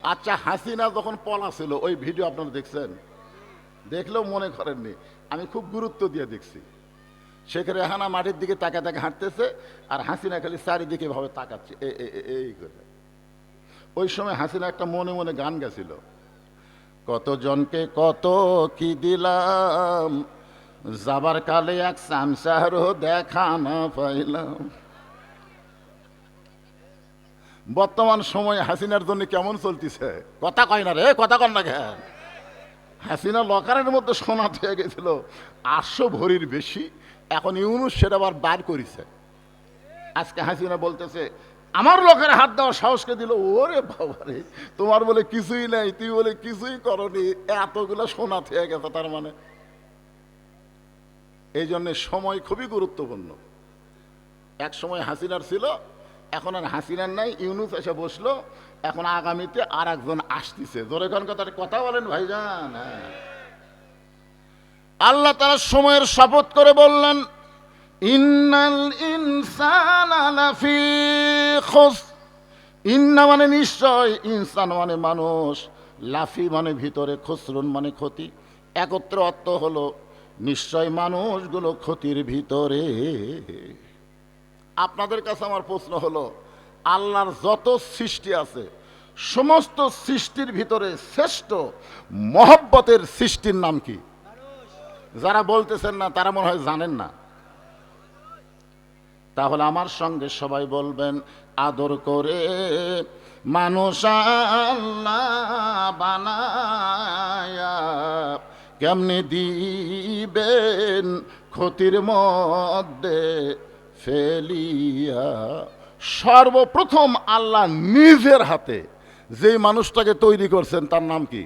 আচ্ছা, হাসিনা যখন পলা ছিল ওই ভিডিও আপনারা দেখছেন? দেখলেও মনে করেননি, আমি খুব গুরুত্ব দিয়ে দেখছি। শেখ রেহানা মাটির দিকে তাকা তাকা হাঁটতেছে আর হাসিনা খালি চারিদিকে ভাবে তাকাচ্ছে এই করে। ওই সময় হাসিনা একটা মনে মনে গান গেছিল, কতজনকে কত কি দিলাম, যাবার কালে এক সামসারও দেখা না পাইলাম। বর্তমান সময় হাসিনার জন্য কেমন চলতেছে? কথা কয় না রে, কথা কন না কেন? হাসিনা লকারের মধ্যে সোনা থেকে গেছিল 800 ভরির বেশি, এখন ইউনুস সেটা আবার বার করেছে। আজকে হাসিনা বলতেছে আমার লকারে হাত দেওয়ার সাহসকে দিল। ওরে বাবারে, তোমার বলে কিছুই নাই, তুই বলে কিছুই করনি, এতগুলো সোনা থেকে গেছে। তার মানে এই জন্য সময় খুবই গুরুত্বপূর্ণ। এক সময় হাসিনার ছিল, এখন আর হাসিনার নাই, ইউনুস এসে বসলো, এখন আগামীতে আর একজন আসতেছে। জোরে কথা বলেন ভাইজান। আল্লাহ তাআলা সময়ের শপথ করে বললেন, ইন্নাল ইনসানা লাফি খুসর। ইন্না মানে নিশ্চয়, ইনসান মানে মানুষ, লাফি মানে ভিতরে, খুসরুন মানে ক্ষতি। একত্র অর্থ হলো নিশ্চয় মানুষগুলো ক্ষতির ভিতরে। আপনাদের কাছে আমার প্রশ্ন হলো, আল্লাহর যত সৃষ্টি আছে সমস্ত সৃষ্টির ভিতরে শ্রেষ্ঠ মহব্বতের সৃষ্টির নাম কি? যারা বলতেছেন না তারা মনে হয় জানেন না। তাহলে আমার সঙ্গে সবাই বলবেন, আদর করে মানুষ আল্লাহ বানায়া কেমনে দিবেন ক্ষতির মধ্যে ফেলিয়া। সর্বপ্রথম আল্লাহ নিজের হাতে যে মানুষটাকে তৈরি করছেন তার নাম কি?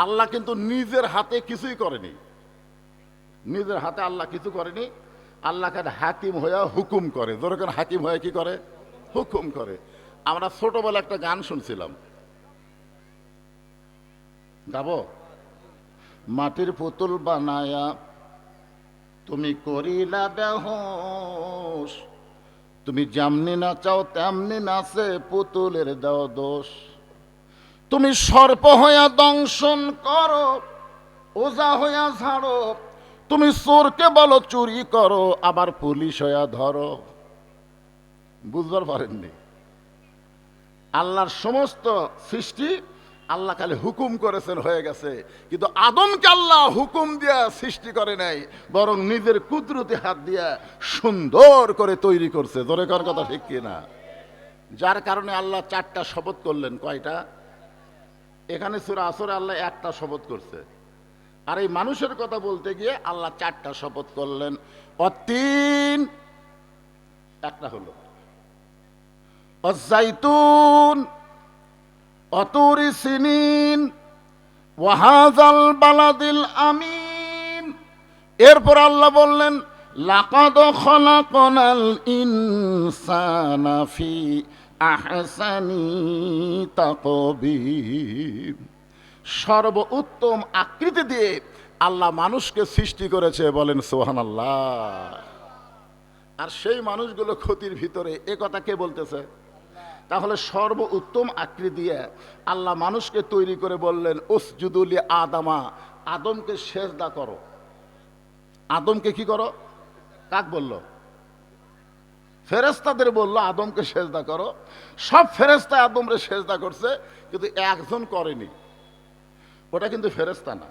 আল্লাহ কিন্তু নিজের হাতে কিছুই করেনি। নিজের হাতে আল্লাহ কিছু করেনি। আল্লাহকে হাকিম হইয়া হুকুম করে। যেরকম হাকিম হয়ে কি করে? হুকুম করে। আমরা ছোটবেলা একটা গান শুনছিলাম, গাবো? মাটির পুতুল বানায়া তুমি করিলা বেহোশ, তুমি যেমনি নাচাও তেমনি নাচে পুতুলের দাও দোষ। তুমি সর্প হইয়া দংশন করো, ওজা হইয়া ঝাড়ো, তুমি চোরকে বলো চুরি করো, আবার পুলিশ হইয়া ধরো। বুঝবার পারেননি? আল্লাহর সমস্ত সৃষ্টি আল্লাহ খালি হুকুম করেছেন, হয়ে গেছে। কিন্তু আদমকে আল্লাহ হুকুম দিয়া সৃষ্টি করে নাই, বরং নিজের কুদরতি হাত দিয়া সুন্দর করে তৈরি করছে। জোরে কর কথা ঠিক কিনা? যার কারণে আল্লাহ 4টা শপথ করলেন। কয়টা? এখানে সূরা আসরে আল্লাহ 1টা শপথ করছে, আর এই মানুষের কথা বলতে গিয়ে আল্লাহ 4টা শপথ করলেন। অতীন একটা হলো, অজাইতুন, অতুরি সিনিন, ওয়াহাজাল বালাদিল আমিন। এরপর আল্লাহ বললেন, লাকাদ খলাকনাল ইনসানা ফি আহসানি তাকবীম। সর্ব উত্তম আকৃতি দিয়ে আল্লাহ মানুষকে সৃষ্টি করেছে। বলেন সুবহানাল্লাহ। আর সেই মানুষগুলো ক্ষতির ভিতরে, এ কথা কে বলতেছে? তাহলে সর্ব উত্তম আকৃতি দিয়ে আল্লাহ মানুষকে তৈরি করে বললেন, উসজুদু লি আদামা, আদমকে সেজদা করো। আদমকে কি করো? কাক বলল? ফেরেশতাদের বলল আদমকে সেজদা করো। সব ফেরেশতা আদমরে সেজদা করছে, কিন্তু একজন করেনি। ওটা কিন্তু ফেরেশতা না,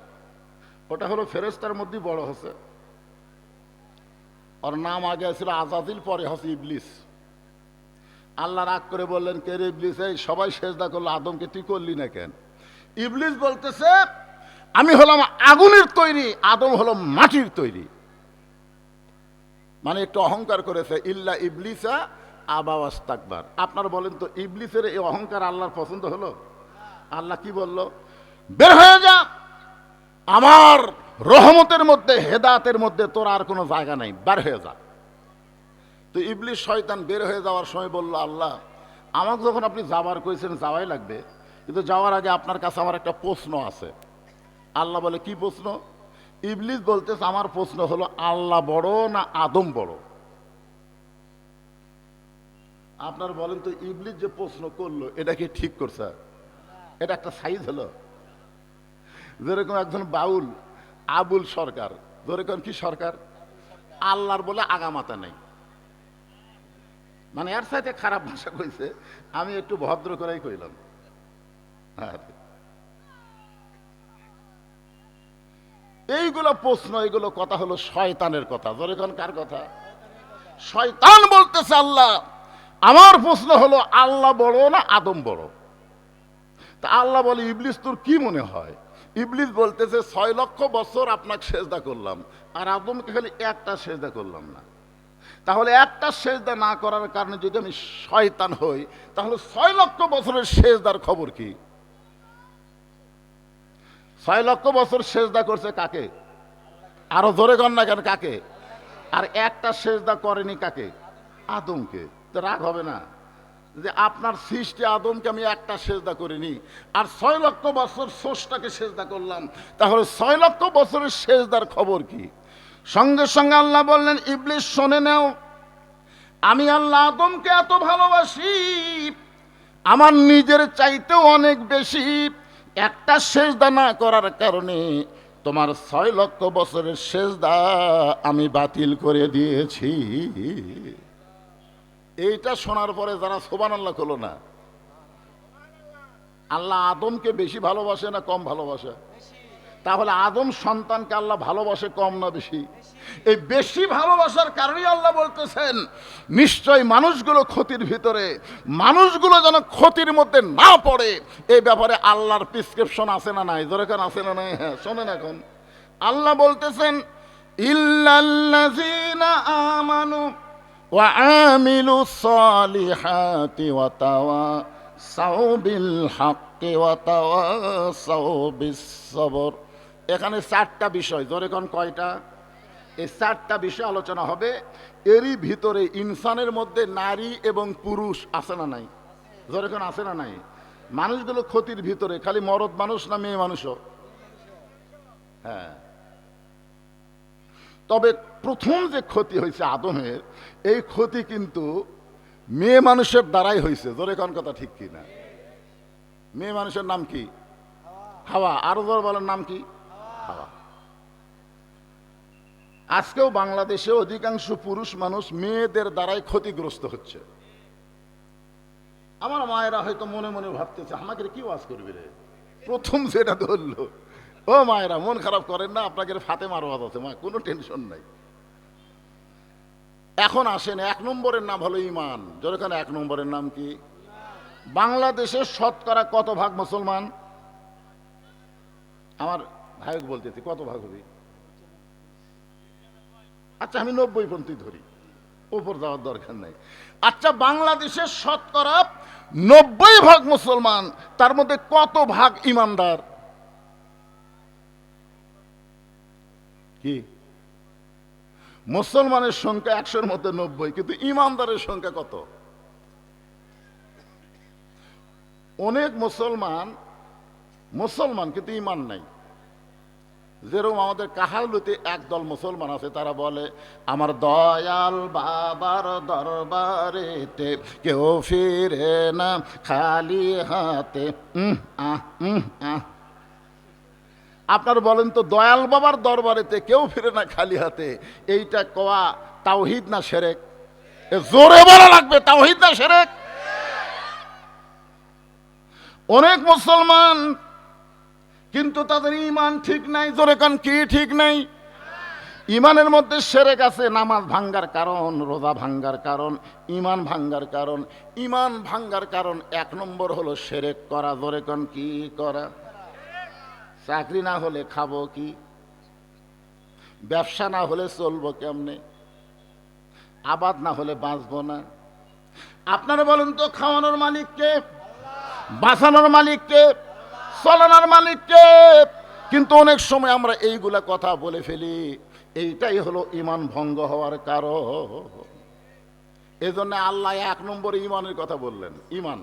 ওটা হলো ফেরেশতার মধ্যে বড় হচ্ছে। ওর নাম আগে ছিল আজাজিল, পরে হচ্ছে ইবলিস। আল্লাহ রাগ করে বললেন, কে রে ইবলিস, এই সবাই সেজদা করলো, আদমকে তুই করলি না কেন? ইবলিস বলতেছে, আমি হলাম আগুনের তৈরি, আদম হলো মাটির তৈরি। মানে একটু অহংকার করেছে। ইল্লা ইবলিসা আবা ওয়াস্তাকবার। আপনারা বলেন তো, ইবলিসের এই অহংকার আল্লাহর পছন্দ হলো? আল্লাহ কি বলল? বের হয়ে যা, আমার রহমতের মধ্যে, হেদায়েতের মধ্যে তোর আর কোনো জায়গা নাই, বের হয়ে যা। তো ইবলিস শয়তান বের হয়ে যাওয়ার সময় বলল, আল্লাহ আমাকে যখন আপনি যাওয়ার কইছেন যাওয়াই লাগবে, কিন্তু যাওয়ার আগে আপনার কাছে আমার একটা প্রশ্ন আছে। আল্লাহ বলে, কি প্রশ্ন? ইবলিস বলতেছে, আমার প্রশ্ন হলো, আল্লাহ বড় না আদম বড়? আপনার বলেন তো, ইবলিস যে প্রশ্ন করলো এটা কি ঠিক করছে? এটা একটা সাইজ হলো। যেরকম একজন বাউল আবুল সরকার, যেরকম কি সরকার, আল্লাহর বলে আগামাতা নেই, মানে এর সাথে খারাপ ভাষা কইছে, আমি একটু ভদ্র করেই কইলাম। এইগুলো প্রশ্ন, এইগুলো কথা হলো শয়তানের কথা। যেরকম কার কথা? শয়তান বলতেছে আল্লাহ। আমার প্রশ্ন হলো আল্লাহ বড় না আদম বড়? তা আল্লাহ বলে ইবলিস তোর কি মনে হয়? ইবলিস বলতেছে 6 লক্ষ বছর আপনাকে সেজদা করলাম, আর আদমকে খালি একটা সেজদা করলাম না। তাহলে একটা সেজদা না করার কারণে যদি আমি শয়তান হই, তাহলে 6 লক্ষ বছরের সেজদার খবর কি? 6 লক্ষ বছর সেজদা করছে কাকে? আরো জোরে কর না কেন, কাকে? আর একটা সেজদা করেনি কাকে? আদমকে। তো রাগ হবে না যে আপনার সৃষ্টি আদমকে আমি একটা সেজদা করিনি, আর 6 লক্ষ বছর স্রষ্টাকে সেজদা করলাম, তাহলে 6 লক্ষ বছরের সেজদার খবর কি? সঙ্গে সঙ্গে আল্লাহ বললেন, ইবলিস শুনে নাও, আমি আল্লাহ আদমকে এত ভালোবাসি, আমার নিজের চাইতেও অনেক বেশি। একটা সেজদা না করার কারণে তোমার 6 লক্ষ বছরের সেজদা আমি বাতিল করে দিয়েছি। এইটা শোনার পরে যারা সুবহানাল্লাহ হলো না, আল্লাহ আদমকে বেশি ভালোবাসে না কম ভালোবাসে? তাহলে আদম সন্তানকে আল্লাহ ভালোবাসে কম না বেশি? এই বেশি ভালোবাসার কারণেই আল্লাহ বলতেছেন নিশ্চয় মানুষগুলো ক্ষতির ভিতরে, মানুষগুলো যেন ক্ষতির মধ্যে না পড়ে, এই ব্যাপারে আল্লাহর প্রেসক্রিপশন আছে না নাই? যেরকম আছে না নাই? হ্যাঁ, শোনেন এখন আল্লাহ বলতেছেন, ইল্লাল্লাযীনা আমানু ওয়া আমিলুস সালিহাতি ওয়া তাওয়াসাউ বিল হাক্কি ওয়া তাওয়াসাউ বিস সবর। এখানে 4টা বিষয়। যেরকম কয়টা? এই 4টা বিষয় আলোচনা হবে। এরই ভিতরে ইনসানের মধ্যে নারী এবং পুরুষ আছে না নাই? যেরকম আছে না নাই? মানুষগুলো ক্ষতির ভিতরে, খালি মরদ মানুষ না মেয়ে মানুষও? হ্যাঁ। তবে প্রথম যে ক্ষতি হয়েছে আদমের, এই ক্ষতি কিন্তু মেয়ে মানুষের দ্বারাই হয়েছে। যেরকম কথা ঠিক কি না? মেয়ে মানুষের নাম কি? হাওয়া। আরো জোর বলার নাম কি? হাওয়া। আজকেও বাংলাদেশে অধিকাংশ পুরুষ মানুষ মেয়েদের দ্বারাই ক্ষতিগ্রস্ত হচ্ছে। আমার মায়েরা হয়তো মনে মনে ভাবতেছে আমাকে কি ওয়াজ করবি রে, প্রথম যেটা ধরলো। ও মায়েরা মন খারাপ করেন না, আপনাকে ফাতেমার ওয়াজ আছে মা, কোনো টেনশন নাই। এখন আসেন, 1 নম্বরের নাম হলো ঈমান। যেরকম 1 নম্বরের নাম কি? বাংলাদেশের শতকরা কত ভাগ মুসলমান? আমার ভাই বলতেছি কত ভাগ হবে? আচ্ছা আমি 90পন্থী ধরি, ওপর যাওয়ার দরকার নাই। আচ্ছা বাংলাদেশের শতকরা 90 ভাগ মুসলমান, তার মধ্যে কত ভাগ ইমানদার? কি? মুসলমানের সংখ্যা 100-র মধ্যে 90, কিন্তু ইমানদারের সংখ্যা কত? অনেক মুসলমান কিন্তু ইমান নাই। যেরকম আমাদের কাহালুতে একদল মুসলমান আছে, তারা বলে আমার দয়াল বাবার দরবারেতে কেউ ফিরে না খালি হাতে। আপনার বলেন তো, দয়াল বাবার দরবারেতে কেউ ফিরে না খালি হাতে, এইটা কোয়া তাওহীদ না শিরক? জোরে বলা লাগবে, তাওহীদ না শিরক? অনেক মুসলমান কিন্তু তাদের ঈমান ঠিক নাই। জোরে কান, কি ঠিক নাই? ঈমানের মধ্যে শিরক আছে। নামাজ ভাঙ্গার কারণ, রোজা ভাঙ্গার কারণ, ঈমান ভাঙ্গার কারণ। ঈমান ভাঙ্গার কারণ 1 নম্বর হলো শিরক করা। জোরে কান, কি করা? চাকরি না হলে খাবো কি? ব্যবসা না হলে চলবো কেমনে? আবাদ না হলে বাঁচবো না। আপনারা বলেন তো, খাওয়ানোর মালিক কে? বাঁচানোর মালিক কে? চলানোর মালিক কে? কিন্তু অনেক সময় আমরা এইগুলা কথা বলে ফেলি, এইটাই হলো ঈমান ভঙ্গ হওয়ার কারণ। এই জন্য আল্লাহ 1 নম্বরে ঈমানের কথা বললেন, ঈমান।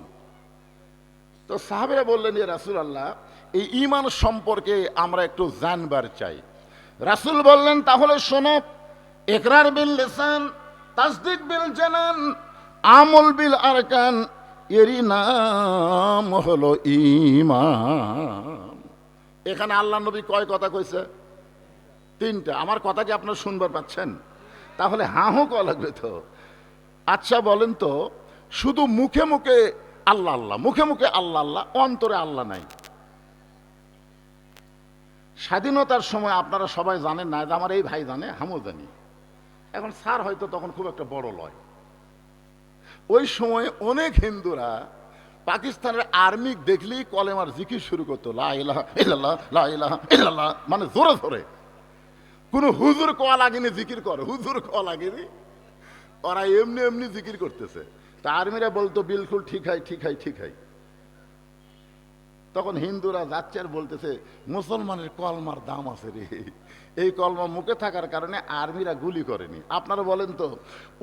তো সাহাবীরা বললেন, ইয়া রাসূলুল্লাহ, এই ঈমান সম্পর্কে আমরা একটু জানবার চাই। রাসূল বললেন, তাহলে শোনো, ইকরার বিল লিসান, তাসদীক বিল জানান, আমল বিল আরকান, এরই নাম হলো ঈমান। এখানে আল্লাহ নবী কয় কথা কইছে? তিনটা। আমার কথা কি আপনারা শুনবার পাচ্ছেন? তাহলে হাঁ কওয়া লাগবে তো। আচ্ছা বলেন তো, শুধু মুখে মুখে আল্লাহ আল্লাহ, মুখে মুখে আল্লাহ আল্লাহ, অন্তরে আল্লাহ নাই। স্বাধীনতার সময় আপনারা সবাই জানেন না, যে আমার এই ভাই জানে, আমিও জানি। এখন স্যার হয়তো তখন খুব একটা বড় লয়। ওই সময় অনেক হিন্দুরা পাকিস্তানের আর্মি দেখলেই কলেমার জিকির শুরু করতো, লা ইলাহা ইল্লাল্লাহ, লা ইলাহা ইল্লাল্লাহ, মানে জোরে জোরে। কোন হুজুর কোয়া লাগেনি জিকির করে, হুজুর কোয়া লাগেনি, ওরা এমনি এমনি জিকির করতেছে। তা আর্মিরা বলতো বিলকুল ঠিক হয়, ঠিক হয়, ঠিক হয়। তখন হিন্দুরা যাচ্ছে আর বলতেছে, মুসলমানের কলমার দাম আছে রে। এই কলমা মুখে থাকার কারণে আর্মিরা গুলি করেনি। আপনারা বলেন তো,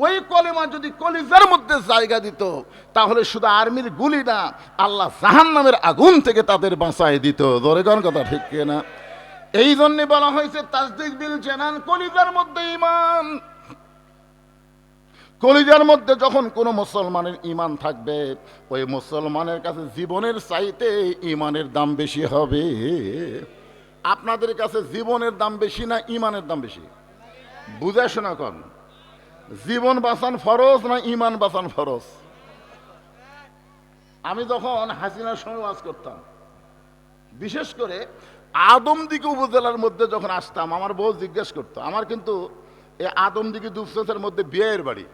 ওই কলেমা যদি কলিজার মধ্যে জায়গা দিত, তাহলে শুধু আর্মির গুলি না, আল্লাহ জাহান্নামের আগুন থেকে তাদের বাঁচায় দিত। জোরে কোন কথা ঠিক কিনা? এই জন্য বলা হয়েছে তাসদিক বিল জানান, কলিজার মধ্যে ঈমান। কলিজার মধ্যে যখন কোনো মুসলমানের ঈমান থাকবে, ওই মুসলমানের কাছে জীবনের চাইতে ঈমানের দাম বেশি হবে। আপনাদের কাছে জীবনের দাম বেশি না ঈমানের দাম বেশি? বুঝে শোনা কন, জীবন বাঁচান ফরজ না ঈমান বাঁচান ফরজ? আমি যখন হাসিনার সময় ওয়াজ করতাম, বিশেষ করে আদমদিঘি উপজেলার মধ্যে যখন আসতাম, আমার বউ জিজ্ঞেস করতো, আমার কিন্তু এই আদমদিঘি দুপচাঁচের মধ্যে বিয়ের বাড়ি।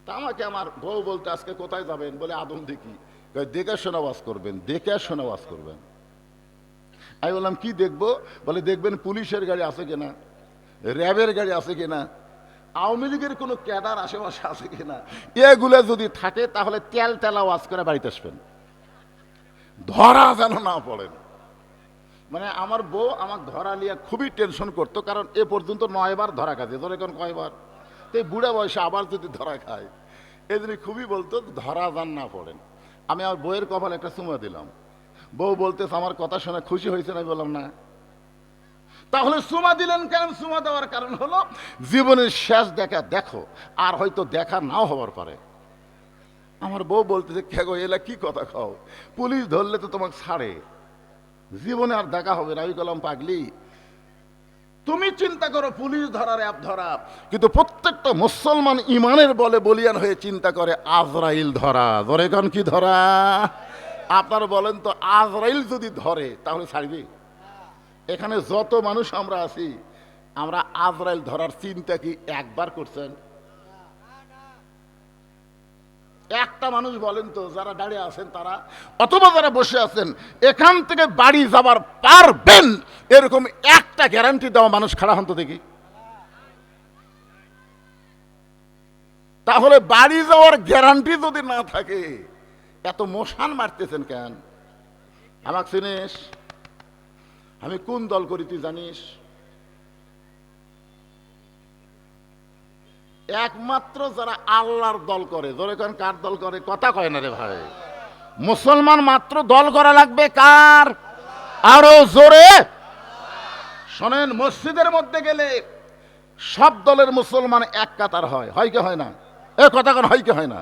তা আমাকে আমার বউ বলতে, আজকে কোথায় যাবেন? বলে আদমদিঘি। দেখে শোনা ওয়াজ করবেন, দেখে শোনা ওয়াজ করবেন। আমি বললাম কি দেখবো? বলে দেখবেন পুলিশের গাড়ি আছে কিনা, র্যাবের গাড়ি আছে কিনা, আওয়ামী লীগের কোনো ক্যাডার আশেপাশে আছে কিনা। এগুলো যদি থাকে তাহলে তেল তেলা ওয়াজ করে বাড়িতে আসবেন, ধরা যেন না পড়েন। মানে আমার বউ আমাকে ধরা নিয়ে খুবই টেনশন করতো, কারণ এ পর্যন্ত 9 বার ধরা খাচ্ছে। ধরে এখন কয়বার? তো বুড়া বয়সে আবার যদি ধরা খায়, এই জন্য খুবই বলতো ধরা যান না পড়েন। আমি আমার বউয়ের কপালে একটা চুমা দিলাম। বউ বলতেছে আমার কথা শুনে খুশি হয়েছে না? বললাম না। তাহলে চুমা দিলেন কেন? চুমা দেওয়ার কারণ হলো জীবনের শেষ দেখা দেখো, আর হয়তো দেখা নাও হবার পারে। আমার বউ বলতেছে কে গো, এলা কি কথা খাও? পুলিশ ধরলে তো তোমাকে ছাড়ে, জীবনে আর দেখা হবে না। আমি বললাম পাগলি, তুমি চিন্তা করো পুলিশ ধরার অ্যাপ ধরা, কিন্তু প্রত্যেকটা মুসলমান ইমানের বলে বলিয়ান হয়ে চিন্তা করে আজরাইল ধরা। ধরে কোন কি ধরা? আপনারা বলেন তো, আজরাইল যদি ধরে তাহলে ছাড়বি? এখানে যত মানুষ আমরা আছি, আমরা আজরাইল ধরার চিন্তা কি একবার করছেন? একটা মানুষ বলেন তো, যারা দাঁড়িয়ে আছেন তারা, অথবা যারা বসে আছেন, এখান থেকে বাড়ি যাবার পারবেন এরকম একটা গ্যারান্টি দেওয়া মানুষ খাড়া হন তো দেখি। তাহলে বাড়ি যাওয়ার গ্যারান্টি যদি না থাকে, এত মশান মারতেছেন কেন? আমাকে চিনিস? আমি কোন দল করি তুই জানিস? একমাত্র যারা আল্লাহর দল করে। ধরে কেন কার দল করে? কথা কয় না রে ভাই। মুসলমান মাত্র দল করা লাগবে কার? আরো জোরে শোনেন, মসজিদের মধ্যে গেলে সব দলের মুসলমান এক কাতার হয়, হয় কি হয় না? এ কথা কোন হয় কি হয় না?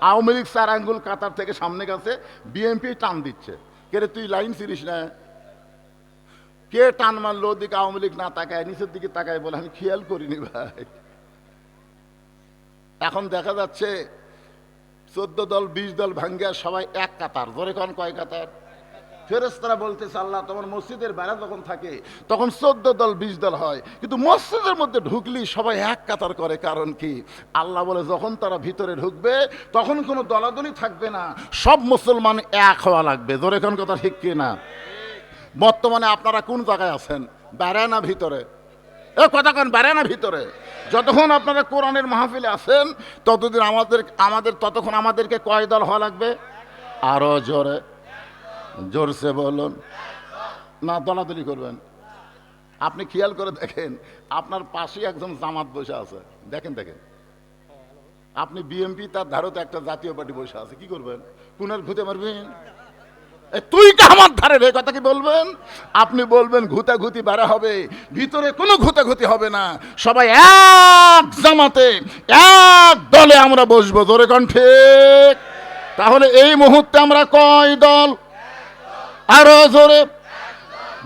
আওয়ামী লীগ 4 আঙ্গুল কাতার থেকে সামনে গেছে, বিএনপি টান দিচ্ছে। কে রে তুই লাইন ছিলিস না? কে টান মারলো? ওদিকে আওয়ামী লীগ না তাকায়, নিচের দিকে তাকায়, বলে আমি খেয়াল করিনি ভাই। এখন দেখা যাচ্ছে 14 দল 20 দল ভাঙ্গিয়া সবাই এক কাতার। ধরে কোন কয় কাতার? ফেরেশতারা বলতেছে আল্লাহ তোমার মসজিদের বেড়া যখন থাকে তখন 14 দল 20 দল হয়, কিন্তু মসজিদের মধ্যে ঢুকলি সবাই এক কাতার করে। কারণ কি? আল্লাহ বলে যখন তারা ভিতরে ঢুকবে তখন কোনো দলাদলি থাকবে না, সব মুসলমান এক হওয়া লাগবে। ধরে কোন কথা ঠিক কি না? বর্তমানে আপনারা কোন জায়গায় আছেন? বাইরে না ভিতরে? এ কথা কেন, বাইরে না ভিতরে? যতক্ষণ আপনারা কোরআনের মাহফিলে আছেন ততদিন আমাদের ততক্ষণ আমাদেরকে কয় দল হওয়া লাগবে? আরো জোরে জোরসে বলুন না, দলাদলি করবেন। আপনি খেয়াল করে দেখেন, আপনার পাশে একজন জামাত বসে আছে, দেখেন দেখেন। আপনি বিএনপি, তার ধারতে একটা জাতীয় পার্টি বসে আছে, কি করবেন? কোনার ঘুতে মারবেন? তুই কে আমার ধারে রে? কথা কি বলবেন? আপনি বলবেন ঘুতাঘুতি বাড়া হবে, ভিতরে কোনো ঘুতাঘুতি হবে না, সবাই এক জামাতে এক দলে আমরা বসবো। ধরে কোন ঠিক? তাহলে এই মুহূর্তে আমরা কয় দল? আরো জোরে,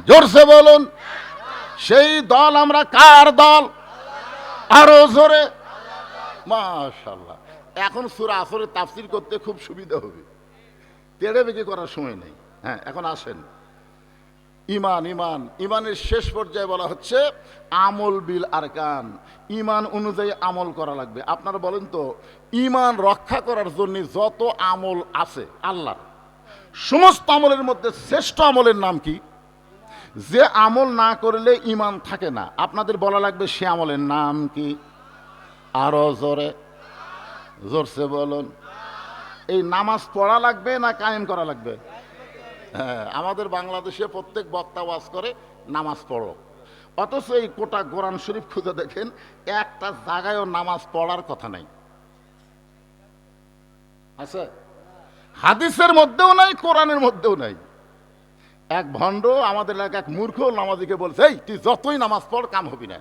জোরসে বলুন। সেই দল আমরা কার দল? আরো জোরে, মাশাআল্লাহ। এখন সূরা আসরের তাফসীর করতে খুব সুবিধা হবে, তেড়ে বেঁকে করার সময় নেই। হ্যাঁ, এখন আসেন ইমান। ইমানের শেষ পর্যায়ে বলা হচ্ছে আমল বিল আরকান। ইমান অনুযায়ী আমল করা লাগবে। আপনারা বলেন তো, ইমান রক্ষা করার জন্য যত আমল আছে আল্লাহর, সমস্ত আমলের মধ্যে শ্রেষ্ঠ আমলের নাম কি? যে আমল না করলে ইমান থাকে না, আপনাদের বলা লাগবে সে আমলের নাম কি? আরো জোরে, জোরসে বলুন। এই নামাজ পড়া লাগবে না কায়েম করা লাগবে? হ্যাঁ, আমাদের বাংলাদেশে প্রত্যেক বক্তা ওয়াজ করে নামাজ পড়ো, অথচ এই কোটা কোরআন শরীফ খুঁজে দেখেন একটা জায়গায়ও নামাজ পড়ার কথা নাই। আচ্ছা, হাদিসের মধ্যেও নাই, কোরআনের মধ্যেও নাই। এক ভণ্ড আমাদের এলাকায় এক মূর্খ নামাজিকে বলছে, এই তুই যতই নামাজ পড় কাম হবি না।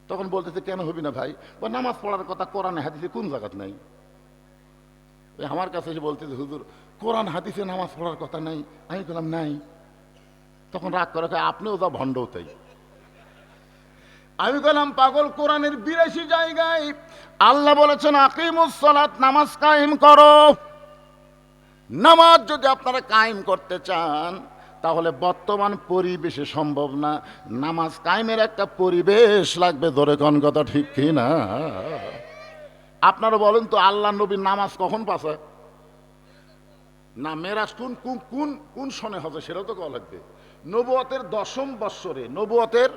তখন বলতেছে, কেন হবি না ভাই? বা নামাজ পড়ার কথা কোরআনে হাদিসে কোন জায়গাত নাই? আমার কাছে এসে বলতেছে, হুজুর কোরআন হাদিসে নামাজ পড়ার কথা নাই। আমি বললাম নাই। তখন রাগ করে, আপনিও যা ভণ্ডও তাই। আমি বললাম, পাগল, কোরআনের ৮২ জায়গায় আল্লাহ বলেছেন আকিমুস সালাত, নামাজ কায়েম করো। নামাজ যদি আপনারা কায়েম করতে চান তাহলে বর্তমান পরিবেশে সম্ভব না। নামাজ কায়েমের একটা পরিবেশ লাগবে। ধরে কোন কথা ঠিক কি না? আপনারা বলেন তো, আল্লাহ নবীর নামাজ কখন পাশে না? মেরাজ কোন কোন কোন কোন সনে হবে সেটা তো কওয়া লাগবে। নবুয়তের ১০ম বৎসরে, নবুয়তের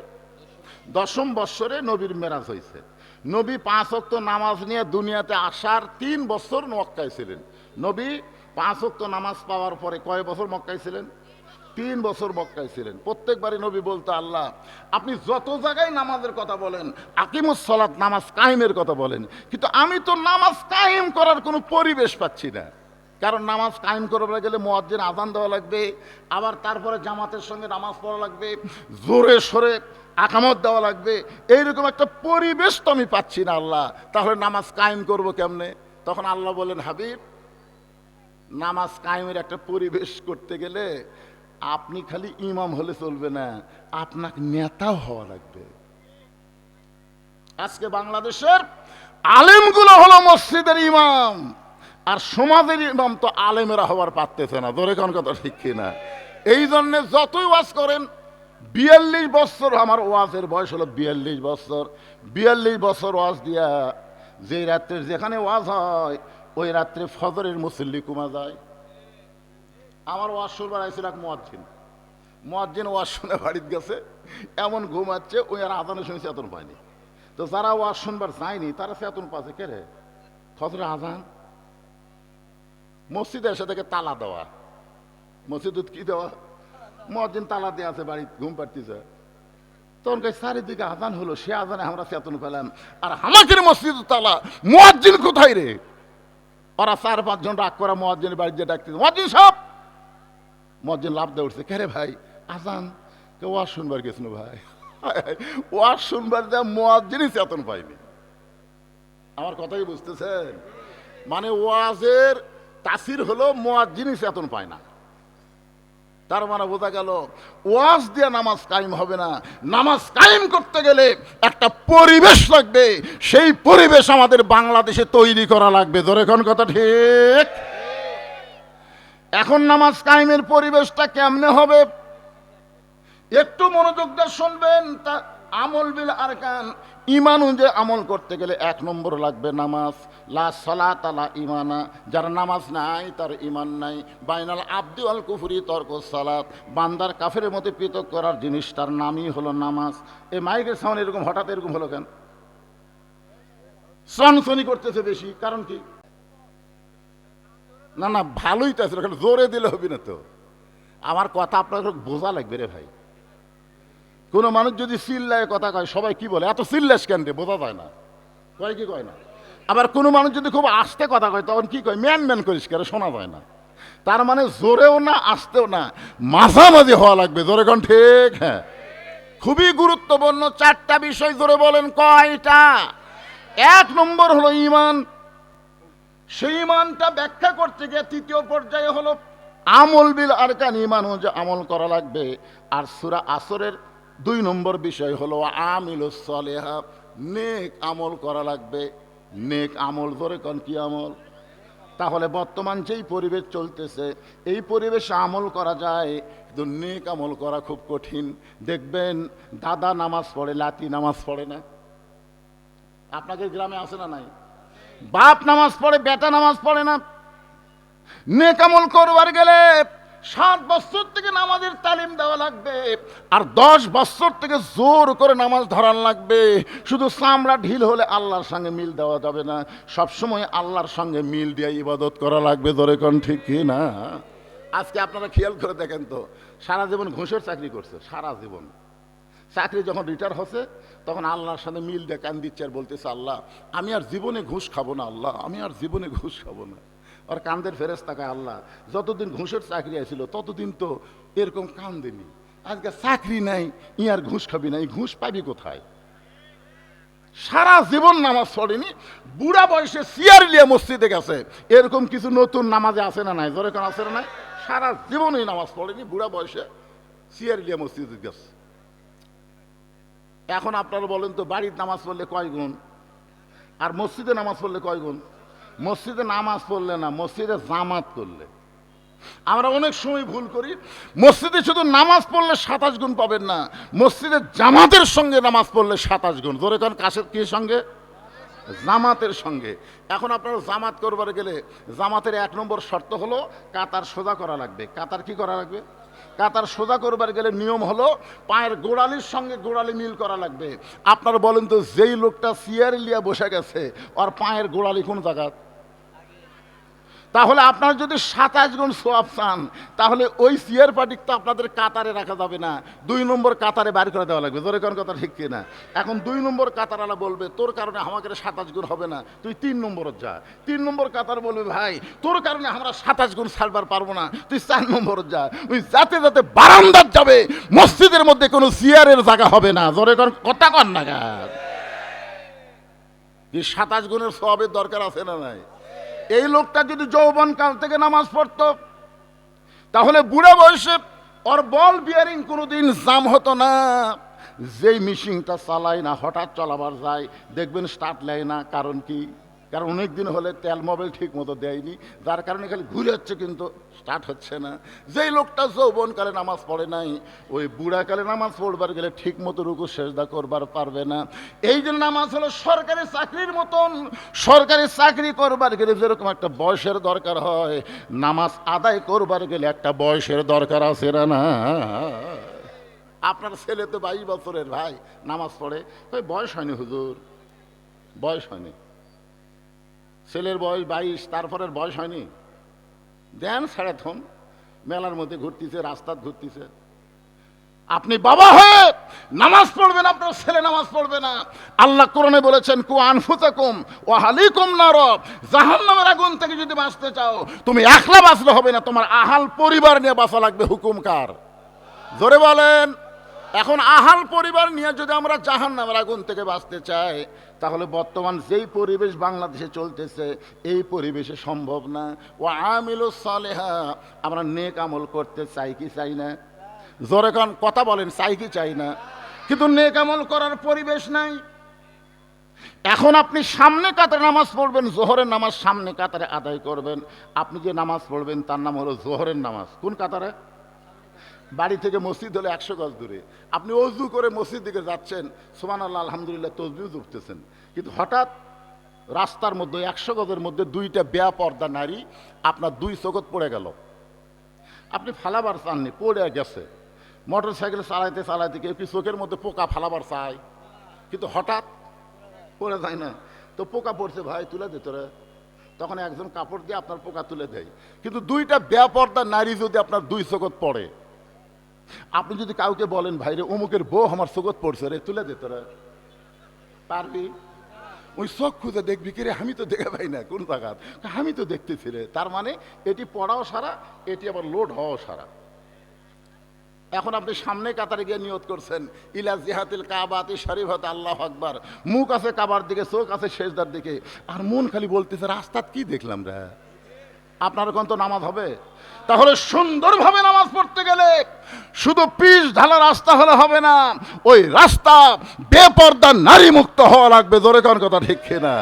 ১০ম বৎসরে নবীর মেরাজ হয়েছে। নবী ৫ ওয়াক্ত নামাজ নিয়ে দুনিয়াতে আসার ৩ বছর মক্কায় ছিলেন। নবী ৫ ওয়াক্ত নামাজ পাওয়ার পরে কয় বছর মক্কায় ছিলেন? ৩ বছর মক্কায় ছিলেন। প্রত্যেকবারই নবী বলতো, আল্লাহ আপনি যত জায়গায় নামাজের কথা বলেন, আকিমুস সালাত, নামাজ কায়েমের কথা বলেন, কিন্তু আমি তো নামাজ কায়েম করার কোনো পরিবেশ পাচ্ছি না। কারণ নামাজ কায়েম করতে গেলে মুয়াজ্জিন আযান দেওয়া লাগবে, আবার তারপরে জামাতের সঙ্গে নামাজ পড়া লাগবে, জোরে সোরে আকামত দেওয়া লাগবে। এইরকম একটা পরিবেশ তো আমি পাচ্ছি না আল্লাহ, তাহলে নামাজ কায়েম করব কেমনে? তখন আল্লাহ বলেন, হাবিব, নামাজ কায়েমের একটা পরিবেশ করতে গেলে আপনি খালি ইমাম হলে চলবে না, আপনাকে নেতাও হওয়া লাগবে। আজকে বাংলাদেশের আলেমগুলো হলো মসজিদের ইমাম, আর সমাজের ইমাম তো আলেমেরা হওয়ার পারতেছে না। ধরে কোন কথা ঠিক কিনা? এই জন্য যতই ওয়াজ করেন, ৪২ বছর আমার ওয়াজের বয়স হলো ৪২ বছর। ৪২ বছর ওয়াজ দিয়া যে রাত্রে যেখানে ওয়াজ হয় ওই রাত্রে ফজরের মুসল্লি কমা যায়। আমার ওয়াজ শুনবার আইছিল এক মুয়াজ্জিন ওয়াজ শুনে বাড়িতে গেছে, এমন ঘুমাচ্ছে, ওই আর আজানে শুনে চেতন পায়নি। তো যারা ওয়াজ শুনবার যায়নি তারা চেতন পাচ্ছে, কে রে ফজরে আজান। মসজিদে এসে থেকে তালা দেওয়া, মসজিদ কি দেওয়া, মুয়াজ্জিন তালা দিয়ে আছে, বাড়ি ঘুম পাড়তেছে। তখন চারিদিকে আজান হলো, সে আজানে আমরা চেতন পেলাম, আর আমাদের মসজিদ তালা, মুয়াজ্জিন কোথায় রে? ওরা ৪-৫ জন রাগ করা মুয়াজ্জিনের বাড়িতে ডাকতেছে, মুয়াজ্জিন সাহেব। মুয়াজ্জিন লাফ দিয়ে উঠছে, কে রে ভাই? আজান। কে? ওয়াজ শুনবার গেছিল ভাই। ওয়াজ শুনবার যা মুয়াজ্জিনই চেতন পাইনি। আমার কথাই বুঝতেছেন? মানে ওয়াজের তাসির হলো মুয়াজ্জিনই চেতন পায় না। তার মানে বোঝা গেল ওয়াজ দিয়ে নামাজ কায়েম হবে না। নামাজ কায়েম করতে গেলে একটা পরিবেশ লাগবে, সেই পরিবেশ আমাদের বাংলাদেশে তৈরি করা লাগবে। ধরে কোন কথা ঠিক? এখন নামাজ কায়েমের পরিবেশটা কেমনে হবে একটু মনোযোগ দিয়ে শুনবেন। তা আমল বিল আরকান, ইমান অনুযায়ী আমল করতে গেলে ১ নম্বর লাগবে নামাজ। লা সালাত লা ইমানা, যার নামাজ নাই তার ইমান নাই। বাইনাল আবদি ওয়াল কুফরি তরকুস সালাত, বান্দার কাফেরের মধ্যে পৃথক করার জিনিস, তার নামই হলো নামাজ। এই মাইকের সাউন্ড এরকম হঠাৎ এরকম হলো কেন? সনসনি করতেছে বেশি, কারণ কি? না না, ভালোই তো আছে, জোরে দিলে হবে না তো। আমার কথা আপনার বোঝা লাগবে রে ভাই। কোনো মানুষ যদি চিল্লায় কথা কয়, সবাই কি বলে, এত চিল্লাস কেন রে? বোঝা যায় না, কয় কি কয় না। আবার কোনো মানুষ যদি খুব আস্তে কথা কয়, তখন কি কয়, ম্যান ম্যান করিস কেন, শোনা যায় না। তার মানে জোরেও না আস্তেও না, মাঝামাঝি হওয়া লাগবে। জোরে কোন ঠিক? হ্যাঁ, খুবই গুরুত্বপূর্ণ 4টা বিষয়। জোরে বলেন কয়টা? 1 নম্বর হলো ইমান। সেই ইমানটা ব্যাখ্যা করতে গিয়ে তৃতীয় পর্যায়ে হলো আমল বিল আরকান, ইমান যে আমল করা লাগবে। আর সূরা আসরের 2 নম্বর বিষয় হলো আমিলুস সলিহা, নেক আমল করা লাগবে। নেক আমল ধরে কোন কি আমল? তাহলে বর্তমান যেই পরিবেশ চলতেছে এই পরিবেশে আমল করা যায়, কিন্তু নেক আমল করা খুব কঠিন। দেখবেন দাদা নামাজ পড়ে, লাতি নামাজ পড়ে না। আপনাদের গ্রামে আছে না নাই? বাপ নামাজ পড়ে, বেটা নামাজ পড়ে না। নেক আমল করবার গেলে 7 বছর থেকে নামাজের তালিম দেওয়া লাগবে, আর 10 বছর থেকে জোর করে নামাজ ধরান লাগবে। শুধু চামড়া ঢিল হলে আল্লাহর সঙ্গে মিল দেওয়া যাবে না, সবসময় আল্লাহর সঙ্গে মিল দিয়ে ইবাদত করা লাগবে। ধরে কোন ঠিক কি না? আজকে আপনারা খেয়াল করে দেখেন তো, সারা জীবন ঘুষের চাকরি করছে, সারা জীবন চাকরি যখন রিটায়ার হচ্ছে তখন আল্লাহর সাথে মিল দিয়ে কান দিচ্ছে আর বলতেছে, আল্লাহ আমি আর জীবনে ঘুষ খাবো না, আল্লাহ আমি আর জীবনে ঘুষ খাবো না। আর কান্দের ফেরেশতাকে, আল্লাহ যতদিন ঘুষের চাকরি আছিল ততদিন তো এরকম কান্দেনি, আজকে চাকরি নাই ই আর ঘুষ খাবি না, এই ঘুষ পাবি কোথায়? সারা জীবন নামাজ পড়েনি, বুড়া বয়সে চেয়ার লিয়ে মসজিদে গেছে। এরকম কিছু নতুন নামাজে আছে না নাই? জোরে কোন আছে না নাই? সারা জীবনই নামাজ পড়েনি, বুড়া বয়সে চেয়ার লিয়ে মসজিদে গেছে। এখন আপনারা বলেন তো, বাড়ির নামাজ পড়লে কয় গুণ আর মসজিদে নামাজ পড়লে কয় গুণ? মসজিদে নামাজ পড়লে না, মসজিদে জামাত করলে। আমরা অনেক সময় ভুল করি, মসজিদে শুধু নামাজ পড়লে 27 গুণ পাবেন না, মসজিদে জামাতের সঙ্গে নামাজ পড়লে 27 গুণ। ধরে কারণ কাশের কি সঙ্গে? জামাতের সঙ্গে। এখন আপনারা জামাত করবার গেলে জামাতের 1 নম্বর শর্ত হলো কাতার সোজা করা লাগবে। কাতার কি করা লাগবে? কাতার সোজা করবার গেলে নিয়ম হলো পায়ের গোড়ালির সঙ্গে গোড়ালি মিল করা লাগবে। আপনারা বলেন তো, যেই লোকটা চেয়ার লিয়া বসে গেছে আর পায়ের গোড়ালি কোন জায়গা? তাহলে আপনারা যদি 27 গুণ সোয়াব চান, তাহলে ওই চেয়ার পার্টি তো আপনাদের কাতারে রাখা যাবে না, 2 নম্বর কাতারে বাড়ি করে দেওয়া লাগবে। জোরে কোন কথা ঠিক কিনা? এখন 2 নম্বর কাতারওয়ালা বলবে, তোর কারণে আমাকে 27 গুণ হবে না, তুই 3 নম্বর যা। 3 নম্বর কাতার বলবে, ভাই তোর কারণে আমরা 27 গুণ ছাড়বার পারবো না, তুই 4 নম্বর যা। ওই যাতে যাতে বারান্দার যাবে, মসজিদের মধ্যে কোনো চেয়ারের জায়গা হবে না। জোরে কোন কথা কন না? কি 27 গুণের সোয়াবের দরকার আছে না নাই? এই লোকটা যদি যৌবন কাল থেকে নামাজ পড়তো, তাহলে বুড়া বয়সে ওর বল বিয়ারিং কোনোদিন জাম হতো না। যেই মেশিনটা চালায় না, হঠাৎ চলাবার যায়, দেখবেন স্টার্ট নেয় না। কারণ কি? কারণ অনেক দিন হলে তেল মোবিল ঠিক মতো দেয়নি, যার কারণে খালি ঘুরে যাচ্ছে কিন্তু স্টার্ট হচ্ছে না। যেই লোকটা যৌবনকালে নামাজ পড়ে নাই, ওই বুড়াকালে নামাজ পড়বার গেলে ঠিক মতো রুকু সেজদা করবার পারবে না। এই জন্য নামাজ হলো সরকারি চাকরির মতন। সরকারি চাকরি করবার গেলে যেরকম একটা বয়সের দরকার হয়, নামাজ আদায় করবার গেলে একটা বয়সের দরকার আছে না? আপনার ছেলে তো 22 বছরের, ভাই নামাজ পড়ে, ওই বয়স হয়নি হুজুর, বয়স হয়নি। ছেলের বয়স 22, তারপরের বয়স হয়নি। দেন ছেড়ে থন, মেলার মধ্যে ঘুরতেছে, রাস্তায় ঘুরতেছে। আপনি বাবা হয়ে নামাজ পড়বেন, আপনার ছেলে নামাজ পড়বে না। আল্লাহ কোরআনে বলেছেন, কু আনফুসাকুম ওয়া আহলিকুম নার, জাহান্নামের আগুন থেকে যদি বাঁচতে চাও, তুমি একলা বাঁচলে হবে না, তোমার আহাল পরিবার নিয়ে বাঁচা লাগবে। হুকুম কার? জোরে বলেন। এখন আহাল পরিবার নিয়ে যদি আমরা জাহান্নামের আগুন থেকে বাঁচতে চাই, তাহলে বর্তমান যেই পরিবেশ বাংলাদেশে চলতেছে এই পরিবেশে সম্ভব না। ও আমিলুস সালেহা, আমরা নেক আমল করতে চাই কি চাই না? জোরে কোন কথা বলেন, চাই কি চাই না? কিন্তু নেক আমল করার পরিবেশ নাই। এখন আপনি সামনে কাতারে নামাজ পড়বেন, জোহরের নামাজ সামনে কাতারে আদায় করবেন। আপনি যে নামাজ পড়বেন তার নাম হলো জোহরের নামাজ। কোন কাতারে? বাড়ি থেকে মসজিদ হলে 100 গজ দূরে। আপনি অজু করে মসজিদ দিকে যাচ্ছেন, সুবহানাল্লাহ আলহামদুলিল্লাহ তসবিহ জপতেছেন, কিন্তু হঠাৎ রাস্তার মধ্যে 100 গজের মধ্যে 2টা বেপর্দা নারী আপনার 2 চোখত পড়ে গেল। আপনি ফালাবার চাননি, পড়ে গেছে। মোটর সাইকেল চালাইতে চালাইতে কেউ কি চোখের মধ্যে পোকা ফালাবার চায়, কিন্তু হঠাৎ পড়ে যায় না, তো পোকা পড়ছে, ভাই তুলে দে তোরা। তখন একজন কাপড় দিয়ে আপনার পোকা তুলে দেয়। কিন্তু 2টা বেপর্দা নারী যদি আপনার 2 চোখত পড়ে, আপনি যদি কাউকে বলেন, ভাই রে অমুকের বউ আমার চোখত পড়ছে রে, তুলে দে তোরা, পারবি? ওই চোখ খুঁজে দেখবি কি রে, আমি তো দেখে পাই না কোন জায়গা, আমি তো দেখতেছি রে। তার মানে এটি পড়াও সারা, এটি আবার লোড হওয়াও সারা। এখন আপনি সামনে কাতারে গিয়ে নিয়ত করছেন ইলা জিহাতিল কাবাতি শরীফাত আল্লাহু আকবার, মুখ আছে কাবার দিকে, চোখ আছে সেজদার দিকে, আর মন খালি বলতেছে রাস্তাত কি দেখলাম রে। আপনার কোন তো নামাজ হবে? তাহলে সুন্দরভাবে নামাজ পড়তে গেলে শুধু পিচ ঢালা রাস্তা হলে হবে না, ওই রাস্তা বেপর্দা নারী মুক্ত হওয়া লাগবে। জোরে কোন কথা ঠিক কিনা?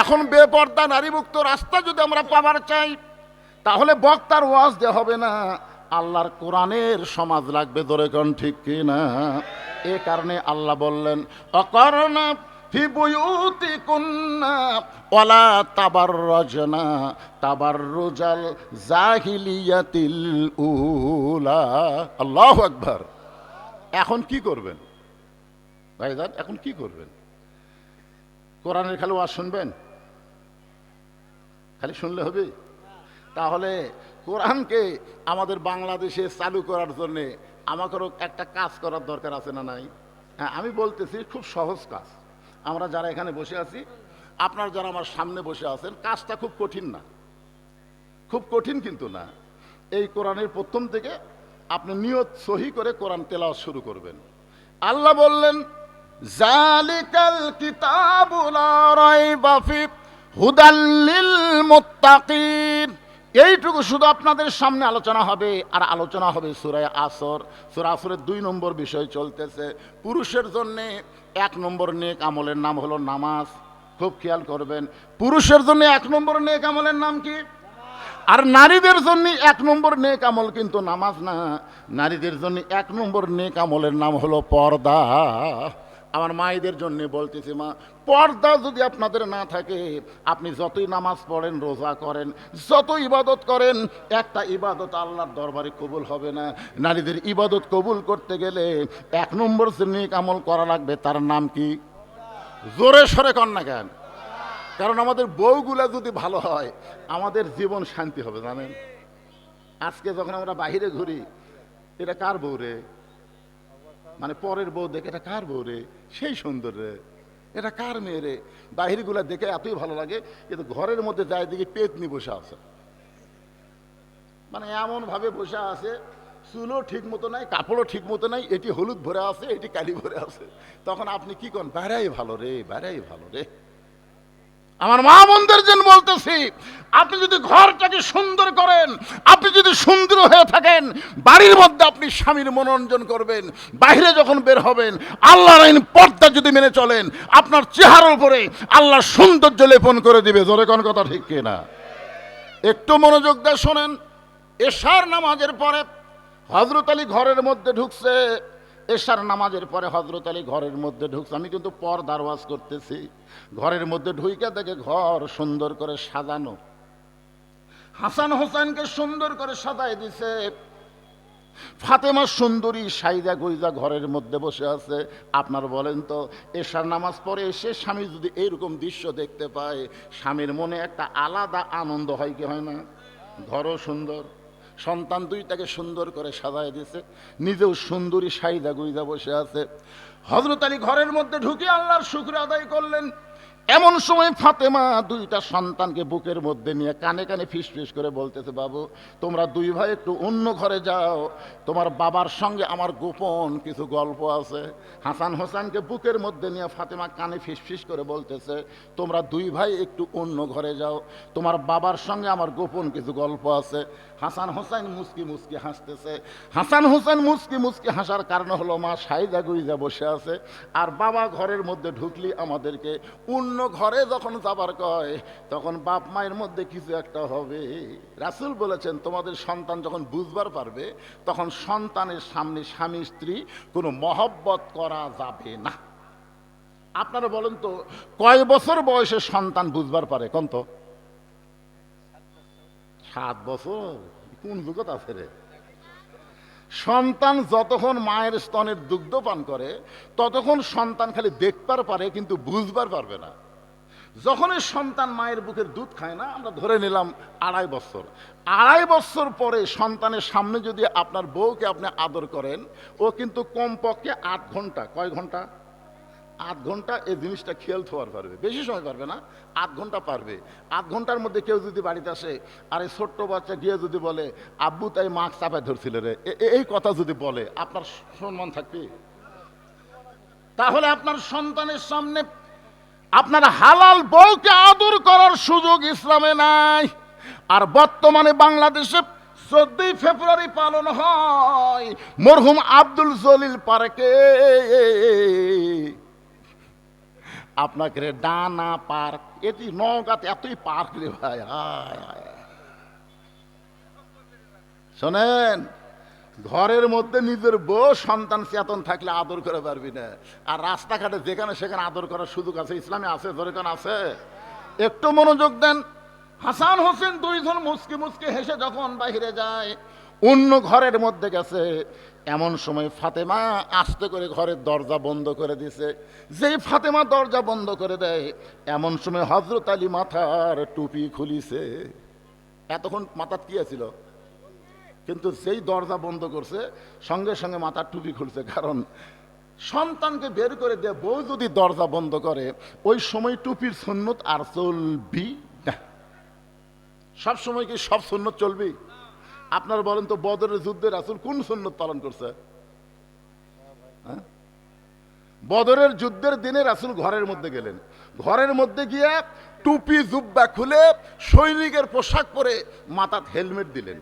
এখন বেপর্দা নারী মুক্ত রাস্তা যদি আমরা পাবার চাই, তাহলে বক্তার ওয়াজ দেওয়া হবে না, আল্লাহর কোরআনের সমাজ লাগবে। জোরে কোন ঠিক কিনা? এ কারণে আল্লাহ বললেন অকরনা ফি বুয়ুতিকুন্না ওয়ালা তাবাররাজনা তাবাররুজাল জাহিলিয়াতিল উলা। আল্লাহু আকবার। এখন কি করবেন ভাইজান? এখন কি করবেন? কোরআনের খালি ওয়াজ শুনবেন? খালি শুনলে হবে? তাহলে কোরআনকে আমাদের বাংলাদেশে চালু করার জন্যে আমাদেরও একটা কাজ করার দরকার আছে না নাই? হ্যাঁ, আমি বলতেছি খুব সহজ কাজ। আমরা যারা এখানে বসে আছি, আপনারা যারা আমার সামনে বসে আছেন, কাজটা খুব কঠিন না, খুব কঠিন কিন্তু না। এই কোরআনের প্রথম থেকে আপনি নিয়ত সহি করে কোরআন তেলাওয়াত শুরু করবেন। আল্লাহ বললেন জালিকাল কিতাবু লা রাইবা ফি হুদাল লিল মুত্তাকিন। এইটুকু শুধু আপনাদের সামনে আলোচনা হবে, আর আলোচনা হবে সূরা আসর। সূরা আসরের 2 নম্বর বিষয় চলতেছে। পুরুষের জন্য 1 নম্বর নেক আমলের নাম হলো নামাজ। খুব খেয়াল করবেন, পুরুষের জন্য 1 নম্বর নেক আমলের নাম কি? আর নারীদের জন্য 1 নম্বর নেক আমল কিন্তু নামাজ না, নারীদের জন্য 1 নম্বর নেক আমলের নাম হলো পর্দা। আমার মায়েদের জন্য বলতেছি, মা, পর্দা যদি আপনাদের না থাকে, আপনি যতই নামাজ পড়েন, রোজা করেন, যত ইবাদত করেন, একটা ইবাদত আল্লাহর দরবারে কবুল হবে না। নারীদের ইবাদত কবুল করতে গেলে 1 নম্বর যে নেক আমল করা লাগবে, তার নাম কি? জোরে সরে কর না কেন? কারণ আমাদের বউগুলা যদি ভালো হয়, আমাদের জীবন শান্তি হবে। জানেন, আজকে যখন আমরা বাহিরে ঘুরি, এটা কার বউ রে, মানে পরের বউ দেখে এটা কার বউ রে, সেই সুন্দর রে, এটা কার মেয়ে রে, বাহিরগুলা দেখে এতই ভালো লাগে। কিন্তু ঘরের মধ্যে যায় দেখি পেতনি বসে আছে, মানে এমন ভাবে বসে আছে, চুলও ঠিক মতো নাই, কাপড়ও ঠিক মতো নাই, এটি হলুদ ভরে আছে, এটি কালি ভরে আছে। তখন আপনি কি করেন? বেড়াই ভালো রে, বেড়াই ভালো রে। আমার মা বোনদের জন্য বলতেছি, আপনি যদি ঘরটাকে সুন্দর করেন, আপনি যদি সুন্দর হয়ে থাকেন, বাড়ির মধ্যে আপনি স্বামীর মনোরঞ্জন করবেন, বাইরে যখন বের হবেন আল্লাহর আইন পর্দা যদি মেনে চলেন, আপনার চেহারার উপরে আল্লাহ সৌন্দর্য লেপন করে দিবে। জোরে কোন কথা ঠিক কিনা? একটু মনোযোগ দিয়ে শোনেন। এশার নামাজের পরে হযরত আলী ঘরের মধ্যে ঢুকছে। এশার নামাজের পরে হযরত আলী ঘরের মধ্যে ঢুকছে। আমি কিন্তু পর্দার ওয়াজ করতেছি। ঘরের মধ্যে ঢুইকা দেখে ঘর সুন্দর করে সাজানো, হাসান হোসেনকে সুন্দর করে সাজায় দিছে। ফাতেমা সুন্দরী সাইদা গুইজা ঘরের মধ্যে বসে আছে। আপনার বলেন তো, এশার নামাজ পড়ে এসে স্বামী যদি এইরকম দৃশ্য দেখতে পায়, স্বামীর মনে একটা আলাদা আনন্দ হয় কি হয় না? ঘরও সুন্দর, সন্তান দুইটাকে সুন্দর করে সাজায় দিয়েছে, নিজেও সুন্দরী সাইদা গুইজা বসে আছে। হযরত আলী ঘরের মধ্যে ঢুকে আল্লাহর শুকর আদায় করলেন। এমন সময় ফাতেমা 2টা সন্তানকে বুকের মধ্যে নিয়ে কানে কানে ফিসফিস করে বলতেছে, বাবু, তোমরা 2 ভাই একটু অন্য ঘরে যাও, তোমার বাবার সঙ্গে আমার গোপন কিছু গল্প আছে। হাসান হোসেনকে বুকের মধ্যে নিয়ে ফাতেমা কানে ফিসফিস করে বলতেছে, তোমরা 2 ভাই একটু অন্য ঘরে যাও, তোমার বাবার সঙ্গে আমার গোপন কিছু গল্প আছে। হাসান হোসেন মুস্কি মুস্কি হাসতেছে। হাসান হোসেন মুস্কি মুস্কি হাসার কারণ হলো, মা সাইদা গুইজা বসে আছে, আর বাবা ঘরের মধ্যে ঢুকলি আমাদেরকে অন্য ঘরে যখন যাবার কয়, তখন বাপ মায়ের মধ্যে কিছু একটা হবে। রাসূল বলেছেন, তোমাদের সন্তান যখন বুঝবার পারবে, তখন সন্তানের সামনে স্বামী স্ত্রী কোনো মহব্বত করা যাবে না। আপনারা বলেন তো, কয় বছর বয়সে সন্তান বুঝবার পারে? কোন তো 7 বছর? কোন যুগত আছে রে? সন্তান যতক্ষণ মায়ের স্তনের দুগ্ধ পান করে, ততক্ষণ সন্তান খালি দেখবার পারে, কিন্তু বুঝবার পারবে না। যখনই সন্তান মায়ের বুকের দুধ খায় না, আমরা ধরে নিলাম 2.5 বছর, 2.5 বছর পরে সন্তানের সামনে যদি আপনার বউকে আপনি আদর করেন, ও কিন্তু কমপক্ষে 8 ঘন্টা, কয় ঘন্টা? আধ ঘন্টা এই জিনিসটা খেয়াল থাকার পারবে, বেশি সময় পারবে না, আধ ঘন্টা পারবে। আধ ঘন্টার মধ্যে কেউ যদি বাড়িতে আসে আর এই ছোট্ট বাচ্চা গিয়ে যদি বলে আব্বু তাই মাছ চাপায় ধরছিল রে, এই কথা যদি বলে আপনার সম্মান থাকবে? তাহলে আপনার সন্তানের সামনে আপনার হালাল বউকে আদর করার সুযোগ ইসলামে নাই। আর বর্তমানে বাংলাদেশে 14 ফেব্রুয়ারি পালন হয় মরহুম আব্দুল জলিল পার্কে। আপনাকে রে ডানা পার্ক, এটি নওগাঁতে এতই পার্ক রে ভাই। শোনেন, ঘরের মধ্যে নিজের বউ সন্তান চেতন থাকলে আদর করে পারবি না। আর রাস্তাঘাটে যেখানে সেখানে আদর করার সুযোগ আছে, ইসলামে আছে, দরকার আছে। একটু মনোযোগ দেন। হাসান হোসেন দুইজন মুচকি মুচকি হেসে যখন বাহিরে যায়, অন্য ঘরের মধ্যে গেছে, এমন সময় ফাতেমা আস্তে করে ঘরের দরজা বন্ধ করে দিছে। যেই ফাতেমা দরজা বন্ধ করে দেয়, এমন সময় হযরত আলী মাথার টুপি খুলিছে। এতক্ষণ মাথার কি ছিল, কিন্তু সেই দরজা বন্ধ করছে সঙ্গে সঙ্গে মাথার টুপি খুলছে। কারণ সন্তানকে বের করে দিয়ে বউ যদি দরজা বন্ধ করে, ওই সময় টুপির সুন্নত আর চলবি না। সব সময় কি সব সুন্নত চলবি? আপনারা বলেন তো, বদরের যুদ্ধে রাসূল কোন সুন্নত পালন করছে? বদরের যুদ্ধের দিনে রাসূল ঘরের মধ্যে গেলেন, ঘরের মধ্যে গিয়ে টুপি জুব্বা খুলে সৈনিকের পোশাক পরে মাথায় হেলমেট দিলেন।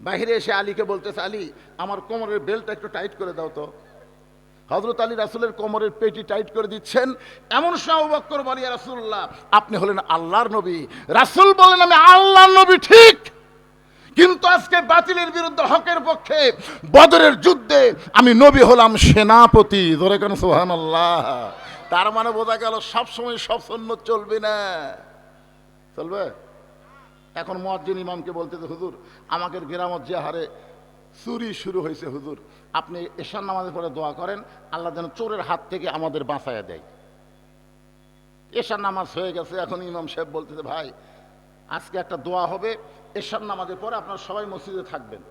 বাহিরে এসে আলীকে বলতেছে, আলী আমার কোমরের বেল্টটা একটু টাইট করে দাও তো। হযরত আলী রাসূলের কোমরের পেটি টাইট করে দিচ্ছেন। এমন সময় আবু বকর বলে, ইয়া রাসূলুল্লাহ, আপনি হলেন আল্লাহর নবী। রাসূল বলেন, আমি আল্লাহর নবী ঠিক, কিন্তু আজকে বাতিলের বিরুদ্ধে হকের পক্ষে বদরের যুদ্ধে আমি নবী হলাম সেনাপতি। ধরে কেন সুবহানাল্লাহ। তার মানে বোঝা গেল সব সময় সব সুন্নত চলবে না। চলবে? এখন মুয়াজ্জিন ইমামকে বলতেছে, হুজুর আমাদের গ্রামত যে হারে চুরি শুরু হয়েছে, হুজুর আপনি এশার নামাজের পরে দোয়া করেন আল্লাহ যেন চোরের হাত থেকে আমাদের বাঁচাইয়া দেয়। এশার নামাজ হয়ে গেছে, এখন ইমাম সাহেব বলতেছে, ভাই আজকে একটা দোয়া হবে, এশার নামাজের পরে আপনারা সবাই মসজিদে থাকবেন।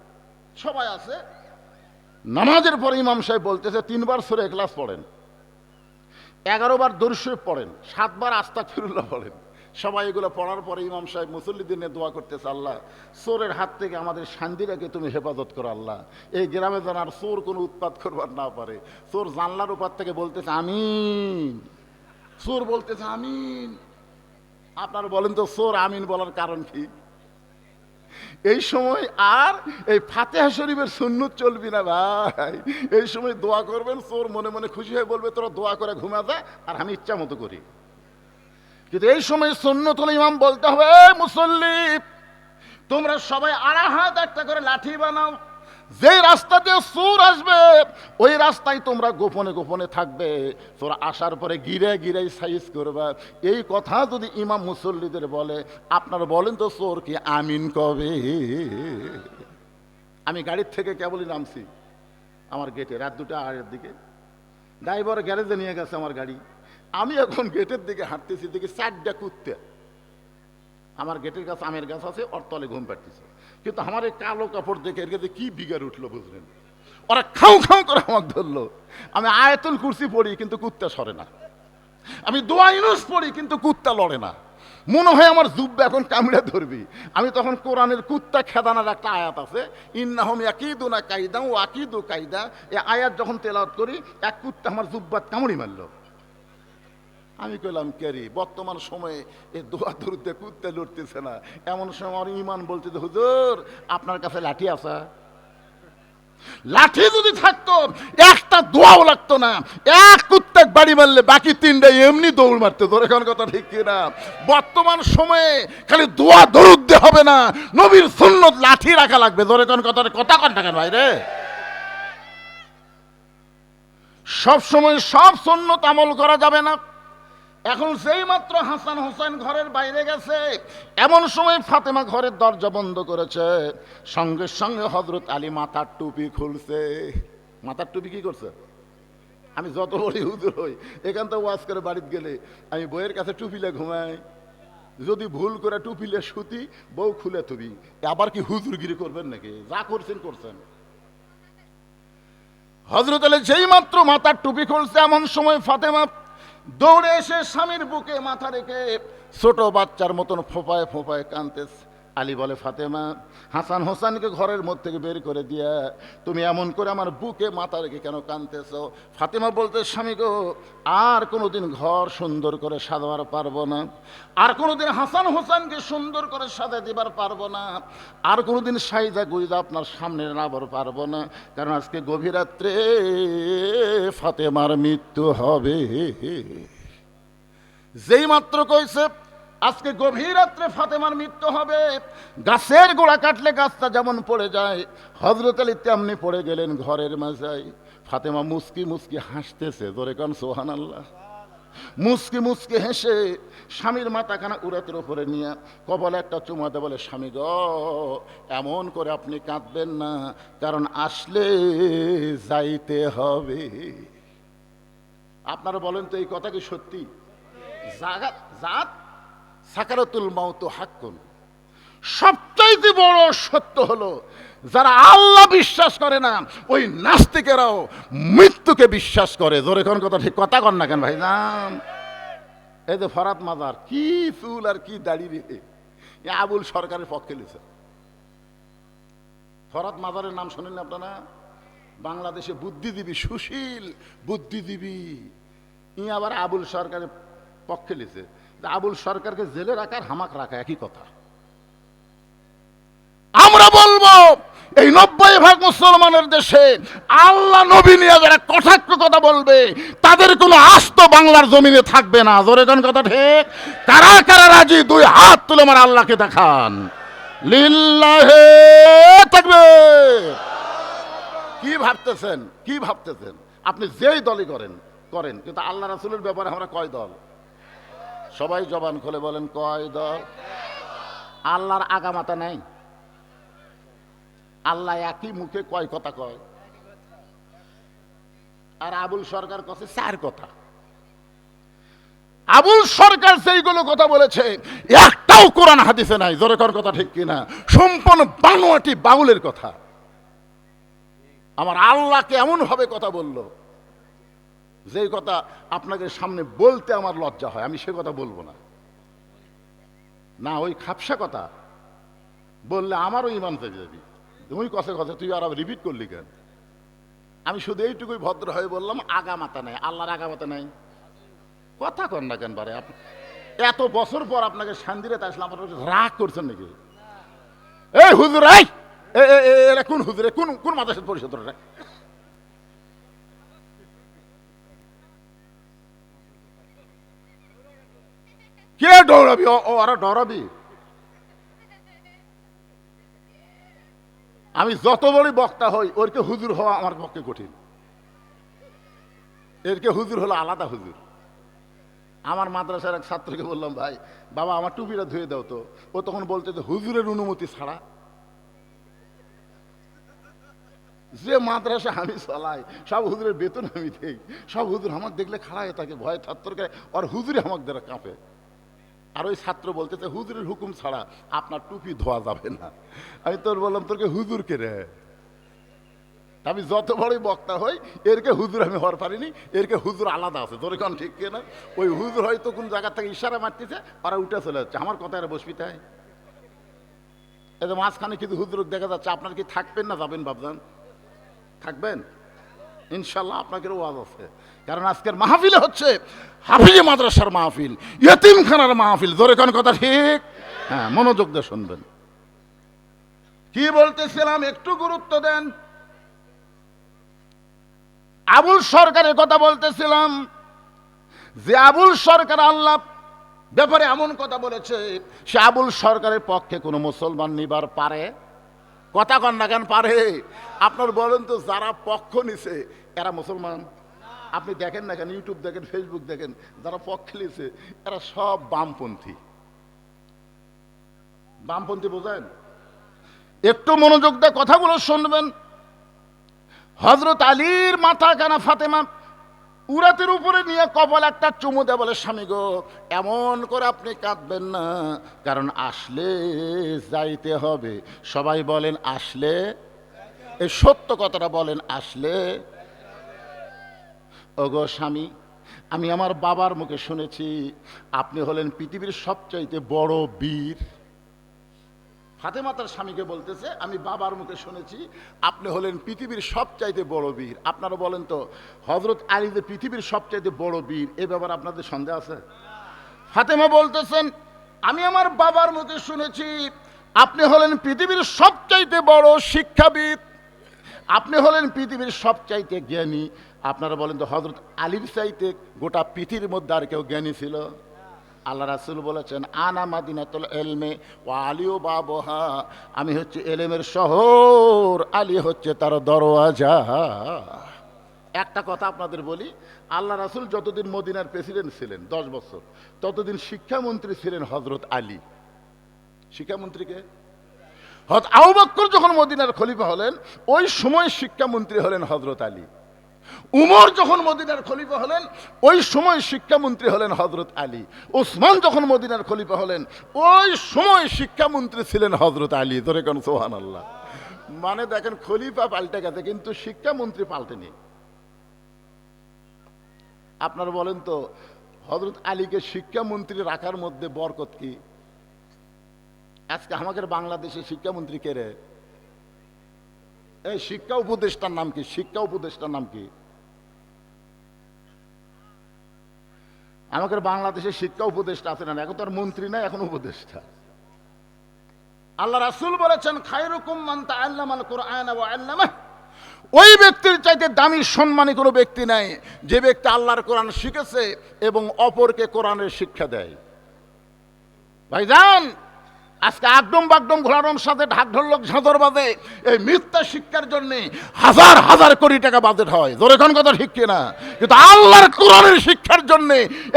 সবাই আছে। নামাজের পরে ইমাম সাহেব বলতেছে 3 বার সূরা ইখলাস পড়েন, 11 বার দরুদ শরীফ পড়েন, 7 বার আস্তাগফিরুল্লাহ পড়েন। সবাই এগুলো পড়ার পরে ইমাম সাহেব মুসল্লিদের নিয়ে দোয়া করতেছে, আল্লাহ চোরের হাত থেকে আমাদের শান্তিটাকে তুমি হেফাজত করো। আল্লাহ এই গ্রামে যেন আর চোর কোনো উৎপাত করবার না পারে। চোর জানলার উপর থেকে বলতেছে আমিন, চোর বলতেছে আমিন। আপনারা বলেন তো, চোর আমিন বলার কারণ কি? এই সময় আর এই ফাতিহা শরীফের সুন্নত চলবি না ভাই। এই সময় দোয়া করবেন, চোর মনে মনে খুশি হয়ে বলবে তোরা দোয়া করে ঘুমা যা, আর আমি ইচ্ছা মতো করি। কিন্তু এই সময় সুন্নত হলে ইমাম বলতে হবে, মুসল্লি তোমরা সবাই আড়া হাত একটা করে লাঠি বানাও, যে রাস্তা দিয়ে চোর আসবে ওই রাস্তায় তোমরা গোপনে গোপনে থাকবে, চোর আসার পরে গিরে গিরে সাইজ করবে। এই কথা যদি ইমাম মুসল্লিদের বলে, আপনারা বলেন তো চোর কি আমিন কবে? আমি গাড়ির থেকে কেবলই নামছি আমার গেটে, রাত 2টা-2:30 দিকে। ড্রাইভার গ্যারেজে নিয়ে গেছে আমার গাড়ি। আমি এখন গেটের দিকে হাঁটতেছি, দেখি 4টা কুত্তে আমার গেটের কাছে আমের গাছ আছে, ওর তলে ঘুম পাড়তেছে। কিন্তু আমার এই কালো কাপড় দেখে এর কাছে কি বিগার উঠলো বুঝলেন? ওরা খাও খাও করে আমাকে ধরলো। আমি আয়াতুল কুরসি পড়ি কিন্তু কুত্তা সরে না, আমি দোয়া ইউনুস পড়ি কিন্তু কুত্তা লড়ে না। মনে হয় আমার জুব্বা এখন কামড়ে ধরবি। আমি তখন কোরআনের কুত্তা খেদানোর একটা আয়াত আছে, ইন্নাহুম ইয়াকিদুনা কাইদা ও আকিদু কাইদা, এই আয়াত যখন তেলাওয়াত করি এক কুত্তা আমার জুব্বাত কামড়ি মারলো। আমি কইলাম কেরি, বর্তমান সময়ে এই দোয়া দরুদে কুত্তে লড়তেছে না, এমন সময় আমার ইমান বলতে, হুজুর আপনার কাছে লাঠি আছে? লাঠি যদি থাকতো একটা দোয়াও লাগতো না, এক কুত্তে বাড়ি মারলে বাকি 3টা এমনি দৌড় মারতে। ধরে কোন কথা ঠিক কিনা? বর্তমান সময়ে খালি দোয়া দরুদ দিয়ে হবে না, নবীর সুন্নত লাঠি রাখা লাগবে। ধরে কোন কথা কথা কন টাকা ভাইরে। সব সময় সব সুন্নত আমল করা যাবে না। এখন সেই মাত্র হাসান হোসেন ঘরের বাইরে গেছে, এমন সময় ফাতেমা ঘরের দরজা বন্ধ করেছে। সঙ্গে সঙ্গে হযরত আলী মাথার টুপি খুলছে। মাথার টুপি কি করছে? আমি যত বড়ই হুজুর হই, এখান থেকে ওয়াজ করে বাড়িতে গেলে আমি বইয়ের কাছে টুপিলে ঘুমাই, যদি ভুল করে টুপিলে শুতি, বউ খুলে থুবি। আবার কি হুজুরগিরি করবেন নাকি? যা করছেন করছেন। হযরত আলী যেই মাত্র মাথার টুপি খুলছে, এমন সময় ফাতেমা দৌড়ে এসে স্বামীর বুকে মাথা রেখে ছোট বাচ্চার মতন ফোঁপায় ফোঁপায় কাঁদতেছে। আলী বলে, ফাতেমা, হাসান হোসেনকে ঘরের মধ্যে থেকে বের করে দিয়া তুমি এমন করে আমার বুকে মাথা রেখে কেন কাঁদতেছ? ফাতেমা বলতে, স্বামী গো, আর কোনোদিন ঘর সুন্দর করে সাজাবার পারবো না, আর কোনোদিন হাসান হোসেনকে সুন্দর করে সাজা দিবার পারবো না, আর কোনোদিন সাইজা গুইজা আপনার সামনে নাবার পারবো না, কারণ আজকে গভীর রাত্রে ফাতেমার মৃত্যু হবে। যেই মাত্র কইছে আজকে গভীর রাত্রে ফাতেমার মৃত্যু হবে, গাছের গোড়া কাটলে গাছটা যেমন পড়ে যায়, হযরত আলী তেমনি পড়ে গেলেন ঘরের মাঝায়। ফাতেমা মুস্কি মুস্কি হাসতেছে, জোরে কান সুবহানাল্লাহ। মুস্কি মুস্কি হেসে স্বামীর মাথাখানা উরাতের উপরে নিয়ে কপালে একটা চুমাতে বলে, স্বামী গ, এমন করে আপনি কাঁদবেন না, কারণ আসলে যাইতে হবে। আপনারা বলেন তো, এই কথা কি সত্যি? জাত সাকারাতুল মাউত হাক্কুন। সবচাইতে বড় সত্য হলো, যারা আল্লাহ বিশ্বাস করে না, ওই নাস্তিকেরাও মৃত্যুকে বিশ্বাস করে। জোরে কোন কথা, ঠিক কথা কন না কেন ভাই জান? এই যে ফরাত মাজার, কি চুল আর কি দাড়ি রে, আবুল সরকারের পক্ষে লিখে। ফরাত মাজারের নাম শোনেন আপনারা? বাংলাদেশে বুদ্ধিজীবী, সুশীল বুদ্ধিজীবী, ই আবার আবুল সরকারের পক্ষে লিখে। আবুল সরকারকে জেলে রাখার হামাক রাখা একই কথা। আমরা বলবো, এই 90% মুসলমানের দেশে আল্লাহ নবী নিয়ে যারা কটাক্ষ কথা বলবে, তাদের কোনো আস্ত বাংলার জমিনে থাকবে না। জোরে কোন কথা ঠিক? কারা কারা রাজি? দুই হাত তুলে আমার আল্লাহকে দেখান। লিল্লাহে তাকবীর। কি ভাবতেছেন, কি ভাবতেছেন? আপনি যেই দলই করেন করেন, কিন্তু আল্লাহ রাসূলের ব্যাপারে আমরা কয় দল? সবাই জবান খুলে বলেন, কয় দল? আল্লাহর আগামাতা নাই। আল্লাহ একই মুখে কয় কথা কয়, আর আবুল সরকার কাছে চার কথা। আবুল সরকার সেইগুলো কথা বলেছে, একটাও কোরআন হাদিসে নাই। জোরে কর কথা ঠিক কিনা? সম্পূর্ণ বানোয়াটি বাউলের কথা। আমার আল্লাহকে এমন ভাবে কথা বলল, যেই কথা আপনাদের সামনে বলতে আমার লজ্জা হয়, আমি সে কথা বলবো না। না, ওই খাপসা কথা বললে আমারও ইমান থেকে যাবি। তুই কথা কথা তুই আর রিপিট করলি কেন? আমি শুধু এইটুকুই ভদ্র হয়ে বললাম, আগামাতা নাই, আল্লাহর আগামাতা নাই। কথা কন না কেন বারে? এত বছর পর আপনাকে শান্তিতে আসলাম, আপনার রাগ করছেন নাকি? এই হুজুর, এরা কোন হুজুরে, কোন কোন মাদ্রাসা পরিষদ? কে ডরাবি? ওরা ডরাবি? আমি যত বড়ই বক্তা হই, ওরকে হুজুর হওয়া আমার পক্ষে কঠিন। এরকে হুজুর হলো আলাদা হুজুর। আমার মাদ্রাসার এক ছাত্রকে বললাম, ভাই বাবা আমার টুপিটা ধুয়ে দাও তো। ও তখন বলতে, হুজুরের অনুমতি ছাড়া? যে মাদ্রাসা আমি চালাই, সব হুজুরের বেতন আমি দেই, সব হুজুর আমার দেখলে খাড়ায় থাকে, ভয়ে ছাত্রকে, আর হুজুরে আমাকে দ্বারা কাঁপে। আর ওই ছাত্র বলতেছে, হুজুরের হুকুম ছাড়া আপনার টুপি ধোয়া যাবে না। আমি তোর বললাম, তোরকে হুজুর কে রে? আমি যত বড়ই বক্তা হই, এরকে হুজুর আমি হওয়ার পারিনি। এরকে হুজুর আলাদা আছে। তোর এখন ঠিক কিনা? ওই হুজুর হয়তো কোন জায়গা থেকে ইশারা মারতেছে, ওরা উঠে চলে যাচ্ছে। আমার কথা এরা বসবি তাই? এই যে মাঝখানে কিন্তু হুজুর দেখা যাচ্ছে। আপনার কি থাকবেন না যাবেন বাবজান? থাকবেন ইনশাল্লাহ। আপনাদের ওয়াজ আছে, কারণ আজকের মাহফিলে হচ্ছে হাফিজে মাদ্রাসার মাহফিল, ইয়েতিমখানার মাহফিল। জোরে কোন কথা ঠিক? হ্যাঁ, মনোযোগ দিয়ে শুনবেন। কি বলতেছিলাম একটু গুরুত্ব দেন। আবুল সরকারের কথা বলতেছিলাম, যে আবুল সরকার আল্লাহ ব্যাপারে এমন কথা বলেছে, সে আবুল সরকারের পক্ষে কোনো মুসলমান নিবার পারে? কথা কন না কেন? পারে? আপনার বলেন তো, যারা পক্ষ নিছে এরা মুসলমান? আপনি দেখেন না কেন, ইউটিউব দেখেন, ফেসবুক দেখেন, যারা পক্ষ নিছে এরা সব বামপন্থী। বামপন্থী বোঝেন? একটু মনোযোগ দিয়ে কথাগুলো শুনবেন। হযরত আলীর মাথা কানা ফাতেমা উরাতের উপরে নিয়ে কপাল একটা চুমু দেয়, বলে, স্বামী গো, এমন করে আপনি কাঁদবেন না, কারণ আসলে যাইতে হবে। সবাই বলেন আসলে, এই সত্য কথাটা বলেন, আসলে। ওগো স্বামী, আমি আমার বাবার মুখে শুনেছি আপনি হলেন পৃথিবীর সবচাইতে বড় বীর। ফাতেমা তার স্বামীকে বলতেছে, আমি বাবার মুখে শুনেছি আপনি হলেন পৃথিবীর সবচাইতে বড় বীর। আপনারা বলেন তো, হযরত আলী যে পৃথিবীর সবচাইতে বড় বীর, এ ব্যাপারে আপনাদের সন্দেহ আছে? ফাতেমা বলতেছেন, আমি আমার বাবার মুখে শুনেছি আপনি হলেন পৃথিবীর সবচাইতে বড় শিক্ষাবিদ, আপনি হলেন পৃথিবীর সবচাইতে জ্ঞানী। আপনারা বলেন তো, হযরত আলীর চাইতে গোটা পৃথিবীর মধ্যে আর কেউ জ্ঞানী ছিল? আল্লাহ রাসূল বলেছেন, আনা মাদিনাতুল ইলমে ওয়া আলিও বাবহা, আমি হচ্ছে এলেমের শহর, আলী হচ্ছে তার দরওয়াজা। একটা কথা আপনাদের বলি, আল্লাহ রাসূল যতদিন মদিনার প্রেসিডেন্ট ছিলেন 10 বছর, ততদিন শিক্ষামন্ত্রী ছিলেন হযরত আলী। শিক্ষামন্ত্রীকে হযরত আবু বকর যখন মদিনার খলিফা হলেন, ওই সময় শিক্ষামন্ত্রী হলেন হযরত আলী। উমর যখন মদিনার খলিফা হলেন, ওই সময় শিক্ষামন্ত্রী হলেন হযরত আলী। ওসমান যখন মদিনার খলিফা হলেন, ওই সময় শিক্ষামন্ত্রী ছিলেন হযরত আলী। ধরে কোন সুবহানাল্লাহ। মানে দেখেন, খলিফা পাল্টে গেছে কিন্তু শিক্ষামন্ত্রী পাল্টেনি। আপনারা বলেন তো, হযরত আলীকে শিক্ষামন্ত্রী রাখার মধ্যে বরকত কি? আজকে আমাদের বাংলাদেশে শিক্ষামন্ত্রী কে রে? এই শিক্ষা উপদেষ্টার নাম কি? শিক্ষা উপদেষ্টার নাম কি? আমাদের বাংলাদেশে শিক্ষা উপদেষ্টা আছে না? এখন তো আর মন্ত্রী নাই, এখন উপদেষ্টা। আল্লাহ রাসূল বলেছেন, খায়রুকুম মান তাআল্লামাল কুরআন ওয়া আল্লামাহ, ওই ব্যক্তির চাইতে দামি সম্মানী কোনো ব্যক্তি নাই যে ব্যক্তি আল্লাহর কোরআন শিখেছে এবং অপরকে কোরআনের শিক্ষা দেয়। ভাইজান, আজকে আগডম বাগডম ঘোড়ারম সাথে ঢাক ঢোলক ঝাঁদর বাজে, এই মিথ্যা শিক্ষার জন্য হাজার হাজার কোটি টাকা বাজেট হয়। জোরে কোন কথা ঠিক কিনা? কিন্তু আল্লাহর কোরআনের শিক্ষার জন্য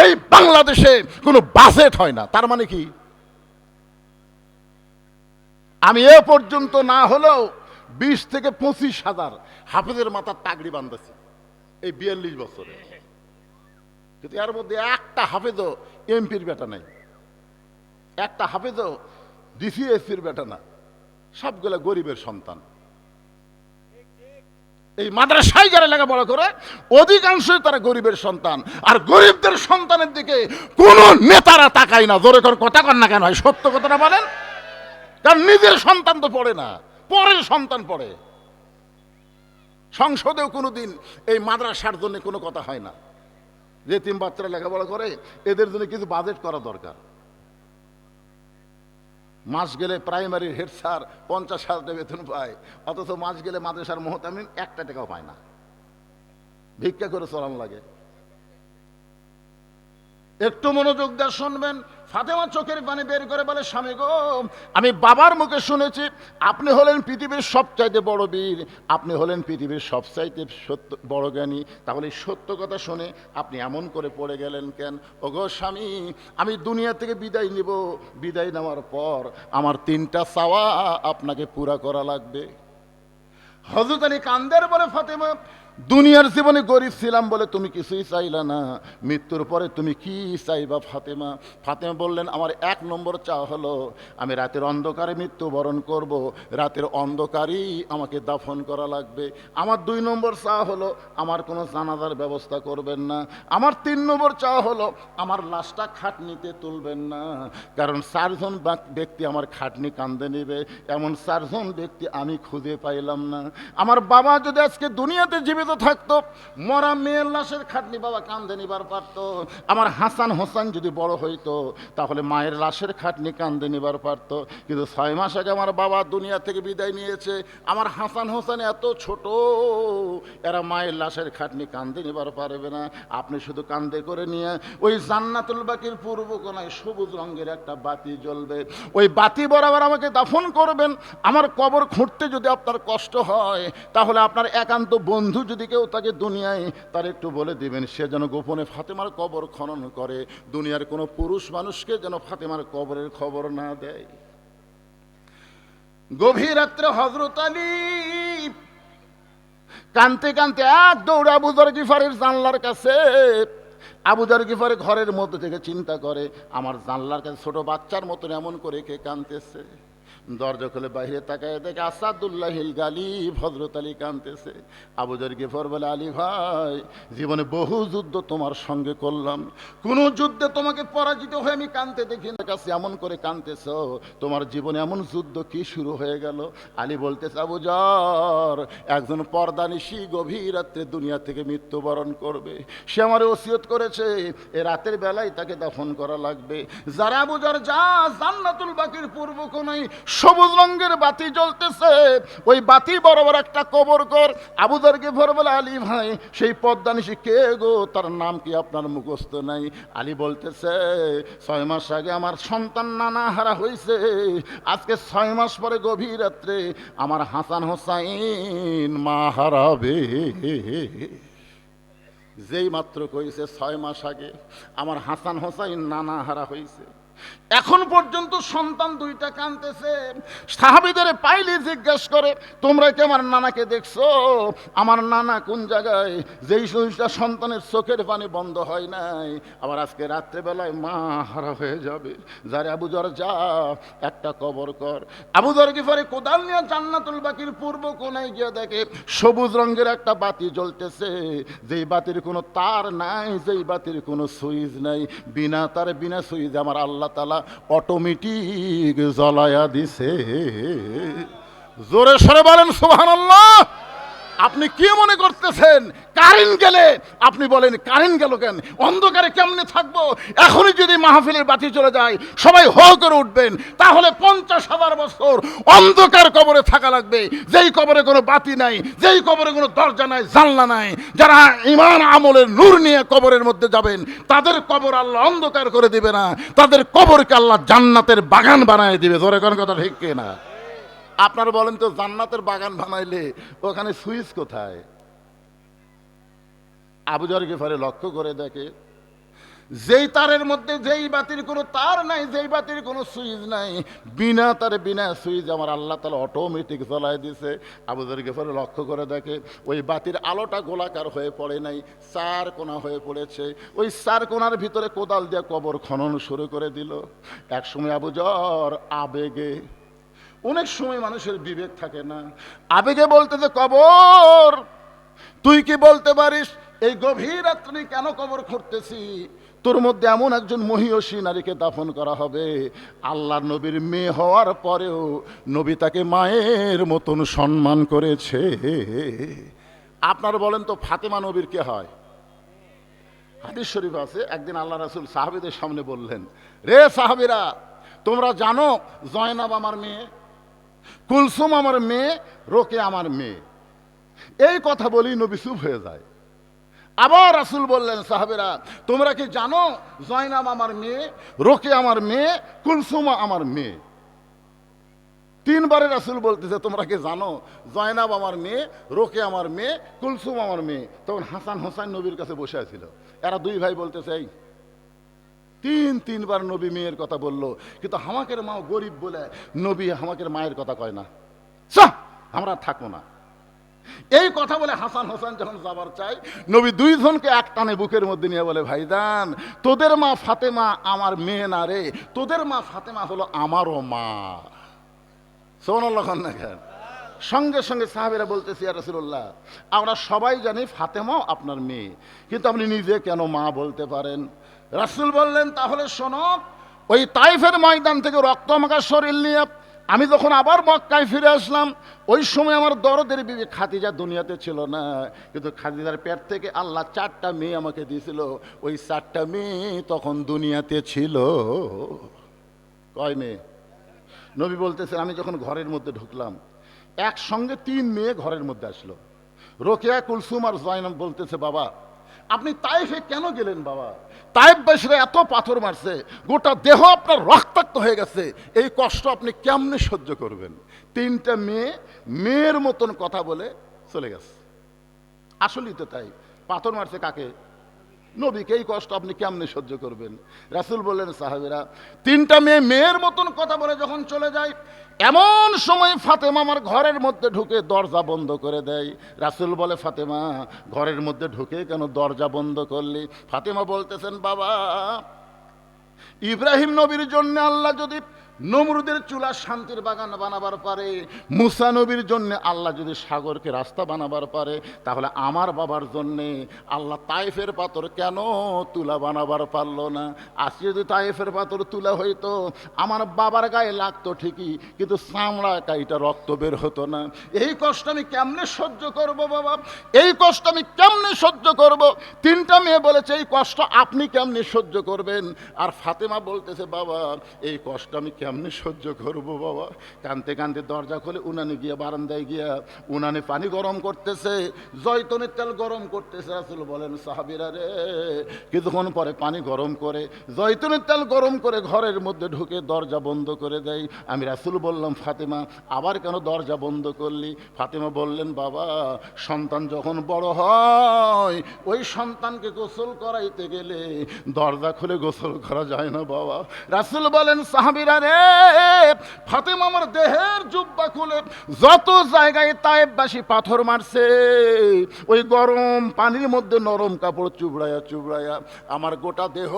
এই বাংলাদেশে কোনো বাজেট হয় না। তার মানে কি? আমি এ পর্যন্ত না হলেও 20 থেকে 25,000 হাফেজের মাথার তাগড়ি বাঁধতেছি এই 42 বছরে, কিন্তু এর মধ্যে একটা হাফেজও এমপির বেটা নাই, একটা হাফেজও ডিসিএসপির বেটা না, সবগুলা গরিবের সন্তান। এই মাদ্রাসায় যারা লেখাপড়া করে অধিকাংশই তারা গরিবের সন্তান, আর গরিবদের সন্তানের দিকে কোন নেতারা তাকায় না। জোরে করে কথা কন না কেন হয়? সত্য কথাটা বলেন। কারণ নিজের সন্তান তো পড়ে না, পরের সন্তান পড়ে। সংসদেও কোনোদিন এই মাদ্রাসার জন্য কোনো কথা হয় না। যে তিন বাচ্চারা লেখাপড়া করে, এদের জন্য কিছু বাজেট করা দরকার। মাস গেলে প্রাইমারির হেড স্যার 50,000 টাকা বেতন পায়, অথচ মাস গেলে মাদ্রাসার মুহতামিম 1 টাকাও পায় না, ভিক্ষা করে চলান লাগে। একটু মনোযোগ দিয়ে শুনবেন। ফাতেমা চোখের পানি বের করে বলে, স্বামী গো, আমি বাবার মুখে শুনেছি আপনি হলেন পৃথিবীর সবচাইতে বড় বীর, আপনি হলেন পৃথিবীর সবচাইতে বড় জ্ঞানী। তাহলে সত্য কথা শুনে আপনি এমন করে পড়ে গেলেন কেন? ওগো স্বামী, আমি দুনিয়া থেকে বিদায় নিব, বিদায় নেওয়ার পর আমার 3টা চাওয়া আপনাকে পুরা করা লাগবে। হযরত আলী কান্দের বলে, ফাতেমা, দুনিয়ার জীবনে গরিব ছিলাম বলে তুমি কিছুই চাইলা না, মৃত্যুর পরে তুমি কি চাইবা ফাতেমা? ফাতেমা বললেন, আমার 1 নম্বর চাওয়া হলো আমি রাতের অন্ধকারে মৃত্যুবরণ করব, রাতের অন্ধকারেই আমাকে দাফন করা লাগবে। আমার 2 নম্বর চাওয়া হলো আমার কোনো জানাজার ব্যবস্থা করবেন না। আমার 3 নম্বর চাওয়া হলো আমার লাশটা খাটনিতে তুলবেন না, কারণ 4 জন ব্যক্তি আমার খাটনি কান্দে নেবে, এমন 4 জন ব্যক্তি আমি খুঁজে পাইলাম না। আমার বাবা যদি আজকে দুনিয়াতে জীবিত থাকতো, মরা মেয়ের লাশের খাটনি বাবা কান্দে নিবার পারত। আমার হাসান হোসেন যদি বড় হইতো, তাহলে মায়ের লাশের খাটনি কান্দে নিবার পারত। কিন্তু 6 মাস আগে আমার বাবা দুনিয়া থেকে বিদায় নিয়েছে। আমার হাসান হোসেন এত ছোট, এরা মায়ের লাশের খাটনি কান্দে নিবার পারবে না। আপনি শুধু কান্দে করে নিয়ে ওই জান্নাতুল বাকির পূর্ব কোণায় সবুজ রঙের একটা বাতি জ্বলবে, ওই বাতি বরাবর আমাকে দাফন করবেন। আমার কবর খুঁড়তে যদি আপনার কষ্ট হয়, তাহলে আপনার একান্ত বন্ধু যদি কেউ তাকে দুনিয়ায়, তার একটু বলে দিবেন সে যেন গোপনে ফাতেমার কবর খনন করে, দুনিয়ার কোনো পুরুষ মানুষকে যেন ফাতেমার কবরের খবর না দেয়। গভীর রাত্রে হযরত আলী কানতে কানতে এক দৌড়ে আবু যর গিফারের জানলার কাছে। আবু যর গিফারের ঘরের মধ্যে থেকে চিন্তা করে, আমার জানলার কাছে ছোট বাচ্চার মতন এমন করে কে কানতেছে? দরজা খুলে বাইরে তাকায় দেখে আসাদুল্লাহিল গালিব হযরত আলী কাঁদতেছে। আবু যর গিফর বলে, আলী ভাই, জীবনে বহু যুদ্ধ তোমার সঙ্গে করলাম, কোন যুদ্ধে তোমাকে পরাজিত হয়ে আমি কাঁদতে দেখি না, কাছে এমন করে কাঁদতেছ, তোমার জীবনে এমন যুদ্ধ কি শুরু হয়ে গেল? আলী বলতেছে, আবু যর, একজন পর্দানিশী গভীর রাত্রে দুনিয়া থেকে মৃত্যুবরণ করবে, সে আমার ওসিয়ত করেছে এ রাতের বেলায় তাকে দাফন করা লাগবে। যারা আবু যর, যা জান্নাতুল বাকির পূর্ব কোণায় সবুজ রঙের বাতি জ্বলতেছে, ওই বাতি বরাবর একটা কবর কর। আবু যর গিফর বলে, আলী ভাই, সেই পদ্মানিশী কে গো? তার নাম কি আপনার মুখস্থ নাই? আলী বলতেছে, 6 মাস আগে আমার সন্তান নানা হারা হয়েছে, আজকে 6 মাস পরে গভীর রাত্রে আমার হাসান হোসাইন মা হারাবে। যেই মাত্র কইছে 6 মাস আগে আমার হাসান হোসাইন নানা হারা হয়েছে, এখন পর্যন্ত সন্তান দুইটা কাঁদতেছে। সাহাবীদের পাইলে জিজ্ঞেস করে, তোমরা কি আমার নানাকে দেখছো? আমার নানা কোন জায়গায়? যেই জিনিসটা সন্তানের চোখের পানি বন্ধ হয় নাই, আবার আজকে রাত্রেবেলায় মা হারা হয়ে যাবে। যারে আবু যর, যা একটা কবর কর। আবু যর গিফারি কোদাল নিয়ে জান্নাতুল বাকির পূর্ব কোণায় গিয়ে দেখে সবুজ রঙের একটা বাতি জ্বলতেছে, যেই বাতির কোনো তার নাই, যেই বাতির কোনো সুইচ নাই, বিনা তার বিনা সুইচ আমার আল্লাহ তাআলা অটোমেটিক জ্বলায়া দিছে। জোরে সরে বলেন সুবহানাল্লাহ। আপনি কি মনে করতেছেন কারেন্ট গেলে, আপনি বলেন কারেন্ট গেল কেন, অন্ধকারে কেমনে থাকবো? এখনই যদি মাহফিলের বাতি চলে যায় সবাই হো করে উঠবেন, তাহলে 50,000 বছর অন্ধকার কবরে থাকা লাগবে, যেই কবরে কোনো বাতি নাই, যেই কবরে কোনো দরজা নাই, জানলা নাই। যারা ঈমান আমলের নূর নিয়ে কবরের মধ্যে যাবেন, তাদের কবর আল্লাহ অন্ধকার করে দিবে না, তাদের কবরকে আল্লাহ জান্নাতের বাগান বানায় দিবে। জোরে কোন কথা ঠিক কিনা? আপনারা বলেন তো, জান্নাতের বাগান বানাইলে ওখানে সুইচ কোথায়? আবু যর গিফারি লক্ষ্য করে দেখে, যেই তারের মধ্যে যেই বাতির কোনো তার নাই, যেই বাতির কোনো সুইচ নাই, বিনা তারে বিনা সুইচ আমার আল্লাহ তাআলা অটোমেটিক জ্বলায় দিছে। আবু যর গিফারি লক্ষ্য করে দেখে, ওই বাতির আলোটা গোলাকার হয়ে পড়ে নাই, 4 কোণা হয়ে পড়েছে। ওই 4 কোণার ভিতরে কোদাল দিয়ে কবর খনন শুরু করে দিল। এক সময় আবু যর আবেগে, অনেক সময় মানুষের বিবেক থাকে না, আবেগে বলতেছে, কবর, তুই কি বলতে পারিস এই গভীর রাত্রে কেন কবর খুঁড়তেছি? তোর মধ্যে এমন একজন মহিয়সী নারীকে দাফন করা হবে, আল্লাহর নবীর মেয়ে হওয়ার পরেও নবী তাকে মায়ের মতন সম্মান করেছে। আপনারা বলেন তো, ফাতেমা নবীর কে হয়? হাদিস শরীফ আছে, একদিন আল্লাহ রাসূল সাহাবীদের সামনে বললেন, রে সাহাবীরা, তোমরা জানো জয়নাব আমার মেয়ে, কুলসুম আমার মেয়ে, রোকে আমার মেয়ে। এই কথা বলি নবী চুপ হয়ে যায়। আবার রাসূল বললেন, সাহাবীরা, তোমরা কি জানো জয়নাব আমার মেয়ে, রোকে আমার মেয়ে, কুলসুম আমার মেয়ে? 3 বারে রাসূল বলতেছে, তোমরা কি জানো জয়নাব আমার মেয়ে, রোকে আমার মেয়ে, কুলসুম আমার মেয়ে। তখন হাসান হোসাইন নবীর কাছে বসে আছিল। এরা 2 ভাই বলতেছে, এই 3 বার নবী মেয়ের কথা বললো, কিন্তু হামাকের মাও গরিব বলে নবী হামাকের মায়ের কথা কয় না, আমরা থাকবো না। এই কথা বলে হাসান হোসেন যখন যাবার চাই, নবী 2 জনকে এক টানে বুকের মধ্যে নিয়ে বলে, ভাইজান, তোদের মা ফাতেমা আমার মেয়ে না রে, তোদের মা ফাতেমা হলো আমারও মা। সুবহানাল্লাহ না কেন? সঙ্গে সঙ্গে সাহাবীরা বলতেছে, ইয়া রাসূলুল্লাহ, আমরা সবাই জানি ফাতেমাও আপনার মেয়ে, কিন্তু আপনি নিজে কেন মা বলতে পারেন? রাসূল বললেন, তাহলে শোনো, ওই তাইফের ময়দান থেকে রক্তমাখা শরীর নিয়ে আমি যখন আবার মক্কায় ফিরে আসলাম, ওই সময় আমার দরদের বিবি খাদিজা দুনিয়াতে ছিল না, কিন্তু খাদিজার পেট থেকে আল্লাহ 4টা মেয়ে আমাকে দিয়েছিল, ওই 4টা মেয়ে তখন দুনিয়াতে ছিল। কয় মেয়ে? নবী বলতেছেন, আমি যখন ঘরের মধ্যে ঢুকলাম, একসঙ্গে 3 মেয়ে ঘরের মধ্যে আসলো। রোকেয়া, কুলসুম আর জয়নাব বলতেছে, বাবা, আপনি তাইফে কেন গেলেন? বাবা, তাইফবাসীরা এত পাথর মারছে, গোটা দেহ আপনার রক্তাক্ত হয়ে গেছে, এই কষ্ট আপনি কেমনে সহ্য করবেন? 3টা মেয়ে মেয়ের মতন কথা বলে চলে গেছে। আসলেই তো তাই, পাথর মারছে কাকে? নবীকে। এই কষ্ট আপনি কেমনে সহ্য করবেন? রাসূল বললেন, সাহাবীরা, 3টা মেয়ে মেয়ের মতন কথা বলে যখন চলে যায়, এমন সময় ফাতেমা আমার ঘরের মধ্যে ঢুকে দরজা বন্ধ করে দেয়। রাসূল বলে, ফাতেমা, ঘরের মধ্যে ঢুকে কেন দরজা বন্ধ করলি? ফাতেমা বলতেছেন, বাবা, ইব্রাহিম নবীর জন্য আল্লাহ যদি নমরুদের চুলা শান্তির বাগান বানাবার পারে, মুসা নবীর জন্য আল্লাহ যদি সাগরকে রাস্তা বানাবার পারে, তাহলে আমার বাবার জন্যে আল্লাহ তায়েফের পাথর কেন তুলা বানাবার পারলো না? আজকে যদি তায়েফের পাথর তুলা হইতো, আমার বাবার গায়ে লাগতো ঠিকই, কিন্তু চামড়া কাইটা রক্ত বের হতো না। এই কষ্ট আমি কেমনে সহ্য করব বাবা? এই কষ্ট আমি কেমনে সহ্য করব? তিনটা মেয়ে বলেছে এই কষ্ট আপনি কেমনে সহ্য করবেন? আর ফাতেমা বলতেছে বাবা এই কষ্ট আমি কেমনে সহ্য করব বাবা? কানতে কানতে দরজা খুলে উনানে গিয়ে বারান্দায় গিয়া উনানে পানি গরম করতেছে, জয়তুনের তেল গরম করতেছে। রাসূল বলেন সাহাবীরা রে, কিছুক্ষণ পরে পানি গরম করে জয়তুনের তেল গরম করে ঘরের মধ্যে ঢুকে দরজা বন্ধ করে দেয়। আমি রাসূল বললাম ফাতেমা আবার কেন দরজা বন্ধ করলি? ফাতেমা বললেন বাবা সন্তান যখন বড় হয় ওই সন্তানকে গোসল করাইতে গেলে দরজা খুলে গোসল করা যায় না বাবা। রাসূল বলেন সাহাবীরা রে, ফাতেমা আমার দেহের জুব্বা খুলে যত জায়গায় তায়েফবাসী পাথর মারছে, ওই গরম পানির মধ্যে নরম কাপড় চুবড়ায়া চুবড়ায়া আমার গোটা দেহ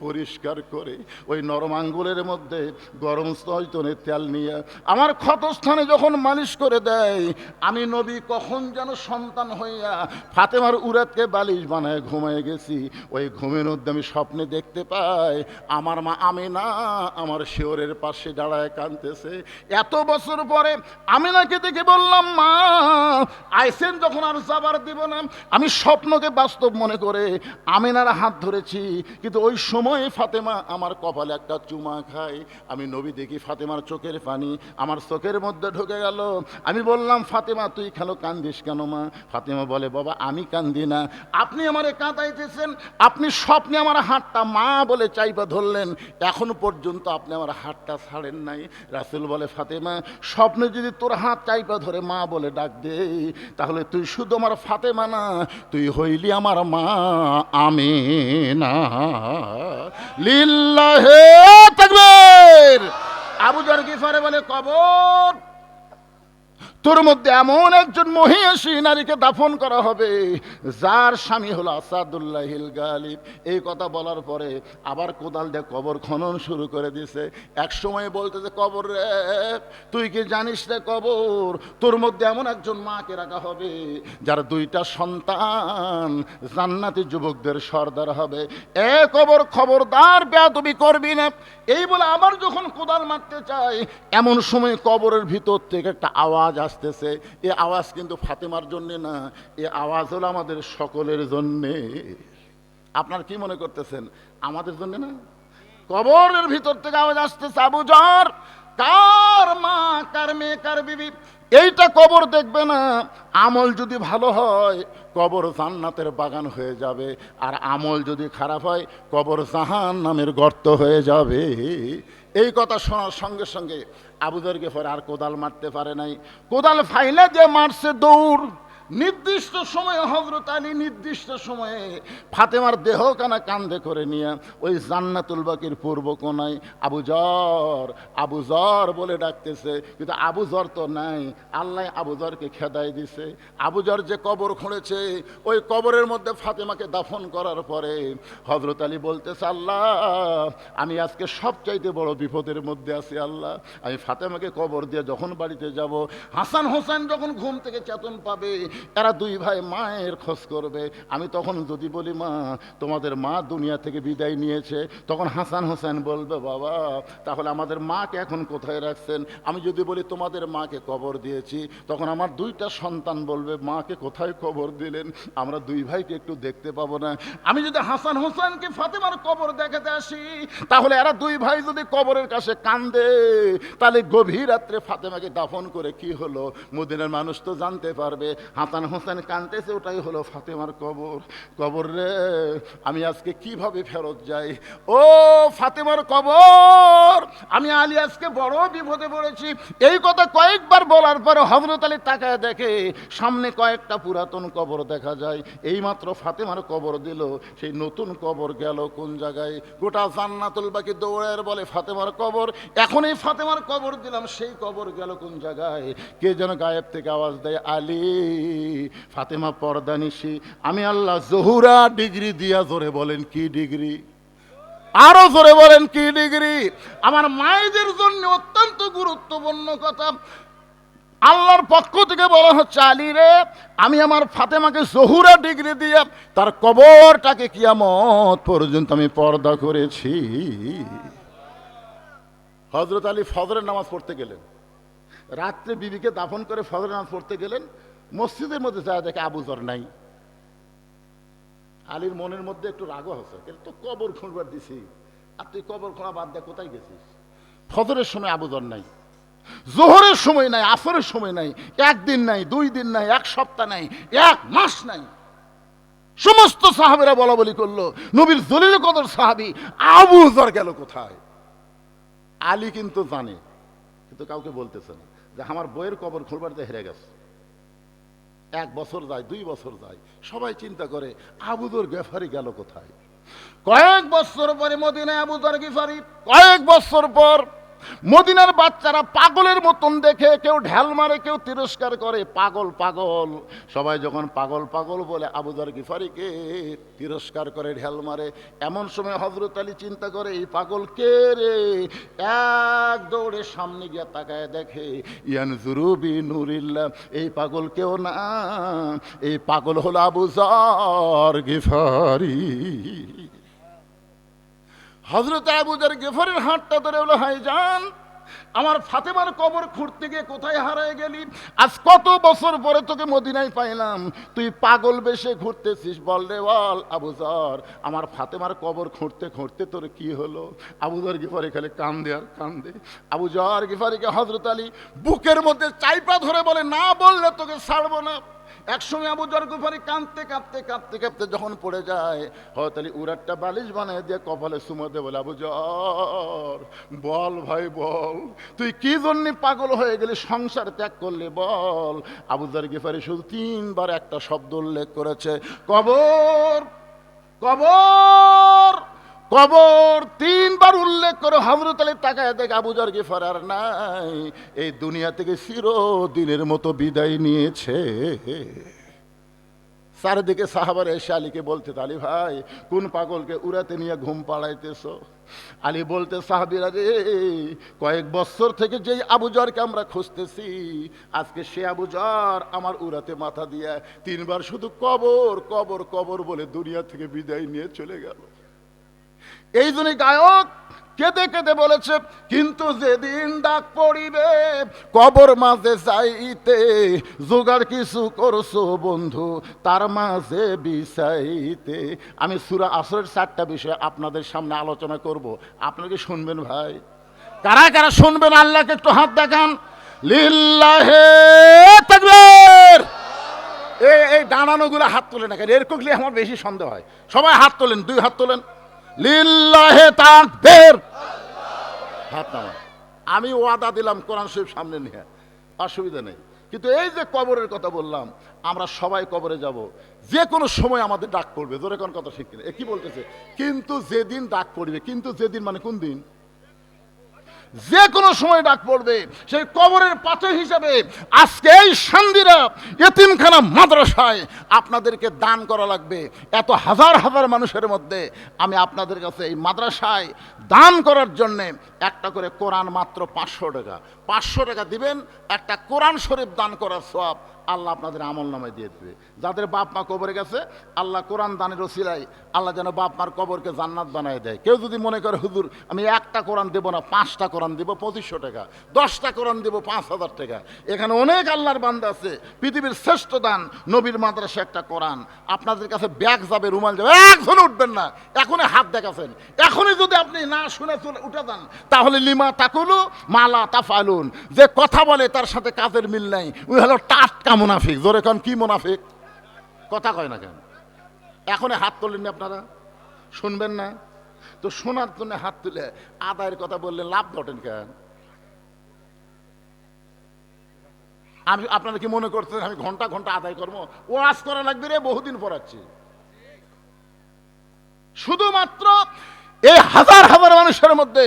পরিষ্কার করে ওই নরম আঙ্গুলের মধ্যে গরম জয়তুনের তেল নিয়ে আমার ক্ষতস্থানে যখন মালিশ করে দেয়, আমি নবী কখন যেন সন্তান হইয়া ফাতেমার উরাতকে বালিশ বানায় ঘুমায় গেছি। ওই ঘুমের মধ্যে আমি স্বপ্নে দেখতে পাই আমার মা আমিনা আমার শিওরের পাশে দাঁড়ায় কাঁদতেছে। এত বছর পরে আমিনাকে দেখে বললাম মা আইসেন যখন আর যাবার দিব না। আমি স্বপ্নকে বাস্তব মনে করে আমিনার হাত ধরেছি, কিন্তু ওই সময় ফাতেমা আমার কপালে একটা চুমা খায়। আমি নবী দেখি ফাতেমার চোখের পানি আমার চোখের মধ্যে ঢুকে গেল। আমি বললাম ফাতেমা তুই কেন কান্দিস কেন মা? ফাতেমা বলে বাবা আমি কান্দি না, আপনি আমারে কাঁদাইতেছেন, আপনি স্বপ্নে আমার হাতটা মা বলে চাইপা ধরলেন, এখন পর্যন্ত আপনি আমার হাতটা ছাড়েন নাই। রাসূল বলে ফাতেমা স্বপ্নে যদি তোর হাত চাইপা ধরে মা বলে ডাক দে, তাহলে তুই শুধু আমার ফাতেমা না, তুই হইলি আমার মা আমিনা। লিল্লাহে তাকবীর। আবু যর গিফারি বলে কবর তোর মধ্যে এমন একজন মহিষী নারীকে দাফন করা হবে যার স্বামী হলো আসাদুল্লাহিল গালিব। এই কথা বলার পরে আবার কোদাল দিয়ে কবর খনন শুরু করে দিছে। এক সময় বলতেছে কবর রে তুই কি জানিস রে কবর, তোর মধ্যে এমন একজন মাকে রাখা হবে যার দুইটা সন্তান জান্নাতি যুবকদের সর্দার হবে। এ কবর খবরদার বেয়াদবি করবি না। এই বলে আবার যখন কোদাল মারতে চায়, এমন সময় কবরের ভিতর থেকে একটা আওয়াজ আসতেছে। এই আওয়াজ কিন্তু ফাতেমার জন্যে না, এই আওয়াজ হলো আমাদের সকলের জন্যে। আপনার কি মনে করতেছেন আমাদের জন্য না? কবরের ভিতর থেকে আওয়াজ আসতেছে আবু যর কার মা কার মেয়ে কার বিবি এইটা কবর দেখবে না। আমল যদি ভালো হয় কবর জান্নাতের বাগান হয়ে যাবে, আর আমল যদি খারাপ হয় কবর জাহান্নামের গর্ত হয়ে যাবে। এই কথা শোনার সঙ্গে সঙ্গে আবু যর গিফারি আর কোদাল মারতে পারে নাই। কোদাল ফাইলে যে মারছে দৌড়। নির্দিষ্ট সময়ে হযরত আলী নির্দিষ্ট সময়ে ফাতেমার দেহ কানা কান্দে করে নিয়ে ওই জান্নাতুল বাকির পূর্ব কোনায় আবু যর বলে ডাকতেছে, কিন্তু আবু যর তো নাই। আল্লাহ আবু যরকে খেদাই দিছে। আবু যর যে কবর খুঁড়েছে ওই কবরের মধ্যে ফাতেমাকে দাফন করার পরে হযরত আলী বলতেছে আল্লাহ আমি আজকে সবচাইতে বড় বিপদের মধ্যে আছি আল্লাহ। আমি ফাতেমাকে কবর দিয়ে যখন বাড়িতে যাব, হাসান হোসেন যখন ঘুম থেকে চেতন পাবে, এরা দুই ভাই মায়ের খোঁজ করবে। আমি তখন যদি বলি মা তোমাদের মা দুনিয়া থেকে বিদায় নিয়েছে, তখন হাসান হোসেন বলবে বাবা তাহলে আমাদের মাকে এখন কোথায় রাখছেন? আমি যদি বলি তোমাদের মাকে কবর দিয়েছি, তখন আমার দুইটা সন্তান বলবে মাকে কোথায় কবর দিলেন? আমরা দুই ভাইকে একটু দেখতে পাবো না। আমি যদি হাসান হোসেনকে ফাতেমার কবর দেখাতে আসি, তাহলে এরা দুই ভাই যদি কবরের কাছে কান্দে, তাহলে গভীর রাত্রে ফাতেমাকে দাফন করে কি হলো মদিনার মানুষ তো জানতে পারবে। হাসান হোসেন কাঁদতেছে, ওটাই হলো ফাতেমার কবর। কবর রে আমি আজকে কিভাবে ফেরত যাই? ও ফাতেমার কবর, আমি আলী আজকে বড় বিপদে পড়েছি। এই কথা কয়েকবার বলার পরে হযরত আলী তাকায় দেখে সামনে কয়েকটা পুরাতন কবর দেখা যায়। এইমাত্র ফাতেমার কবর দিল, সেই নতুন কবর গেল কোন জায়গায়? গোটা জান্নাতুল বাকি দৌড়ের বলে ফাতেমার কবর। এখনই ফাতেমার কবর দিলাম, সেই কবর গেল কোন জায়গায়? কে যেন গায়েব থেকে আওয়াজ দেয় আলী ফাতেমা পর্দানিশি। আমি আল্লাহ জহুরা ডিগ্রি দিয়া জোরে বলেন কি ডিগ্রি? আরো জোরে বলেন কি ডিগ্রি? আমার মায়েদের জন্য অত্যন্ত গুরুত্বপূর্ণ কথা। আল্লাহর পক্ষ থেকে বলা হচ্ছে, আলী রে, আমি আমার ফাতেমাকে জহুরা ডিগ্রি দিয়ে তার কবরটাকে কিয়ামত পর্যন্ত আমি পর্দা করেছি। হযরত আলী ফজরের নামাজ পড়তে গেলেন, রাত্রে বিবিকে দাফন করে ফজরের নামাজ পড়তে গেলেন, মসজিদের মধ্যে যায় দেখে আবু যর নাই। আলীর মনের মধ্যে একটু রাগও হচ্ছে, তো কবর খুঁড়বার দিছি, আর তুই কবর খোঁড়া বাদ দিয়ে কোথায় গেছিস? ফজরের সময় আবু যর নাই, জোহরের সময় নাই, আসরের সময় নাই, একদিন নাই, 2 দিন নাই, 1 সপ্তাহ নাই, 1 মাস নাই। সমস্ত সাহাবীরা বলা বলি করলো, নবীর জলিল কদর সাহাবী আবু যর গেল কোথায়? আলী কিন্তু জানে, কিন্তু কাউকে বলতেছে না যে আমার বইয়ের কবর খুঁড়বার দিয়ে হেরে গেছে। 1 বছর যায়, 2 বছর যায়, সবাই চিন্তা করে আবু যর গেফারি গেল কোথায়? কয়েক বছর পরে মদিনায় আবু যর গিফারি, কয়েক বছর পর মদিনার বাচ্চারা পাগলের মতন দেখে, কেউ ঢেল মারে, কেউ তিরস্কার করে, পাগল পাগল। সবাই যখন পাগল পাগল বলে আবু যর গিফারিকে তিরস্কার করে, ঢেল মারে, এমন সময় হযরত আলী চিন্তা করে এই পাগল কে রে? এক দৌড়ে সামনে গিয়ে তাকায় দেখে ইয়ানজুরু বিনুরিল্লাহ, এই পাগল কেউ না, এই পাগল হলো আবু যর গিফারি। হযরত আবু যর গিফারির হাতটা ধরে বলল, ভাইজান, আমার ফাতেমার কবর খুঁড়তে গিয়ে কোথায় হারায় গেলি? আজ কত বছর পরে তোকে মদিনায় পাইলাম, তুই পাগল বেশে ঘুরতেছিস, বল রে বল। আবু যর, আমার ফাতেমার কবর খুঁড়তে খুঁড়তে তোর কি হলো? আবু যর গিফারি খালি কান্দে আর কান্দে। আবু যর গিফারিকে হযরত আলী বুকের মধ্যে চাইপা ধরে বলে, না বললে তোকে ছাড়বো না। একসময় আবু যর গিফারি কাঁদতে কাঁদতে কাঁদতে কাঁদতে যখন পড়ে যায়, হযরত আলী উরাটটা বালিশ বানিয়ে দিয়ে কপালে চুমো দিয়ে বলে, আবু যর, বল ভাই বল, তুই কি জন্য পাগল হয়ে গেলি, সংসার ত্যাগ করলি, বল। আবু যর গিফারি শুধু 3 বার একটা শব্দ উল্লেখ করেছে, কবর কবর কবর। 3 বার উল্লেখ করে হযরত আলী তাকায় দেখে আবু যর গিফারি আর নাই, এই দুনিয়া থেকে চিরদিনের মতো বিদায় নিয়েছে। চারিদিকে সাহাবারা এসে আলীকে বলতে, আলী ভাই, কোন পাগলকে উড়াতে নিয়ে ঘুম পাড়াইতেছ? আলী বলতে, সাহাবীরা রে, কয়েক বছর থেকে যেই আবু যরকে আমরা খুঁজতেছি, আজকে সে আবু যর আমার উড়াতে মাথা দিয়ে 3 বার শুধু কবর কবর কবর বলে দুনিয়া থেকে বিদায় নিয়ে চলে গেল। এই জন্য গায়ক কেঁদে কেঁদে বলেছে, কিন্তু যেদিন ডাক পড়িবে কবর মাঝে যাইতে, জোগাড় কিছু করছো বন্ধু তার মাঝে বিছাইতে। আমি সূরা আসরের 4টা বিষয় আপনাদের সামনে আলোচনা করব, আপনারা কি শুনবেন ভাই? কারা কারা শুনবেন আল্লাহকে একটু হাত দেখান। লিল্লাহে তাকবীর। এই ডানানোগুলো হাত তোলে না কেন? এরকম আমার বেশি সন্দেহ হয়। সবাই হাত তোলেন, 2 হাত তোলেন। লিল্লাহে তাকবীর। হাত নামান। আমি ওয়াদা দিলাম কোরআন শরীফ সামনে নিয়ে, অসুবিধা নেই। কিন্তু এই যে কবরের কথা বললাম, আমরা সবাই কবরে যাব, যে কোনো সময় আমাদের ডাক পড়বে। জোরে কোন কথা ঠিক কিনা? কি বলতেছে? কিন্তু যেদিন ডাক পড়বে, কিন্তু যেদিন মানে কোন দিন? যে কোনো সময় ডাক পড়বে। সেই কবরের পাথর হিসাবে আজকে এই শান্দিরা এতিমখানা মাদ্রাসায় আপনাদেরকে দান করা লাগবে। এত হাজার হাজার মানুষের মধ্যে আমি আপনাদের কাছে এই মাদ্রাসায় দান করার জন্যে একটা করে কোরআন মাত্র 500 টাকা, 500 টাকা দিবেন, একটা কোরআন শরীফ দান করার সওয়াব আল্লাহ আপনাদের আমল নামায় দিয়ে দেবে। যাদের বাপ মা কবরে গেছে, আল্লাহ কোরআন দানের ওসিলায় আল্লাহ যেন বাপ মার কবরকে জান্নাত বানায় দেয়। কেউ যদি মনে করে হুজুর আমি একটা কোরআন দেব না, 5টা কোরআন দেব 2500 টাকা, 10টা কোরআন দেব 5000 টাকা, এখানে অনেক আল্লাহর বান্দা আছে। পৃথিবীর শ্রেষ্ঠ দান নবীর মাদ্রাসা একটা কোরআন। আপনাদের কাছে ব্যাগ যাবে, রুমাল যাবে, একজন উঠবেন না, এখনই হাত দেখাছেন। এখনই যদি আপনি না শুনে চলে উঠে যান, তাহলে লিমা তাকুলু মালা তাফালুন, যে কথা বলে তার সাথে কাজের মিল নাই, ওই হলো টাটকা মুনাফিক। জোরে কোন কি মুনাফিক? কথা কয় না কেন? এখনই হাত তোলেননি আপনারা, শুনবেন না তো? শোনার জন্য হাত তুলে আদায়ের কথা বললে লাভ ঘটেন কেন? আমি আপনারা কি মনে করছেন আমি ঘন্টা ঘন্টা আদায় করবো? ওয়াজ করা লাগবে রে, বহুদিন পড়াচ্ছি। শুধুমাত্র এই হাজার হাজার মানুষের মধ্যে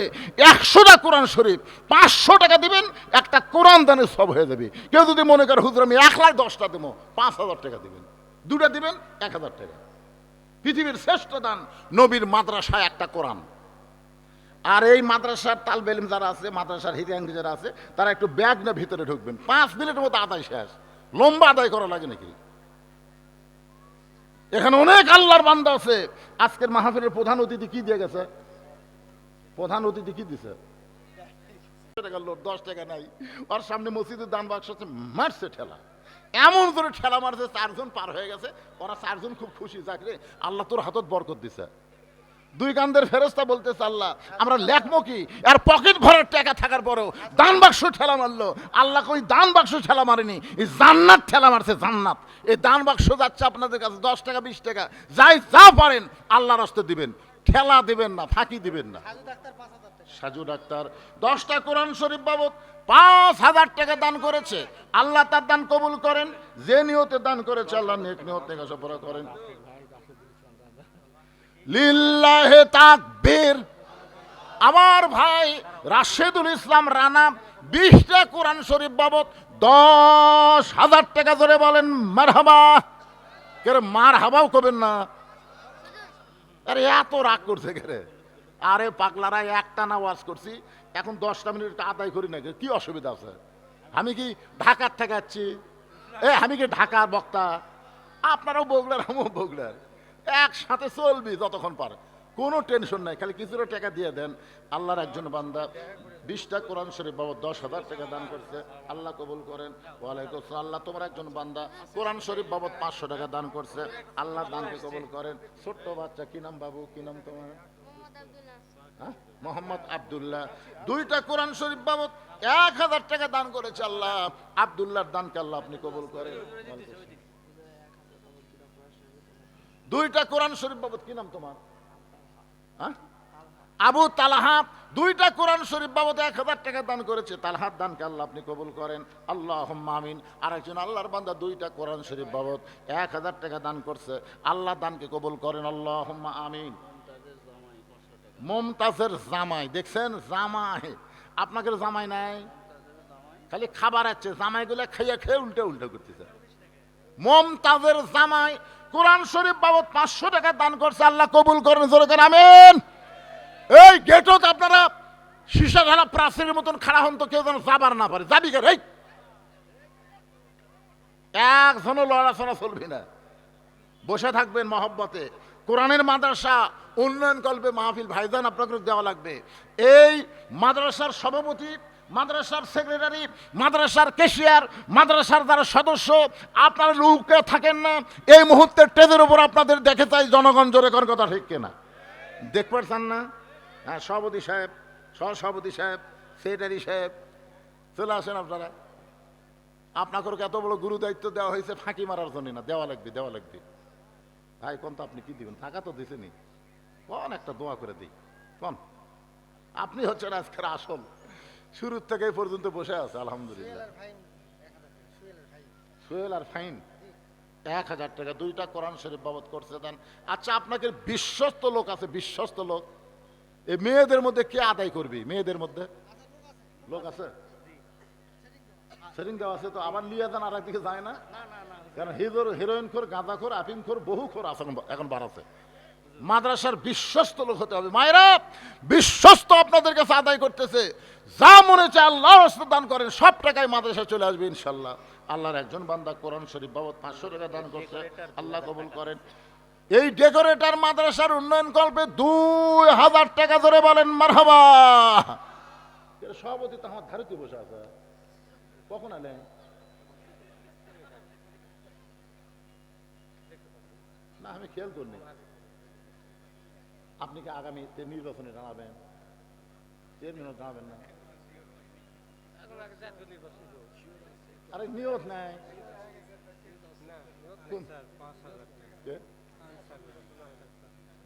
100টা কোরআন শরীফ 500 টাকা দিবেন, একটা কোরআন দানের সব হয়ে যাবে। কেউ যদি মনে করে হুজুর আমি 1,10,000 দেবো, 5000 টাকা দিবেন, 2টা দিবেন 1000 টাকা। পৃথিবীর শ্রেষ্ঠ দান নবীর মাদ্রাসায় একটা কোরআন। আর এই মাদ্রাসার তালবে ইলম যারা আছে, মাদ্রাসার হিরিয়াঙ্গি যারা আছে, তারা একটু ব্যাগ না ভিতরে ঢুকবেন, 5 মিনিটের মতো আদায় শেষ। লম্বা আদায় করা লাগে নাকি? এখানে অনেক আল্লাহর বান্দা আছে। আজকের মাহফিলের প্রধান অতিথি কি দিয়ে গেছে? প্রধান অতিথি কি দিছে? 10 টাকা নাই, ওর সামনে মসজিদের দান বাক্স আছে, মারছে ঠেলা, এমন করে ঠেলা মারছে 4 জন পার হয়ে গেছে। ওরা 4 জন খুব খুশি, যাকে আল্লাহ তোর হাতত বরকত দিছে। 2 কান্দের ফেরেশতা বলতেছে, আল্লাহ আমরা লেখবো কি? আর পকেট ভরার টাকা থাকার পরেও দান বাক্স ঠেলা মারলো। আল্লাহ কই দান বাক্স ঠেলা মারেনি, এই জান্নাত ঠেলা মারছে, জান্নাত। এই দান বাক্স যাচ্ছে আপনাদের কাছে 10 টাকা 20 টাকা, যাই যা পারেন আল্লাহর রাস্তায় দিবেন, ঠেলা দিবেন না, ফাঁকি দিবেন না। সাজু ডাক্তার 10টা কোরআন শরীফ বাবদ 5,000 টাকা দান করেছে। আল্লাহ তার দান কবুল করেন। যে নিয়তে দান করেছে আল্লাহ নেক নিয়ত থেকে সফরা করেন। লিল্লাহে তাকবীর। আমার ভাই রাশেদুল ইসলাম রানা 20টা কোরআন শরীফ বাবদ 10,000 টাকা ধরে বলেন মারহাবা। কে মারহাবাও কবেন না? আরে এত রাগ করছে কে? আরে পাগলারা, একটা না ওয়াজ করছি, এখন 10টা মিনিট আদায় করি না, কি অসুবিধা আছে? আমি কি ঢাকার থেকে যাচ্ছি? আমি কি ঢাকার বক্তা? আপনারাও বগুড়ার, আমিও বগুড়ার, একসাথে চলবি যতক্ষণ পারে, কোনো টেনশন নাই। খালি কিছুটা টাকা দিয়ে দেন। আল্লাহর একজন বান্দা 20টা কোরআন শরীফ বাবদ 10,000 টাকা দান করছে, আল্লাহ কবুল করেন। ওয়ালাইকুম আসসালাম। আল্লাহ তোমার একজন বান্দা কোরআন শরীফ বাবদ 500 টাকা দান করছে, আল্লাহ দানকে কবুল করেন। ছোট্ট বাচ্চা, কি নাম বাবু, কি নাম তোমার? মোহাম্মদ আব্দুল্লাহ 2টা কোরআন শরীফ বাবদ 1,000 টাকা দান করেছে, আল্লাহ আব্দুল্লাহর দানকে আল্লাহ আপনি কবুল করেন। 2টা কোরআন শরীফ বাবদ, কি নাম তোমার? আবু তালহা 2টা কোরআন শরীফ বাবদ 1,000 টাকা দান করেছে, তালহার দানকে আল্লাহ আপনি কবুল করেন। আল্লাহুম্মা আমিন। আরেকজন আল্লাহর বান্দা 2টা কোরআন শরীফ বাবদ 1,000 টাকা দান করছে, আল্লাহ দানকে কবুল করেন। আল্লাহুম্মা আমিন। মমতাজের জামাই, দেখছেন জামাই, আপনাকে জামাই নাই, খালি খাবার আছে, জামাইগুলো খাইয়া খেয়ে উল্টে উল্টে করতেছে। মমতাজের জামাই কোরআন শরীফ বাবদ 500 টাকা দান করছে, আল্লাহ কবুল করেন, জোরে করেন আমিন। এই গেটত আপনারা সীসা ঢালা প্রাচীরের মতন খাড়া হন তো কেউ যেন যাবার না পারে, যাবি কেন? একজনও লড়াচড়া চলবি না, বসে থাকবেন মহব্বতে। কোরআনের মাদ্রাসা উন্নয়ন কল্পে মাহফিল ভাইজান আপনাকে দেওয়া লাগবে। এই মাদ্রাসার সভাপতি, মাদ্রাসার সেক্রেটারি, মাদ্রাসার ক্যাশিয়ার, মাদ্রাসার যারা সদস্য, আপনারা লুকে থাকেন না, এই মুহূর্তে টেজের উপর আপনাদের দেখে চাই জনগণ, জোরে কোন কথা ঠিক কিনা? দেখতে পারছেন না? হ্যাঁ, সভাপতি সাহেব, সহসভাপতি সাহেব, সেক্রেটারি সাহেব, চলে আসেন আপনারা। আপনাকে এত বড় গুরু দায়িত্ব দেওয়া হয়েছে ফাঁকি মারার জন্য না, দেওয়া লাগবে, দেওয়া লাগবে। ভাই কোন তো আপনি কি দিবেন? টাকা তো দিছেনি, কোন একটা দোয়া করে দিই কোন? আপনি হচ্ছেন আজকের আসল, শুরুর থেকে এই পর্যন্ত বসে আছে আলহামদুলিল্লাহ। সোহেল আর ফাইন 1,000 টাকা 2টা কোরআন শরীফ বাবদ করছে দেন। আচ্ছা, আপনাকে বিশ্বস্ত লোক আছে, বিশ্বস্ত লোক, এই মেয়েদের মধ্যে কে আদায় করবি? মেয়েদের মধ্যে লোক আছে, সেটিং দেওয়া আছে তো, আবার লিয়া যান আর একদিকে যায় না, কারণ হিরোইন খোর, গাঁজা খোর, আফিম খোর, বহু খোর আছে এখন বাড়াচ্ছে। মাদ্রাসার বিশ্বস্ত লোক হতে হবে। মায়েরা বিশ্বস্ত আপনাদের কাছে আদায় করতেছে, যা মনে চায় আল্লাহ রাস্তা দান করেন, সব টাকায় মাদ্রাসা চলে আসবে ইনশাল্লাহ। আল্লাহর একজন বান্দা কোরআন শরীফ বাবদ 500 টাকা দান করছে, আল্লাহ কবুল করেন। এই ডেকোরেটর মাদ্রাসার উন্নয়ন কল্পে 2,000 টাকা ধরে বলেন মারহাবা। সভাপতি তো আমার ধারে বসে আছে, কখন আলেন? না, আমি খেয়াল করিনি। আপনি কি আগামী নির্বাচনে জানাবেন? জানাবেন না? আরে নিয়ত নাই,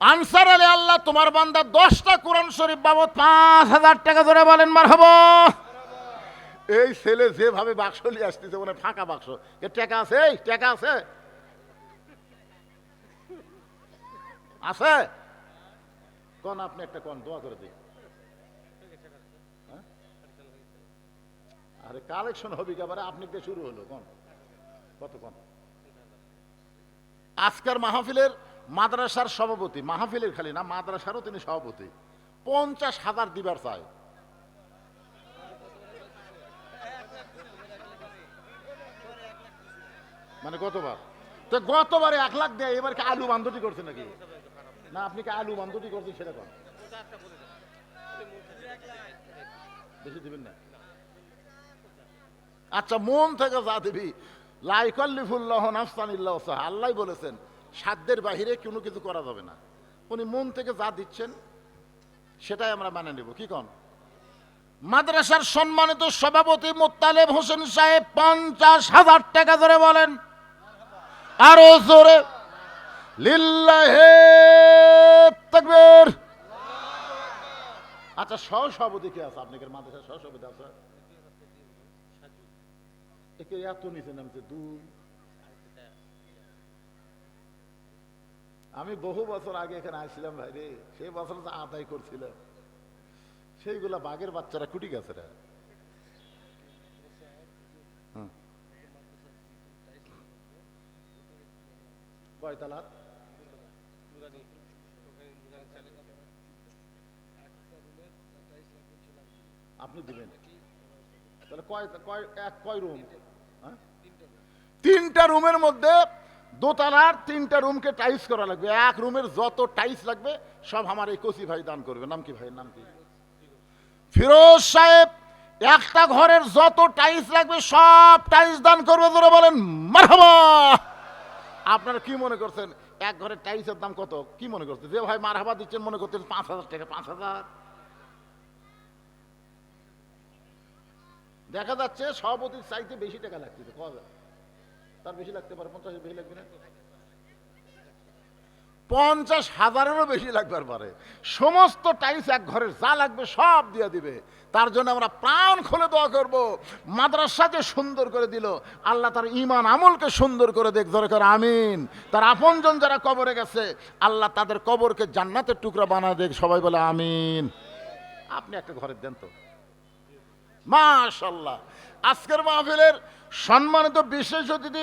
আনসার আলী আল্লাহ তোমার বান্দা 10টা কোরআন শরীফ বাবদ 5,000 টাকা ধরে বলেন মারহাবা। এই ছেলে যেভাবে বাক্স নিয়ে আসতেছে, মানে ফাঁকা বাক্স, এর টাকা আছে? এই টাকা আছে, আছে কোন? আপনি একটা কোন দোয়া করে দিই। আরে কালেকশন হবে একেবারে, আপনি কে শুরু হলো কোন? কত কোন? আজকের মাহফিলের মাদ্রাসার সভাপতি, মাহফিলের খালি না, মাদ্রাসারও তিনি সভাপতি, 50,000 দিবার চাই। মানে গতবার তো গতবারে 1 লাখ দেয়, এবার কি আলু বান্ধটি করছে নাকি? না আপনি কি আলু বান্ধটি করছেন সেটা কোন? বেশি দিবেন না। আচ্ছা মন থেকে যা দিবি, লা ইকাল্লিফুল্লাহু নাফসান ইল্লা উসআহা, আল্লাহ বলেছেন সাধ্যের বাহিরে কোনো কিছু করা যাবে না। উনি মন থেকে যা দিচ্ছেন সেটাই আমরা মানে নেব। কি কোন? মাদ্রাসার সম্মানিত সভাপতি মোত্তালেব হোসেন সাহেব 50,000 টাকা ধরে বলেন আরো জোরে লিল্লাহে তাকবীর। আচ্ছা সহসভাপতি কে আছে আপনাদের মাদ্রাসার সহসভাপতি আছে? একে এত নিচে নামছে 2। আমি বহু বছর আগে এখানে আসছিলাম ভাই রে, সেই বছর যা আদায় করছিলাম সেইগুলা বাঘের বাচ্চারা কুটি গেছে রে। কয়তালা? আপনি দিবেন তাহলে কয় রুম? 3টা রুমের মধ্যে দোতলার 3টা রুমকে টাইলস করা লাগবে। এক রুমের যত টাইলস লাগবে সব আমার এই কচি ভাই দান করবে। নাম কি ভাইয়ের নাম কি? ফিরোজ সাহেব। একটা ঘরের যত টাইলস লাগবে সব টাইলস দান করবে। ধরে বলেন মারহাবা। আপনারা কি মনে করছেন এক ঘরের টাইলসের দাম কত? কি মনে করছেন যে ভাই মারহাবা দিচ্ছেন মনে করছেন 5,000 টাকা? 5,000 দেখা যাচ্ছে সভাপতির চাইতে বেশি টাকা লাগতেছে। তার বেশি লাগতে পারে, 50,000 বেশি লাগবে না? 50,000-এরও বেশি লাগবার পারে। সমস্ত টাইলস এক ঘরের যা লাগবে সব দিয়ে দিবে। তার জন্য আমরা প্রাণ খুলে দোয়া করব, মাদ্রাসা যে সুন্দর করে দিল, আল্লাহ তার ঈমান আমলকে সুন্দর করে দেখ। জোরে করে আমিন। তার আপনজন যারা কবরে গেছে আল্লাহ তাদের কবরকে জান্নাতের টুকরা বানায় দেখ। সবাই বলে আমিন। আপনি একটা ঘরের দেন তো। মাশাআল্লাহ। আজকের মাহফিলের সম্মানিত বিশেষ অতিথি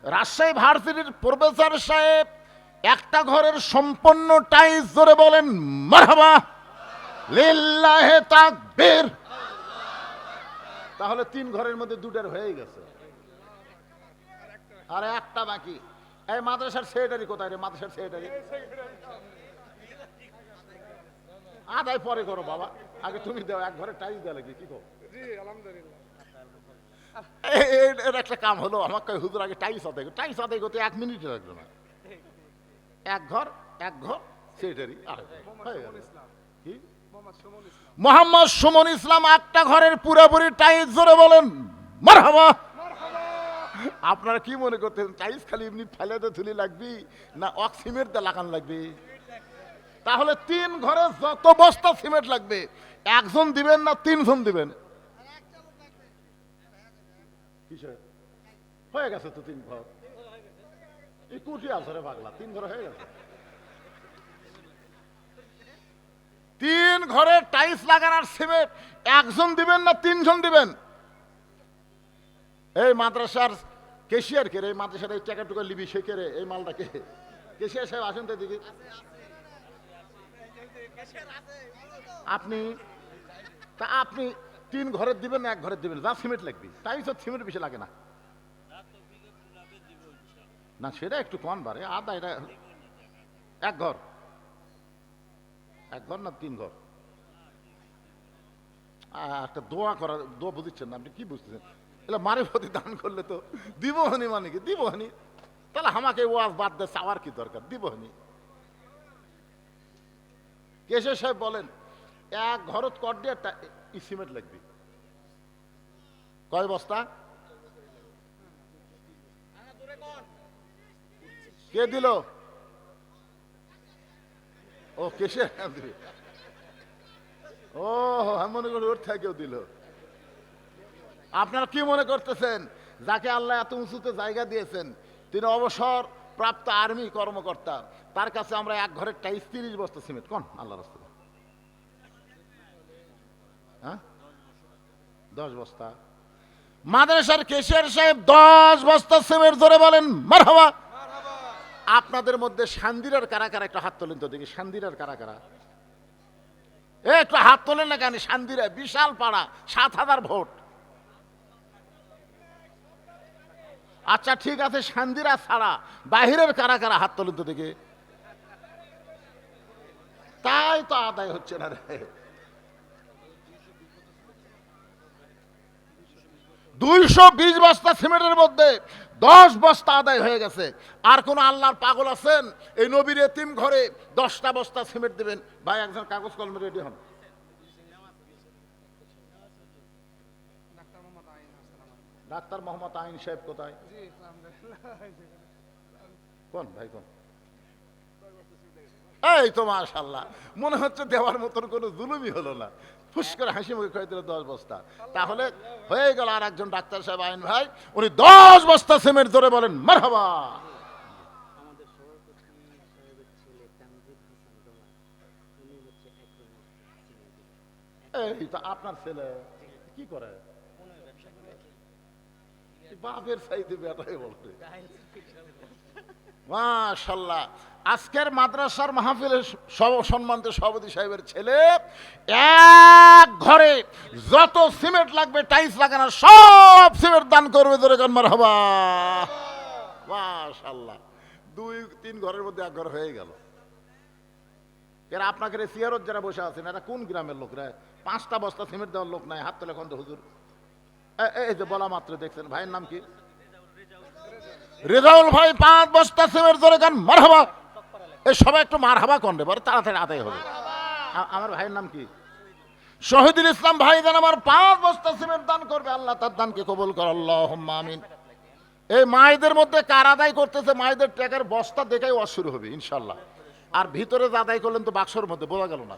রাজশাহী ভার্সিটির প্রফেসর সাহেব একটা ঘরের সম্পূর্ণ টাইলস ধরে বলেন মারহাবা লিল্লাহে তাকবীর। তাহলে 3 ঘরের মধ্যে 2টার হয়ে গেছে, আর একটা বাকি। এই মাদ্রাসার সেক্রেটারি কোথায় রে? মাদ্রাসার সেক্রেটারি আদায় পরে করো বাবা, আগে তুমি দাও। এক ঘরে টাইলস দেওয়া লাগবে। কি কো? জি আলহামদুলিল্লাহ। এর একটা কাম হলো, আমাকে হুজুর আগে টাইলস আদায় করতে। টাইলস আদায় করতে 1 মিনিট লাগলো না। এক ঘর সেক্রেটারি কি মোহাম্মদ সুমন ইসলাম একটা ঘরের পুরোপুরি টাইলস ধরে বলেন মারহাবা। আপনারা কি মনে করতেন টাইলস খালি এমনি ফেলে ধুলি লাগবে না অক্সিমেন্ট দিয়ে লাগান লাগবে? তাহলে 3 ঘরে যত বস্তা সিমেন্ট লাগবে একজন দিবেন না 3 জন দিবেন? হয়ে গেছে তো 3 ঘর। এই কুটি আছে রে পাগলা, 3 ঘর হয়ে গেছে। 3 ঘরের টাইলস লাগানোর সিমেন্ট একজন দিবেন না 3 জন দিবেন? এই মাদ্রাসার কেশিয়ার কে রে? এই মাদ্রাসার এই টাকা টুকা লিবি সে কে রে? এই মালটাকে কেশিয়ার সাহেব আসেন তো দিকে। আপনি 3 ঘরের দিবেন না 1 ঘরের দিবেন? যা সিমেন্ট লাগবে টাইলস আর সিমেন্ট বেশি লাগে না। না সেটা একটু কম বাড়ে আদা। এটা 1 ঘর না 3 ঘর? একটা দোয়া করা, দোয়া বুঝছেন না আপনি? কি বুঝতেছেন? এলা মারিফতি দান করলে তো দিবহানি, মানে কি দিবহানি? তাহলে আমাকে ওয়াজ বাদ দিয়ে চাওয়ার কি দরকার? দিবহানি। কেশে সাহেব বলেন 1 ঘরত কর দিয়ে সিমেন্ট লাগবে কয় বস্তা? কে দিল? ও কেশে দিবে। ও আমি মনে করি ওর থেকেও দিল। আপনারা কি মনে করতেছেন যাকে আল্লাহ এত উঁচুতে জায়গা দিয়েছেন তিনি অবসর প্রাপ্ত আর্মি কর্মকর্তা, তার কাছে আমরা 1 ঘরের টাইলস 30 বস্তা সিমেন্ট কোন আল্লাহ রাস্তা? হ্যাঁ 10 বস্তা। মাদ্রাসার কেশিয়ার সাহেব 10 বস্তা সিমেন্ট ধরে বলেন মারহাবা। আপনাদের মধ্যে শান্দিরার কারা কারা একটা হাত তোলেন তো দেখি। শান্দিরার কারা কারা? একটু হাত তোলেন না কেন? শান্তিরে বিশাল পাড়া, 7,000 ভোট। আচ্ছা ঠিক আছে, শান্তিরা ছাড়া বাহিরের কারা কারা হাত তোলেন তো দেখে। তাই তো আদায় হচ্ছে না রে। 220 বস্তা সিমেন্টের মধ্যে 10 বস্তা আদায় হয়ে গেছে। আর কোন আল্লাহর পাগল আছেন এই নবীর এতিম ঘরে 10টা বস্তা সিমেন্ট দিবেন? ভাই একজন কাগজ কলমে রেডি হন। ডাক্তার মোহাম্মদ আইন সাহেব কোথায়? কোন ভাই কোন? এই তো মাশাআল্লাহ, মনে হচ্ছে দেওয়ার মতন কোনো জুলুমই হলো না। ফুস করে হাসি মুখে খাই দিল 10 বস্তা। তাহলে হয়ে গেল। আর একজন ডাক্তার সাহেব আইন ভাই, উনি 10 বস্তা সিমেন্ট ধরে বলেন মারহাবা। এই তো আপনার ছেলে কি করে? বাপের চাইতে বেটাই বলতে। মাশাআল্লাহ, আজকের মাদ্রাসার মাহফিলের সম্মানিত সভাপতি সাহেবের ছেলে এক ঘরে যত সিমেন্ট লাগবে টাইলস লাগানো সব সিমেন্ট দান করবে। ধরে গান মারহাবা। মাশাআল্লাহ, 2-3 ঘরের মধ্যে এক ঘর হয়ে গেল। এরা আপনাকে সিয়ারত যারা বসে আছেন এরা কোন গ্রামের লোকরা? 5টা বস্তা সিমেন্ট দেওয়ার লোক নাই, হাত তোলে এখন তো হুজুর। এই যে বলা মাত্র দেখছেন, ভাইয়ের নাম কি? রেজাউল ভাই 5 বস্তা সিমেন্ট ধরে গান মারহাবা। এই সবাই একটু মারহাবা করবে, বড় তাড়াতাড়ি আদায় হবে। আমার ভাইয়ের নাম কি? শহীদুল ইসলাম ভাই যেন আমার 5 বস্তা সিমেন্ট দান করবে। আল্লাহ তার দানকে কবুল কর, আল্লাহুম্মা আমিন। এই মায়েদের মধ্যে কার আদায় করতেছে? মায়েদের টাকার বস্তা দেখেই ওয়াজ শুরু হবে ইনশাআল্লাহ। আর ভিতরে যে আদায় করলেন তো বাক্সর মধ্যে বোঝা গেল না।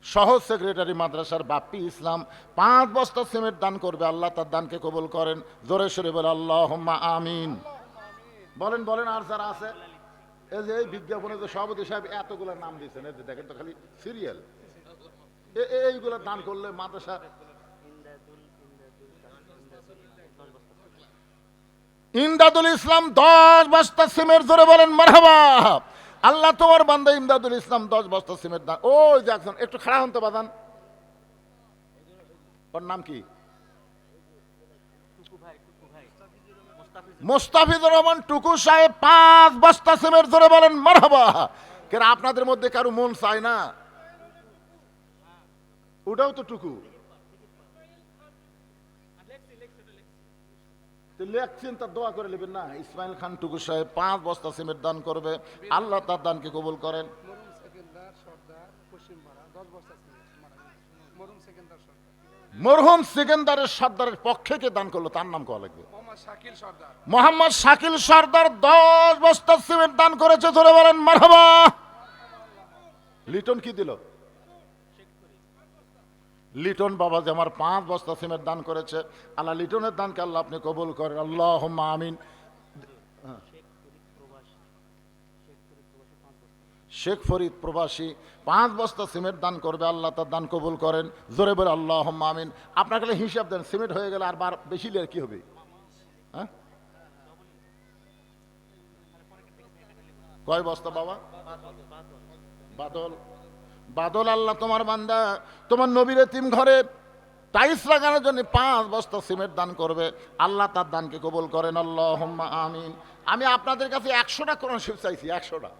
সহজ সেক্রেটারি মাদ্রাসার বাপ্পি ইসলাম 5 বস্তা সিমেন্ট দান করবে। আল্লাহ তার দানকে কবুল করেন। জোরে সরে বলে আল্লাহুম্মা আমিন। বলেন বলেন। আর যারা আছে এই যে এই বিজ্ঞাপনে যে সভাপতি সাহেব এতগুলো নাম দিয়েছেন, এই যে দেখেন তো খালি সিরিয়াল, এইগুলো দান করলে মাদ্রাসা। ইমদাদুল ইসলাম 10 বস্তা সিমেন্ট ধরে বলেন মারহাবা। আল্লাহ তোমার বান্দা ইমদাদুল ইসলাম 10 বস্তা সিমেন্ট দান। ওই যে একজন একটু খাড়া হন তো বাদান, ওর নাম কি? মোস্তাফিজুর রহমান টুকু সাহেব 5 বস্তা সিমেন্ট ধরে বলেন মারহাবা। কেন আপনাদের মধ্যে কারো মন চায় না? ওটাও তো টুকু লেখছেন, তার দোয়া করে নেবেন না। ইসমাইল খান টুকু সাহেব 5 বস্তা সিমেন্ট দান করবে। আল্লাহ তার দানকে কবুল করেন। মরহুম সেকেন্দারের সর্দারের পক্ষে কে দান করলো তার নাম কওয়া লাগবে? মোহাম্মদ শাকিল সর্দার 10 বস্তা সিমেন্ট দান করেছে। ধরে বলেন মারহাবা। লিটন কি দিল? লিটন বাবা যে আমার 5 বস্তা সিমেন্ট দান করেছে। আল্লাহ লিটনের দানকে আল্লাহ আপনি কবুল করেন, আল্লাহুম্মা আমিন। শেখ ফরিদ প্রবাসী 5 বস্তা সিমেন্ট দান করবে। আল্লাহ তার দান কবুল করেন। জোরে বলে আল্লাহুম্মা আমিন। আপনার কাছে হিসাব দেন, সিমেন্ট হয়ে গেলে আর বার বেশি লেয়ার কি হবে? হ্যাঁ, কয় বস্তা বাবা? বাদল বাদল আল্লাহ তোমার বান্দা তোমার নবীর এতিম ঘরে টাইলস লাগানোর জন্য 5 বস্তা সিমেন্ট দান করবে। আল্লাহ তার দানকে কবুল করেন, আল্লাহুম্মা আমিন। আমি আপনাদের কাছে 100টা কোরআন শরীফ চাইছি, 100টা।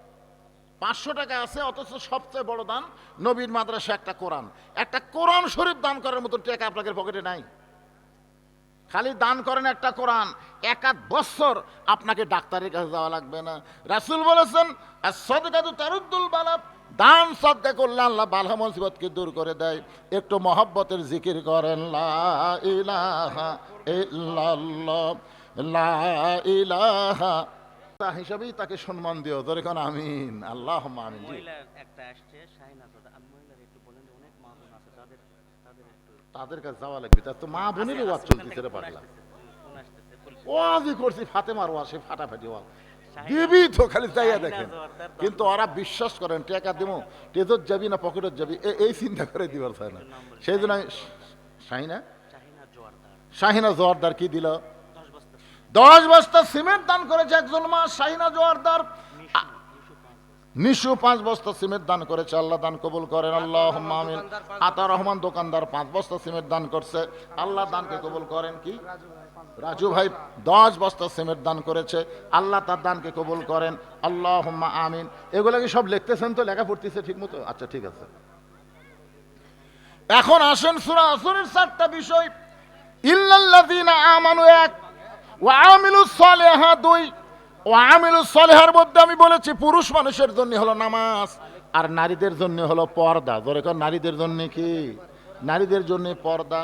500 টাকা আছে, অথচ সবচেয়ে বড় দান নবীর মাদ্রাসা একটা কোরআন। একটা কোরআন শরীফ দান করার মতো টাকা আপনাদের পকেটে নাই। খালি দান করেন একটা কোরআন, 1 বছর আপনাকে ডাক্তারের কাছে যাওয়া লাগবে না। রাসূল বলেছেন as-সাদকাতু তারুদ্দুল বালা। দান সদকা করলে আল্লাহ বালা মুসিবতকে দূর করে দেয়। একটু মহব্বতের জিকির করেন, লা ইলাহা ইল্লাল্লাহ, লা ইলাহা। তা হিসাবেই তাকে সম্মান দিও। ধরে কোন আমিন, আল্লাহুম্মা আমিন। একটা আসছে শাহিনা দাদা, আমি মহিলার একটু বলেন যে অনেক মা বোন আছে, তাদের কাছে যাওয়া লাগবে। তার তো মা বোনেরই ওয়াজ চলতেছে রে পাগলা। ওয়াজই করছি ফাতেমার ওয়াজ, সে ফাটাফাটি ওয়াজ দিবি তো, খালি চাইয়া দেখেন। কিন্তু ওরা বিশ্বাস করেন টাকা দেবো টেজত যাবি না পকেটত যাবি, এই চিন্তা করে দিবার চায় না। সেই জন্য শাহিনা জোয়ারদার কি দিল? 10 বস্তা সিমেন্ট দান করেছে একজন মা শাহিনা জোয়ারদার। নিশু 5 বস্তা সিমেন্ট দান করেছে, আল্লাহ দান কবুল করেন, আল্লাহুম্মা আমিন। আতা রহমান দোকানদার 5 বস্তা সিমেন্ট দান করছে, আল্লাহ দানকে কবুল করেন। কি রাজু ভাই 10 বস্তা সিমেন্ট দান করেছে, আল্লাহ তার দানকে কবুল করেন, আল্লাহুম্মা আমিন। এগুলো কি সব লিখতেছেন তো, লেখা পড়তেছে ঠিক মতো? আচ্ছা ঠিক আছে। এখন আসেন সূরা আসরের 4টা বিষয়। ইল্লাল্লাযীনা আমানু 1, ওয়া আমিলুস সালিহাত 2। ওয়া আমিলুস সালিহার মধ্যে আমি বলেছি পুরুষ মানুষের জন্য হলো নামাজ, আর নারীদের জন্য হলো পর্দা। ধরে কোন নারীদের জন্য কি? নারীদের জন্য পর্দা।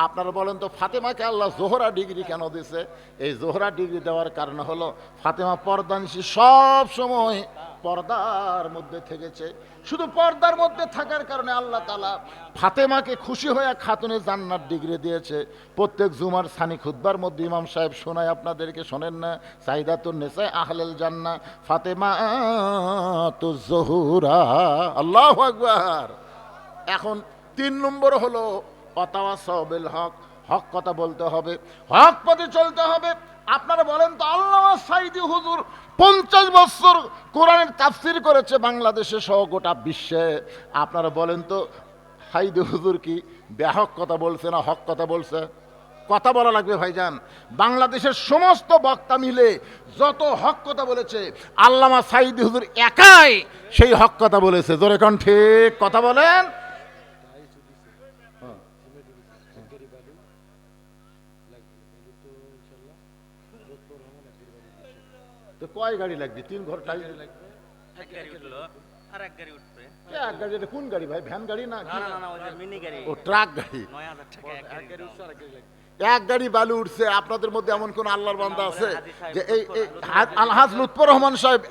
আপনারা বলেন তো ফাতেমাকে আল্লাহ জোহরা ডিগ্রি কেন দিয়েছে? এই জোহরা ডিগ্রি দেওয়ার কারণ হলো ফাতেমা পর্দানিশী, সব সময় পর্দার মধ্যে থেকেছে। শুধু পর্দার মধ্যে থাকার কারণে আল্লাহ তাআলা ফাতেমাকে খুশি হয়ে খাতুনে জান্নাত ডিগ্রি দিয়েছে। প্রত্যেক জুমার সানি খুতবার মধ্যে ইমাম সাহেব শোনায়, আপনাদেরকে শোনেন না? সাইদাতুন নিসা আহলুল জান্নাহ ফাতেমা তু জোহরা। আল্লাহু আকবার। এখন 3 নম্বর হলো ওয়াতাওয়াসাউ বিল হক, হক কথা বলতে হবে, হক পথে চলতে হবে। আপনারা বলেন তো আল্লামা সাঈদী হুজুর 50 বছর কোরআনের তাফসীর করেছে বাংলাদেশে সহ গোটা বিশ্বে। আপনারা বলেন তো সাঈদী হুজুর কি বেহক কথা বলছে না হক কথা বলছে? কথা বলা লাগবে ভাইজান। বাংলাদেশের সমস্ত বক্তা মিলে যত হক কথা বলেছে, আল্লামা সাঈদী হুজুর একাই সেই হক কথা বলেছে। জোরে কোন ঠিক কথা বলেন? তো কয় গাড়ি লাগবে? 3 ঘর টাইল লাগবে। এক গাড়ি উঠলো আর এক গাড়ি উঠবে। এক গাড়ি? এটা কোন গাড়ি ভাই? ভ্যান গাড়ি না? না না, ওই যে মিনি গাড়ি। ও ট্রাক গাড়ি। 9000 টাকা এক গাড়ি উঠছে আর এক গাড়ি লাগবে। এক গাড়ি বালু উঠছে। আপনাদের মধ্যে এমন কোন আল্লাহর বান্দা আছে যে এই আলহাজ লুৎফর রহমান সাহেব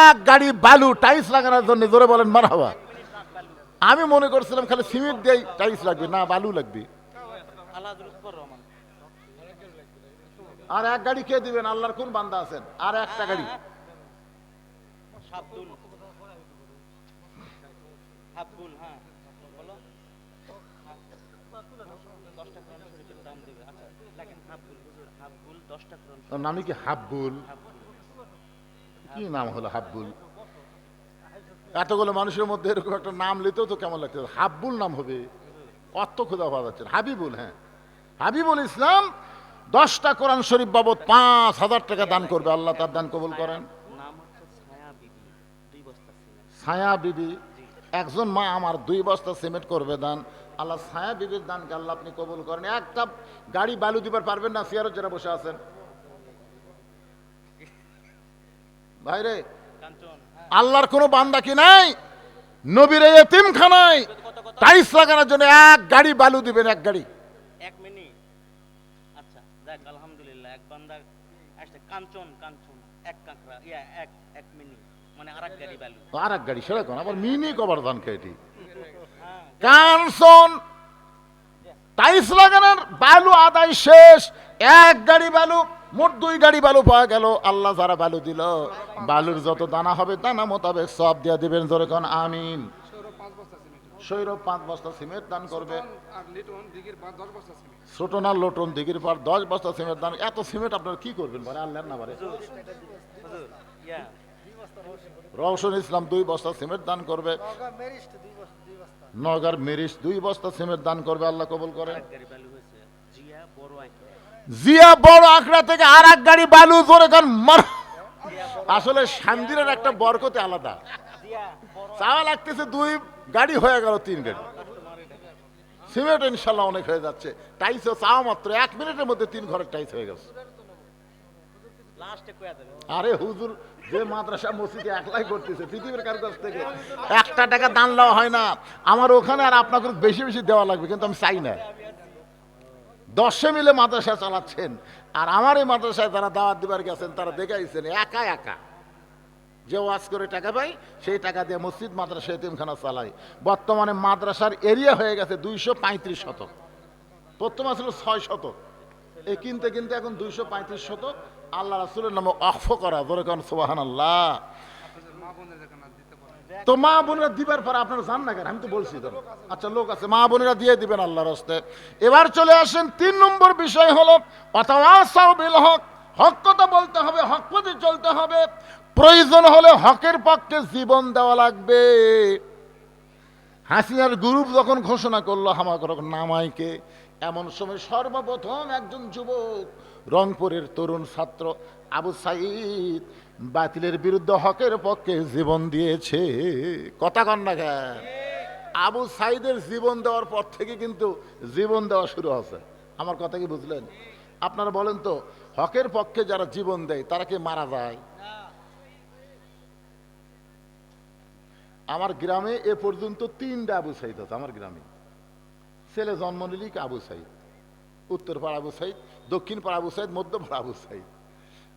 এক গাড়ি বালু টাইলস লাগানোর জন্য? জোরে বলেন মারহাবা। আমি মনে করছিলাম খালি সিমেন্ট দিয়ে টাইলস লাগবে, না বালু লাগবে। আলহাজ লুৎফর রহমান আর এক গাড়ি কে দিবেন? আল্লাহর কোন বান্দা আছেন? আর একটা গাড়ি হাবুল। হাবুল, হ্যাঁ বলো। 10টা কোরআন শরীফের দাম দিবে। আচ্ছা দেখেন হাবুল হুজুর, হাবুল 10টা কোরআন। ওর নামই কি হাবুল? কি নাম হলো হাবুল? এতগুলো মানুষের মধ্যে এরকম একটা নাম লিতেও তো কেমন লাগছে। হাবুল নাম হবে? অত খোদা পাওয়া যাচ্ছে। হাবিবুল, হ্যাঁ হাবিবুল ইসলাম 10টা কোরআন শরীফ বাবদ 5000 টাকা দান করবে। আল্লাহ তার দান কবুল করেন। নাম হচ্ছে ছায়া বিবি, 2 বস্তা সিমেন্ট। ছায়া বিবি, একজন মা আমার 2 বস্তা সিমেন্ট করবে দান। আল্লাহ ছায়া বিবির দানকে আল্লাহ আপনি কবুল করেন। একটা গাড়ি বালু দিবার পারবেন না? সিয়ারত যারা বসে আছেন ভাইরে, আল্লাহর কোনো বান্দা কি নাই নবীর এতিমখানায় টাইলস লাগানোর জন্য এক গাড়ি বালু দিবেন? এক গাড়ি, এক মিনি। আচ্ছা দেখ আলহামদুলিল্লাহ, এক বান্দা আসছে কাঞ্চন, কাঞ্চন এক কাঁকড়া এক মিনি, মানে আরেক গাড়ি বালু। আরেক গাড়ি সেটা কোন আবার মিনি কবার দান খেয়েটি? কাঞ্চন টাইলস লাগানোর বালু আদায় শেষ, এক গাড়ি বালু, মোট 2 গাড়ি বালু পাওয়া গেল। আল্লাহ যারা বালু দিল, বালুর যত দানা হবে দানা মোতাবেক সব দিয়ে দিবেন। জোরে কোন আমিন। সৌরভ 5 বস্তা সিমেন্ট দান করবে। ছোটনা লোটন দিঘির পার 10 বস্তা সিমেন্ট দান। এত সিমেন্ট আপনারা কি করবেন বলে আল্লাহর না পারে? রওশন ইসলাম 2 বস্তা সিমেন্ট দান করবে। নগর মেরিস 2 বস্তা সিমেন্ট দান করবে। আল্লাহ কবুল করেন। জিয়া বড় আখড়া থেকে আর এক গাড়ি বালু। জোরে কান মার। আসলে শান্তির একটা বরকতে আলাদা। চাওয়া লাগতেছে 2 গাড়ি, হয়ে গেল 3 গাড়ি সিমেন্ট। ইনশাল্লাহ অনেক হয়ে যাচ্ছে। টাইলসও চাওয়া মাত্র 1 মিনিটের মধ্যে 3 ঘরের টাইলস হয়ে গেছে। আরে হুজুর যে মাদ্রাসা মসজিদে একলাই করতেছে পৃথিবীর কার কাছ থেকে 1 টাকা দান দেওয়া হয় না। আমার ওখানে আর আপনাকে বেশি বেশি দেওয়া লাগবে, কিন্তু আমি চাই না। 10 মিলে মাদ্রাসা চালাচ্ছেন, আর আমার এই মাদ্রাসায় যারা দাওয়াত দিবার গেছেন তারা দেখাইছেন একা একা যে ওয়াজ করে টাকা পাই, সেই টাকা দিয়ে মসজিদ মাদ্রাসা এতিমখানা চালাই। বর্তমানে মাদ্রাসার এরিয়া হয়ে গেছে 235 শতক। প্রথম ছিল 6 শতক, এই কিনতে কিনতে এখন 235 শতক। আল্লাহ রাসূলের নামে ওয়াকফ করা। বলে কারণ সুবহানাল্লাহ। তো মা বোনেরা দিবার পর আপনারা জান না কেন? আমি তো বলছি তো। আচ্ছা লোক আছে, মা বোনেরা দিয়ে দিবেন আল্লাহর রাস্তে। এবার চলে আসেন 3 নম্বর বিষয় হলো ওয়াতাওয়াসাউ বিল হক। হক কথা বলতে হবে, হক পথে চলতে হবে। প্রয়োজন হলে হকের পক্ষে জীবন দেওয়া লাগবে। হাসিনার গ্রুপ যখন ঘোষণা করলো হামাকরক নামাইকে, এমন সময় সর্বপ্রথম একজন যুবক রংপুরের তরুণ ছাত্র আবু সাইদ বাতিলের বিরুদ্ধে হকের পক্ষে জীবন দিয়েছে। কথা কন না কেন? আবু সাইদের জীবন দেওয়ার পর থেকে কিন্তু জীবন দেওয়া শুরু হয়েছে। আমার কথা কি বুঝলেন? আপনারা বলেন তো, হকের পক্ষে যারা জীবন দেয় তারা কি মারা যায়? আমার গ্রামে এ পর্যন্ত 3টা আবু সাইদ আছে। আমার গ্রামে ছেলে জন্ম নিলেই আবু সাইদ, উত্তর পাড়া আবু সাইদ, দক্ষিণ পাড়া আবু সাইদ, মধ্য পাড়া আবু সাইদ।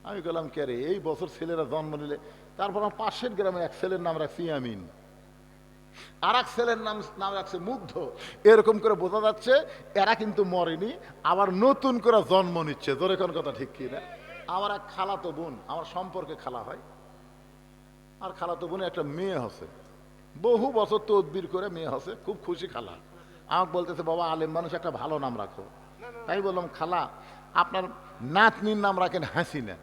আমি বললাম কে রে, এই বছর ছেলেরা জন্ম নিলে। তারপর আমার পাশের গ্রামে এক ছেলের নাম রাখছি ইয়ামিন, আর এক ছেলের নাম রাখছে মুগ্ধ। এরকম করে বোঝা যাচ্ছে এরা কিন্তু মরেনি, আবার নতুন করে জন্ম নিচ্ছে। জোরে কোন কথা ঠিক কি না? আমার এক খালাতো বোন, আমার সম্পর্কে খালা হয়, আর খালাতো বোনে একটা মেয়ে হচ্ছে, বহু বছর তদবির করে মেয়ে হচ্ছে, খুব খুশি খালা। আমাকে বলতেছে বাবা আলেম মানুষ, একটা ভালো নাম রাখো। তাই বললাম খালা আপনার নাতনির নাম রাখেন হাসিনা।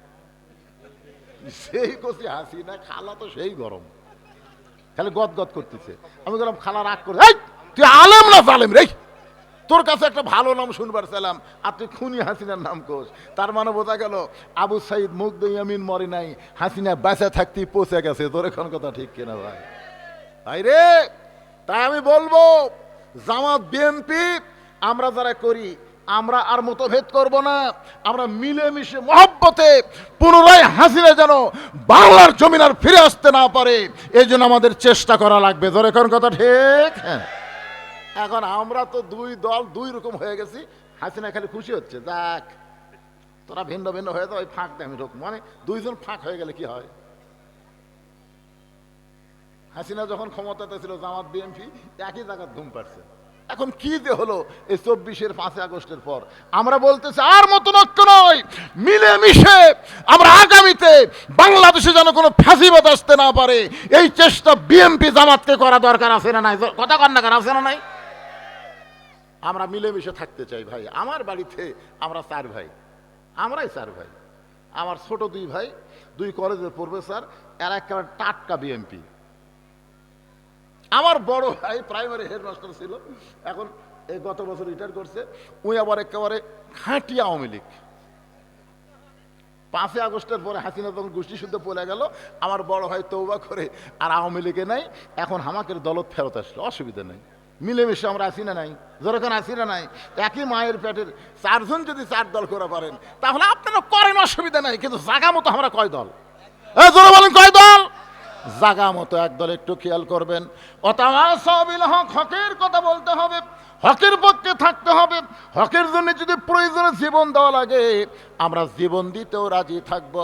সেই কষি হাসিনা, খালা তো সেই গরম, খালি গদ গদ করতেছে। আমি বললাম খালা রাগ করে, তুই আলেম না জালেম রে, তোর কাছে একটা ভালো নাম শুনবার চাইলাম আর তুই খুনি হাসিনার নাম কোস। তার মানে বোঝা গেল আবু সাইদ মুগ্ধ ইয়ামিন মরে নাই, হাসিনা বেঁচে থাকতেই পচে গেছে। তোর এখন কথা ঠিক কিনা ভাই? ভাই রে, তাই আমি বলবো জামাত বিএনপি আমরা যারা করি, আমরা আর মতভেদ করব না। আমরা মিলেমিশে মহব্বতে পুনরায় হাসিনা যেন বাংলার জমিন আর ফিরে আসতে না পারে, এই জন্য আমাদের চেষ্টা করা লাগবে। ধরে কোন কথা ঠিক? হ্যাঁ। এখন আমরা তো দুই দল দুই রকম হয়ে গেছি। হাসিনা খালি খুশি হচ্ছে, যাক তোরা ভিন্ন ভিন্ন হয়ে যাও, ওই ফাঁক দিয়ে আমি ঢুক। মানে দুইজন ফাঁক হয়ে গেলে কি হয়? হাসিনা যখন ক্ষমতাতে ছিল জামাত বিএনপি একই জায়গায় ধুম পাচ্ছে। এখন কি যে হলো এই 24-এর 5 আগস্টের পর, আমরা বলতেছি আর মতনৈক্য নয়, মিলেমিশে আমরা আগামীতে বাংলাদেশে যেন কোনো ফ্যাসিবাদ আসতে না পারে, এই চেষ্টা বিএনপি জামাতকে করা দরকার আছে না নাই? কথা কন না কেন? আছে না নাই? আমরা মিলেমিশে থাকতে চাই ভাই। আমার বাড়িতে আমরা 4 ভাই, আমরাই 4 ভাই। আমার ছোট 2 ভাই 2 কলেজের প্রফেসর, এরা একেবারে টাটকা বিএনপি। আমার বড় ভাই প্রাইমারি হেডমাস্টার ছিল, এখন এই গত বছর রিটায়ার করছে। উনি আবার একেবারে খাঁটি আওয়ামী লীগ। 5 আগস্টের পরে হাসিনা যখন গোষ্ঠী শুদ্ধ পড়ে গেল, আমার বড় ভাই তৌবা করে আর আওয়ামী লীগে নাই, এখন হামাকের দলত ফেরত আসলো, অসুবিধা নেই। মিলেমিশে আমরা আসি না নাই? যেরকম আসি না নাই? একই মায়ের পেটের 4 জন যদি 4 দল করে পারেন, তাহলে আপনারা করেন, অসুবিধা নাই। কিন্তু জাগা মতো আমরা কয় দল? জোরে বলেন কয় দল? জাগা মতো একদল। একটু খেয়াল করবেন, ওয়াতাওয়াসাউ বিল হক, হকের কথা বলতে হবে, হকের পক্ষে থাকতে হবে। হকের জন্য যদি প্রয়োজনে জীবন দেওয়া লাগে, আমরা জীবন দিতেও রাজি থাকব।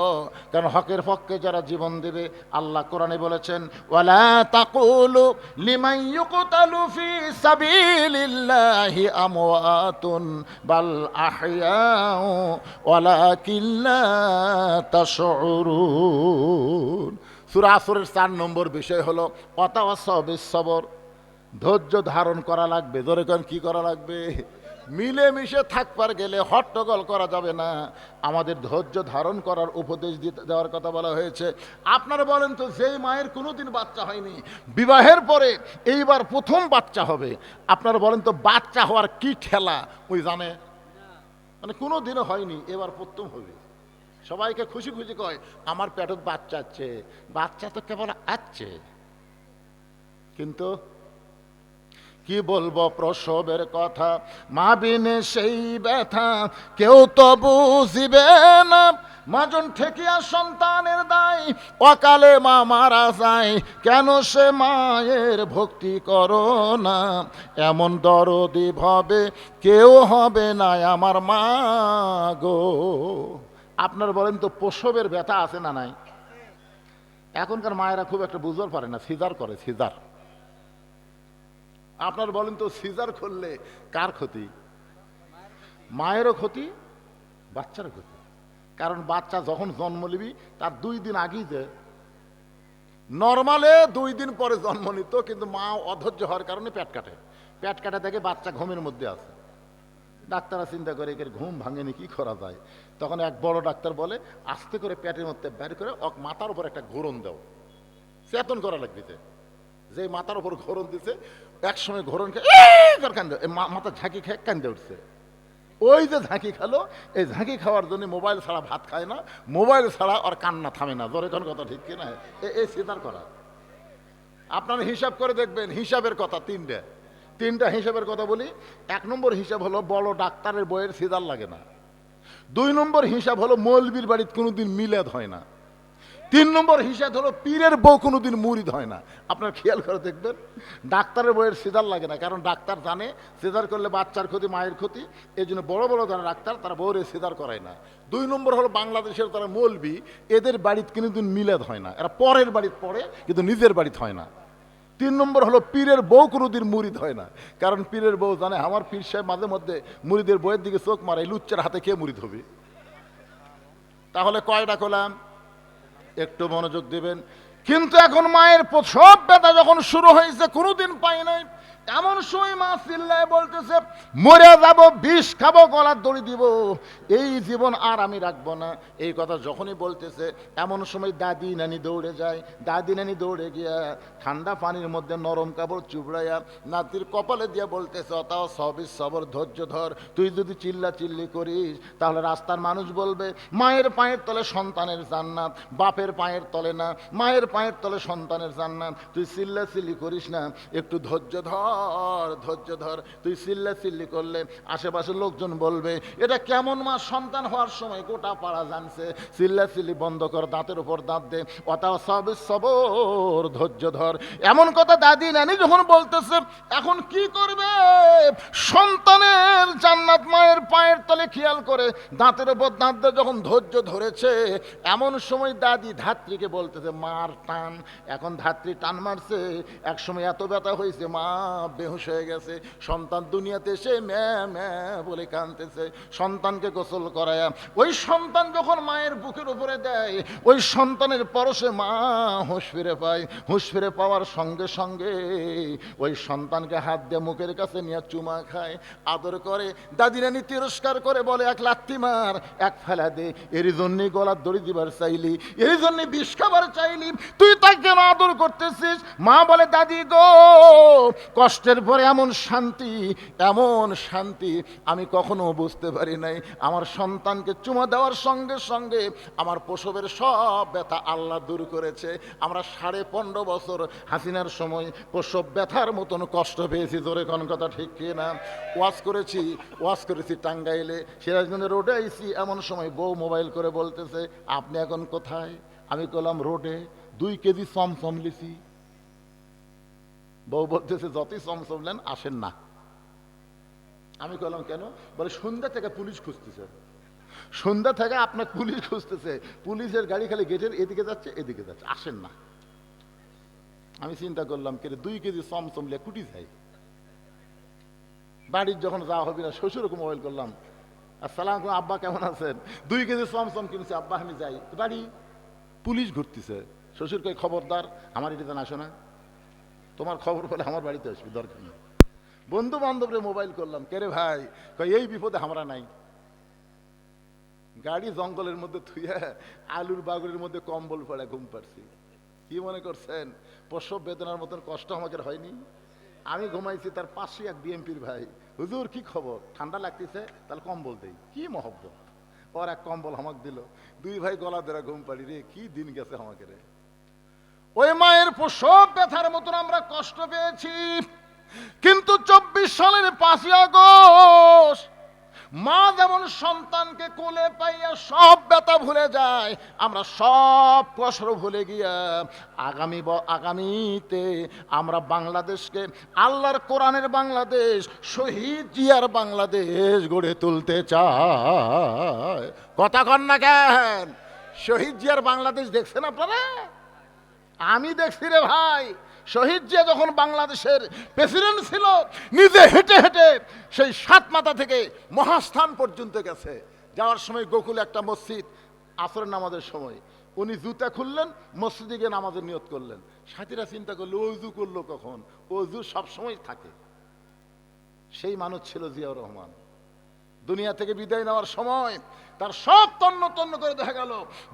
কারণ হকের পক্ষে যারা জীবন দেবে, আল্লাহ কোরআনে বলেছেন ওয়ালা তাকুলু লিমান ইউকতালু ফি সাবিলিল্লাহি আমওয়াতুন বাল আহইয়াউ ওয়ালাকিন লা তাশউরুন। সূরা আসরের 4 নম্বর বিষয় হলো ওয়াতাওয়াসাউ বিস সবর, ধৈর্য ধারণ করা লাগবে। ধরে কোন কি করা লাগবে? মিলেমিশে থাকবার গেলে হট্টগোল করা যাবে না, আমাদের ধৈর্য ধারণ করার উপদেশ দেওয়ার কথা বলা হয়েছে। আপনারা বলেন তো, যেই মায়ের কোনোদিন বাচ্চা হয়নি, বিবাহের পরে এইবার প্রথম বাচ্চা হবে, আপনারা বলেন তো বাচ্চা হওয়ার কি ঠেলা ওই জানে? মানে কোনোদিনও হয়নি, এবার প্রথম হবে। সবাইকে খুশি খুশি কয় আমার পেটত বাচ্চা আছে, বাচ্চা তো কেবল আছে, কিন্তু কি বলবো প্রসবের কথা, মা বিনে সেই ব্যথা কেউ তো বুঝিবে না। মাজন ঠেকিয়া সন্তানের দায়, অকালে মা মারা যায়, কেন সে মায়ের ভক্তি করো না? এমন দরদি ভাবে কেউ হবে না আমার মা গো। আপনার বলেন তো প্রসবের ব্যথা আছে না নাই? এখনকার মায়েরা খুব একটা বুঝতে পারে না, সিজার করে, সিজার। আপনার বলেন তো সিজার করলে কার ক্ষতি? মায়েরও ক্ষতি, বাচ্চারও ক্ষতি। কারণ বাচ্চা যখন জন্ম নিবি তার 2 দিন আগেই যে নর্মালে 2 দিন পরে জন্ম নিত, কিন্তু মা অধৈর্য হওয়ার কারণে পেট কাটে, পেট কাটা থেকে বাচ্চা ঘুমের মধ্যে আছে। ডাক্তাররা চিন্তা করে এর ঘুম ভাঙেনি, কি করা যায়। তখন এক বড় ডাক্তার বলে, আস্তে করে পেটের মধ্যে বের করে মাথার উপর একটা ঘোরণ দাও, চেতন করা লাগবে। যে মাথার উপর ঘোরণ দিছে, একসময় ঘোরণ খেয়ে মাথা ঝাঁকি খেয়ে কান্দে উঠছে। ওই যে ঝাঁকি খেলো, এই ঝাঁকি খাওয়ার জন্য মোবাইল ছাড়া ভাত খায় না, মোবাইল ছাড়া ওর কান্না থামে না। জোরে কোন কথা ঠিক কিনা? এই সিদ্ধার করা। আপনারা হিসাব করে দেখবেন, হিসাবের কথা তিনটা হিসাবের কথা বলি। 1 নম্বর হিসাব হলো বড় ডাক্তারের বইয়ের সিজার লাগে না। 2 নম্বর হিসাব হলো মৌলবীর বাড়িতে কোনোদিন মিলাদ হয় না। 3 নম্বর হিসাব হলো পীরের বউ কোনোদিন মুরিদ হয় না। আপনার খেয়াল করে দেখবেন, ডাক্তারের বইয়ের সিজার লাগে না, কারণ ডাক্তার জানে সিজার করলে বাচ্চার ক্ষতি, মায়ের ক্ষতি। এই জন্য বড় বড় যারা ডাক্তার তারা বউয়ের সিজার করায় না। 2 নম্বর হলো বাংলাদেশের তারা মৌলবী, এদের বাড়িতে কোনোদিন মিলাদ হয় না, এরা পরের বাড়িতে পড়ে কিন্তু নিজের বাড়িতে হয় না। 3 নম্বর হলো পীরের বউ কোনোদিন মুরিদ হয় না, কারণ পীরের বউ জানে আমার পীর সাহেব মাঝে মধ্যে মুরিদের বইয়ের দিকে চোখ মারে, লুচ্চার হাতে কে মুরিদ হবে। তাহলে কয়টা করলাম? একটু মনোযোগ দিবেন। কিন্তু এখন মায়ের প্রসব ব্যথা যখন শুরু হয়েছে, কোনোদিন পাই নাই, এমন সময় মা চিল্লায় বলতেছে, মরে যাব, বিষ খাবো, গলার দড়ি দিব, এই জীবন আর আমি রাখবো না। এই কথা যখনই বলতেছে, এমন সময় দাদি নানি দৌড়ে যায়। দাদি নানি দৌড়ে গিয়া ঠান্ডা পানির মধ্যে নরম কাপড় চুবড়াইয়া নাতির কপালে দিয়া বলতেছে, অতাও সবই সবর, ধৈর্য ধর, তুই যদি চিল্লা চিল্লি করিস তাহলে রাস্তার মানুষ বলবে মায়ের পায়ের তলে সন্তানের জান্নাত, বাপের পায়ের তলে না, মায়ের পায়ের তলে সন্তানের জান্নাত। তুই চিল্লা চিল্লি করিস না, একটু ধৈর্য ধর। তুই চিল্লা চিল্লি করলে আশেপাশের লোকজন বলবে এটা কেমন মা, সন্তান হওয়ার সময় গোটা পাড়া জানছে। চিল্লা চিল্লি বন্ধ কর, দাঁতের উপর দাঁত দে, অতাও সবই সবর, ধৈর্য ধর। এমন কথা দাদি নানি যখন বলতেছে, এখন কি করবে? সন্তানের জান্নাত মায়ের পায়ের তলে খেয়াল করে দাঁতের উপর দাঁত দিয়ে যখন ধৈর্য ধরেছে, এমন সময় দাদি ধাত্রীকে বলতেছে, মার টান। এখন ধাত্রী টান মারছে, এক সময় এত ব্যথা হয়েছে মা বেহুশ হয়ে গেছে। সন্তান দুনিয়াতে এসে ম্যা ম্যা বলে কাঁদতেছে। সন্তানকে গোসল করায়া ওই সন্তান যখন মায়ের বুকের উপরে দেয়, ওই সন্তানের পরশে মা হুঁশ ফিরে পায়। হুঁশ ফিরে পাওয়ার সঙ্গে সঙ্গে ওই সন্তানকে হাত দিয়ে মুখের কাছে নিয়ে চুমা খায়, আদর করে। দাদি নানি তিরস্কার করে বলে, এক লাথি মার, এক ফেলা দে, এরই জন্যই গলার দড়ি দিবার চাইলি, এরই জন্য বিষ খাবার চাইলি, তুই তাকে কেন আদর করতেছিস? মা বলে, দাদি গো, কষ্টের পরে এমন শান্তি আমি কখনো বুঝতে পারি নাই। আমার সন্তানকে চুমা দেওয়ার সঙ্গে সঙ্গে আমার প্রসবের সব ব্যথা আল্লাহ দূর করেছে। আমরা 15.5 বছর হাসিনার সময় প্রসব ব্যথার মতন কষ্ট পেয়েছি। জোরে কোন কথা ঠিক কিনা? ওয়াজ করেছি টাঙ্গাইলে, সিরাজগঞ্জ রোডে আইছি। এমন সময় বউ মোবাইল করে বলতেছে, আপনি এখন কোথায়? আমি বললাম রোডে, 2 কেজি চমচম লিছি। বউ বলতেছে, যতই চমচম নেন আসেন না। আমি বললাম কেন? বলে, সন্ধ্যা থেকে পুলিশ খুঁজতেছে, সন্ধ্যা থেকে আপনার পুলিশ খুঁজতেছে, পুলিশের গাড়ি খালি গেটের এদিকে যাচ্ছে এদিকে যাচ্ছে, আসেন না। আমি চিন্তা করলাম, কে 2 কেজি চমচম লিয়ে কুটি যাই। বাড়ির যখন যাওয়া হবে না, শ্বশুরকে মোবাইল করলাম, আসসালাম আব্বা কেমন আছেন? 2 কেজি চমচম কিনছে আব্বা, আমি যাই বাড়ি, পুলিশ ঘুরতেছে। শ্বশুরকে, খবরদার আমার এটিতে আসো না, তোমার খবর পেলে আমার বাড়িতে আসবি, দরকার নেই। বন্ধু বান্ধবরে মোবাইল করলাম, কে রে ভাই? এই বিপদে আমরা নাই। গাড়ি জঙ্গলের মধ্যে থুইয়া আলুর বাগুরের মধ্যে কম্বল পড়ে ঘুম পাচ্ছি। কি মনে করছেন প্রসব বেদনার মতন কষ্ট আমাকে হয়নি? আমি ঘুমাইছি, তার পাশে এক বিএমপির ভাই, হুজুর কি খবর? ঠান্ডা লাগতেছে, তাহলে কম্বল দেই। কি মহব্বত! ওর এক কম্বল আমাকে দিল, 2 ভাই গলা ধরে ঘুম পাড়ি। রে কি দিন গেছে আমাকে রে! ওই মায়ের প্রসব ব্যথার মতন আমরা কষ্ট পেয়েছি। কিন্তু 24 সালের 5ই আগস্ট মা যেমন সন্তানকে কোলে পাইয়া সব ব্যথা ভুলে যায়, আমরা সব কষ্ট ভুলে গিয়া আগামীতে আমরা বাংলাদেশকে আল্লাহর কোরআনের বাংলাদেশ, শহীদ জিয়ার বাংলাদেশ গড়ে তুলতে চাই। কথা কন না কেন? শহীদ জিয়ার বাংলাদেশ দেখছেন আপনারা? আমি দেখছি রে ভাই। শহীদ জিয়া যখন বাংলাদেশের প্রেসিডেন্ট ছিল, নিজে হেঁটে হেঁটে সেই 7 মাথা থেকে মহাস্থান পর্যন্ত গেছে। যাওয়ার সময় গোকুলে একটা মসজিদ, আসরের নামাজের সময় উনি জুতা খুললেন, মসজিদে গিয়ে নামাজের নিয়ত করলেন। সাথীরা চিন্তা করলো, অজু করলো কখন? অজু সবসময় থাকে। সেই মানুষ ছিল জিয়াউর রহমান। দুনিয়া থেকে বিদায় নেওয়ার সময় তার সব তন্ন তন্ন করে দেখা গেল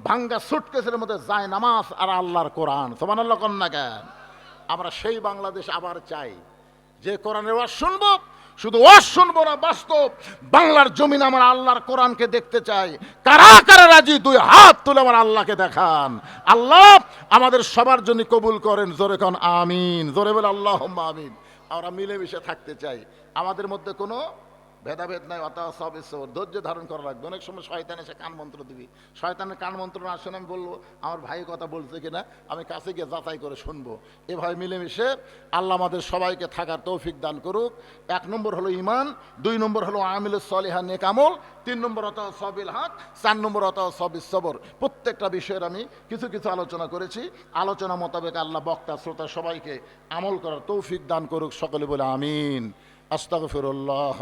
ভাঙ্গা সুটকেসের মধ্যে যায় নামাজ আর আল্লাহর কোরআন। সুবহানাল্লাহ কন্যা কেন? আমরা সেই বাংলাদেশ আবার চাই যে কোরআনের ওয়াজ শুনবো, শুধু ওয়াজ শুনবো না, বাস্তব বাংলার জমিন আমার আল্লাহর কোরআনকে দেখতে চাই। কারা কারা রাজি? দুই হাত তুলে আমার আল্লাহকে দেখান। আল্লাহ আমাদের সবার জন্য কবুল করেন। জোরে কোন আমিন, জোরে বলে আল্লাহুম্মা আমিন। আমরা মিলেমিশে থাকতে চাই, আমাদের মধ্যে কোনো ভেদাভেদ নাই। সব ধৈর্য ধারণ করা লাগবে। অনেক সময় শয়তান এসে কান মন্ত্র দিবি, শয়তানের কান মন্ত্র না শুনে আমি বলবো আমার ভাই কথা বলছে কিনা, আমি কাছে গিয়ে যাচাই করে শুনবো। এভাবে মিলেমিশে আল্লাহ আমাদের সবাইকে থাকার তৌফিক দান করুক। 1 নম্বর হলো ঈমান, 2 নম্বর হলো আমিলুস সলিহা নেক আমল, 3 নম্বর হতো সবিল হক, 4 নম্বর হতো সবিস সবর। প্রত্যেকটা বিষয়ের আমি কিছু কিছু আলোচনা করেছি। আলোচনা মোতাবেক আল্লাহ বক্তা শ্রোতা সবাইকে আমল করার তৌফিক দান করুক। সকলে বলে আমিন। আস্তাগফিরুল্লাহ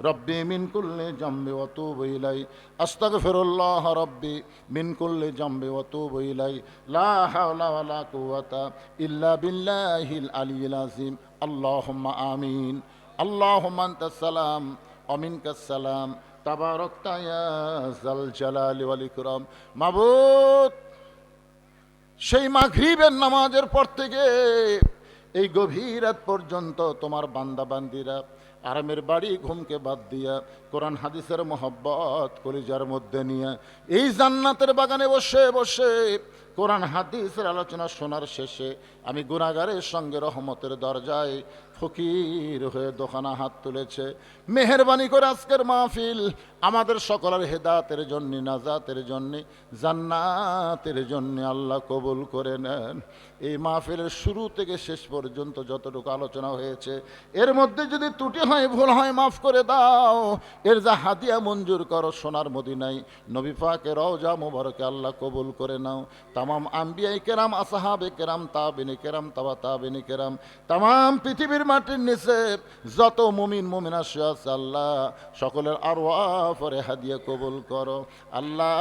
রব্বি মিন কুল্লি জামবি ওয়া তুবু ইলাই, আস্তাগফিরুল্লাহ রব্বি মিন কুল্লি জামবি ওয়া তুবু ইলাই, লা হাওলা ওয়া লা কুওয়াতা ইল্লা বিল্লাহিল আলিয়্যিল আযীম। আল্লাহুম্মা আমিন। আল্লাহুম্মা আনতাস সালাম ওয়া মিনকাস সালাম, তাবারাকতা ইয়া যাল জালালি ওয়াল ইকরাম। মাবুদ, সেই মাগরিবের নামাজের পর থেকে এই গভীর রাত পর্যন্ত তোমার বান্দা বান্দিরা আরামের বাড়ি ঘুমকে বাদ দিয়া কোরআন হাদিসের মোহব্বত কলিজার মধ্যে নিয়ে এই জান্নাতের বাগানে বসে বসে কোরআন হাদিসের আলোচনা শোনার শেষে আমি গুনাহগারের সঙ্গে রহমতের দরজায় ফকির হয়ে দোকানা হাত তুলেছে। মেহেরবানি করে আজকের মাহফিল আমাদের সকলের হেদায়েতের জন্য, নাজাতের জন্য, জান্নাতের জন্য আল্লাহ কবুল করে নেন। এই মাহফিলের শুরু থেকে শেষ পর্যন্ত যতটুকু আলোচনা হয়েছে এর মধ্যে যদি ত্রুটি হয়, ভুল হয়, মাফ করে দাও। এর যা হাদিয়া মঞ্জুর করো সোনার মদিনায় নবী পাকের রওজা মুবারকে আল্লাহ কবুল করে নাও। তামাম আম্বিয়ায়ে কেরাম, আসহাবে কেরাম, তাবিনে কেরাম, তাবা তাবিনে কেরাম, তামাম পৃথিবীর মাটির নিচে যত মুমিন মুমিনা শুয়ে আছে আল্লাহ সকলের আরওয়াহ পরে হাদিয়া কবুল করো। আল্লাহ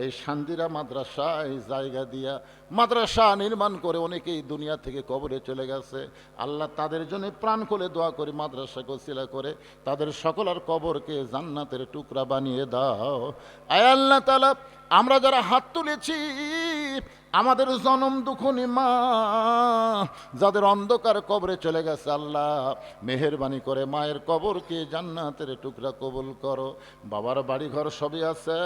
এই শান্তিরা মাদ্রাসায় জায়গা দিয়া মাদ্রাসা নির্মাণ করে অনেকেই দুনিয়া থেকে কবরে চলে গেছে। আল্লাহ তাদের জন্য প্রাণ খুলে দোয়া করি, মাদ্রাসাকে ওসিলা করে তাদের সকলের কবরকে জান্নাতের টুকরা বানিয়ে দাও। আয় আল্লাহ তাআলা, আমরা যারা হাত তুলেছি আমাদের জনম দুঃখনী মা যাদের অন্ধকার কবরে চলে গেছে আল্লাহ মেহেরবানি করে মায়ের কবরকে জান্নাতের টুকরা কবুল করো। বাবার বাড়ি ঘর সবই আছে,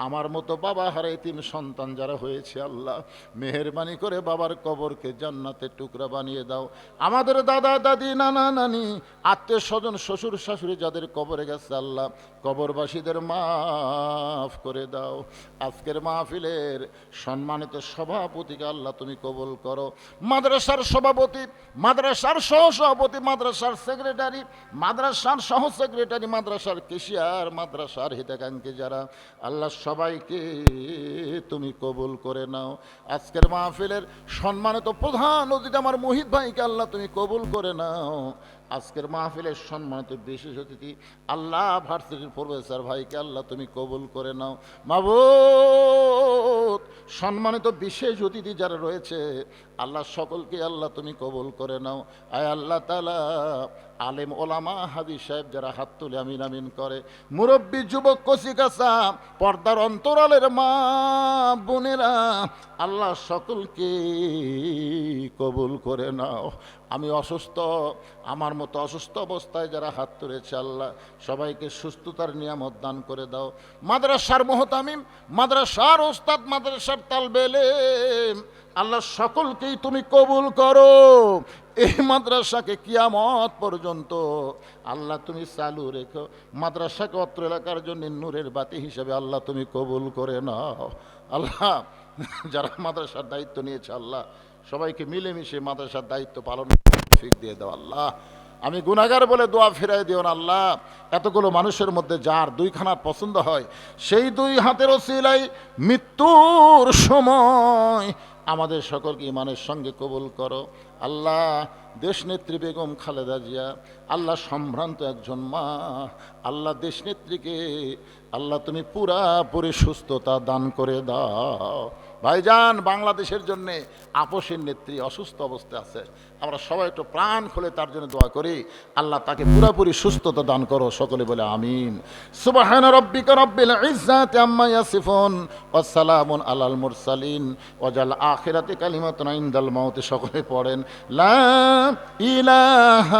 আমার মতো বাবা হারা এতিম সন্তান যারা হয়েছে আল্লাহ মেহেরবানি করে বাবার কবরকে জান্নাতের টুকরা বানিয়ে দাও। আমাদের দাদা দাদি নানা নানি আত্মীয় স্বজন শ্বশুর শাশুড়ি যাদের কবরে গেছে আল্লাহ কবরবাসীদের মাফ করে দাও। আজকের মাহফিলের সম্মানিত সভাপতিকে আল্লাহ তুমি কবুল করো। মাদ্রাসার সভাপতি, মাদ্রাসার সহসভাপতি, মাদ্রাসার সেক্রেটারি, মাদ্রাসার সহ সেক্রেটারি, মাদ্রাসার কেশিয়ার, মাদ্রাসার হিতাকাঙ্ক্ষী যারা আল্লাহ সবাইকে তুমি কবুল করে নাও। আজকের মাহফিলের সম্মানিত প্রধান অতিথি আমার মুহিত ভাইকে আল্লাহ তুমি কবুল করে নাও। আজকের মাহফিলের সম্মানিত বিশেষ অতিথি আল্লাহ ভার্সিটির প্রফেসর ভাইকে আল্লাহ তুমি কবুল করে নাও। মাবুদ, সম্মানিত বিশেষ অতিথি যারা রয়েছে আল্লাহ সকলকে আল্লাহ তুমি কবুল করে নাও। আয় আল্লাহ তাআলা, আলেম ওলামা হাদিস সাহেব যারা হাত তুলে আমিন আমিন করে, মুরব্বী যুবক কচিকাঁচা পর্দার অন্তরালের মা বোনেরা আল্লাহ সকলকে কবুল করে নাও। আমি অসুস্থ, আমার মতো অসুস্থ অবস্থায় যারা হাত তুলেছে আল্লাহ সবাইকে সুস্থতার নিয়ামত দান করে দাও। মাদ্রাসার মুহতামিম, মাদ্রাসার ওস্তাদ, মাদ্রাসার তালবে ইলম আল্লাহ সকলকেই তুমি কবুল করো। এই মাদ্রাসাকে কিয়ামত পর্যন্ত আল্লাহ তুমি চালু রেখো। মাদ্রাসাকে অত্র এলাকার জন্য নূরের বাতি হিসেবে আল্লাহ তুমি কবুল করে নাও। আল্লাহ যারা মাদ্রাসার দায়িত্ব নিয়েছে আল্লাহ সবাইকে মিলেমিশে মাদ্রাসার দায়িত্ব পালন তৌফিক দিয়ে দাও। আল্লাহ আমি গুনাহগার বলে দোয়া ফিরাই দিও না আল্লাহ। এতগুলো মানুষের মধ্যে যার দুইখানা পছন্দ হয় সেই দুই হাতের ওসিলায় মৃত্যুর সময় আমাদের সকলকে ইমানের সঙ্গে কবুল করো। আল্লাহ দেশনেত্রী বেগম খালেদা জিয়া, আল্লাহ সম্ভ্রান্ত একজন মা, আল্লাহ দেশনেত্রীকে আল্লাহ তুমি পুরাপুরি সুস্থতা দান করে দাও। ভাইজান, বাংলাদেশের জন্যে আপসের নেত্রী অসুস্থ অবস্থায় আছে, আমরা সবাই একটু প্রাণ খুলে তার জন্য দোয়া করি, আল্লাহ তাকে পুরাপুরি সুস্থতা দান করো, সকলে বলে আমিন। সুবহানা রাব্বিকা রাব্বিল ইজ্জাতি আম্মা ইয়াসিফুন ওয়া সালামুন আলাল মুরসালিন ওয়াজাল আখিরাতি কালিমাতুন ইনদাল মাউত। সকলে পড়েন লা ইলাহা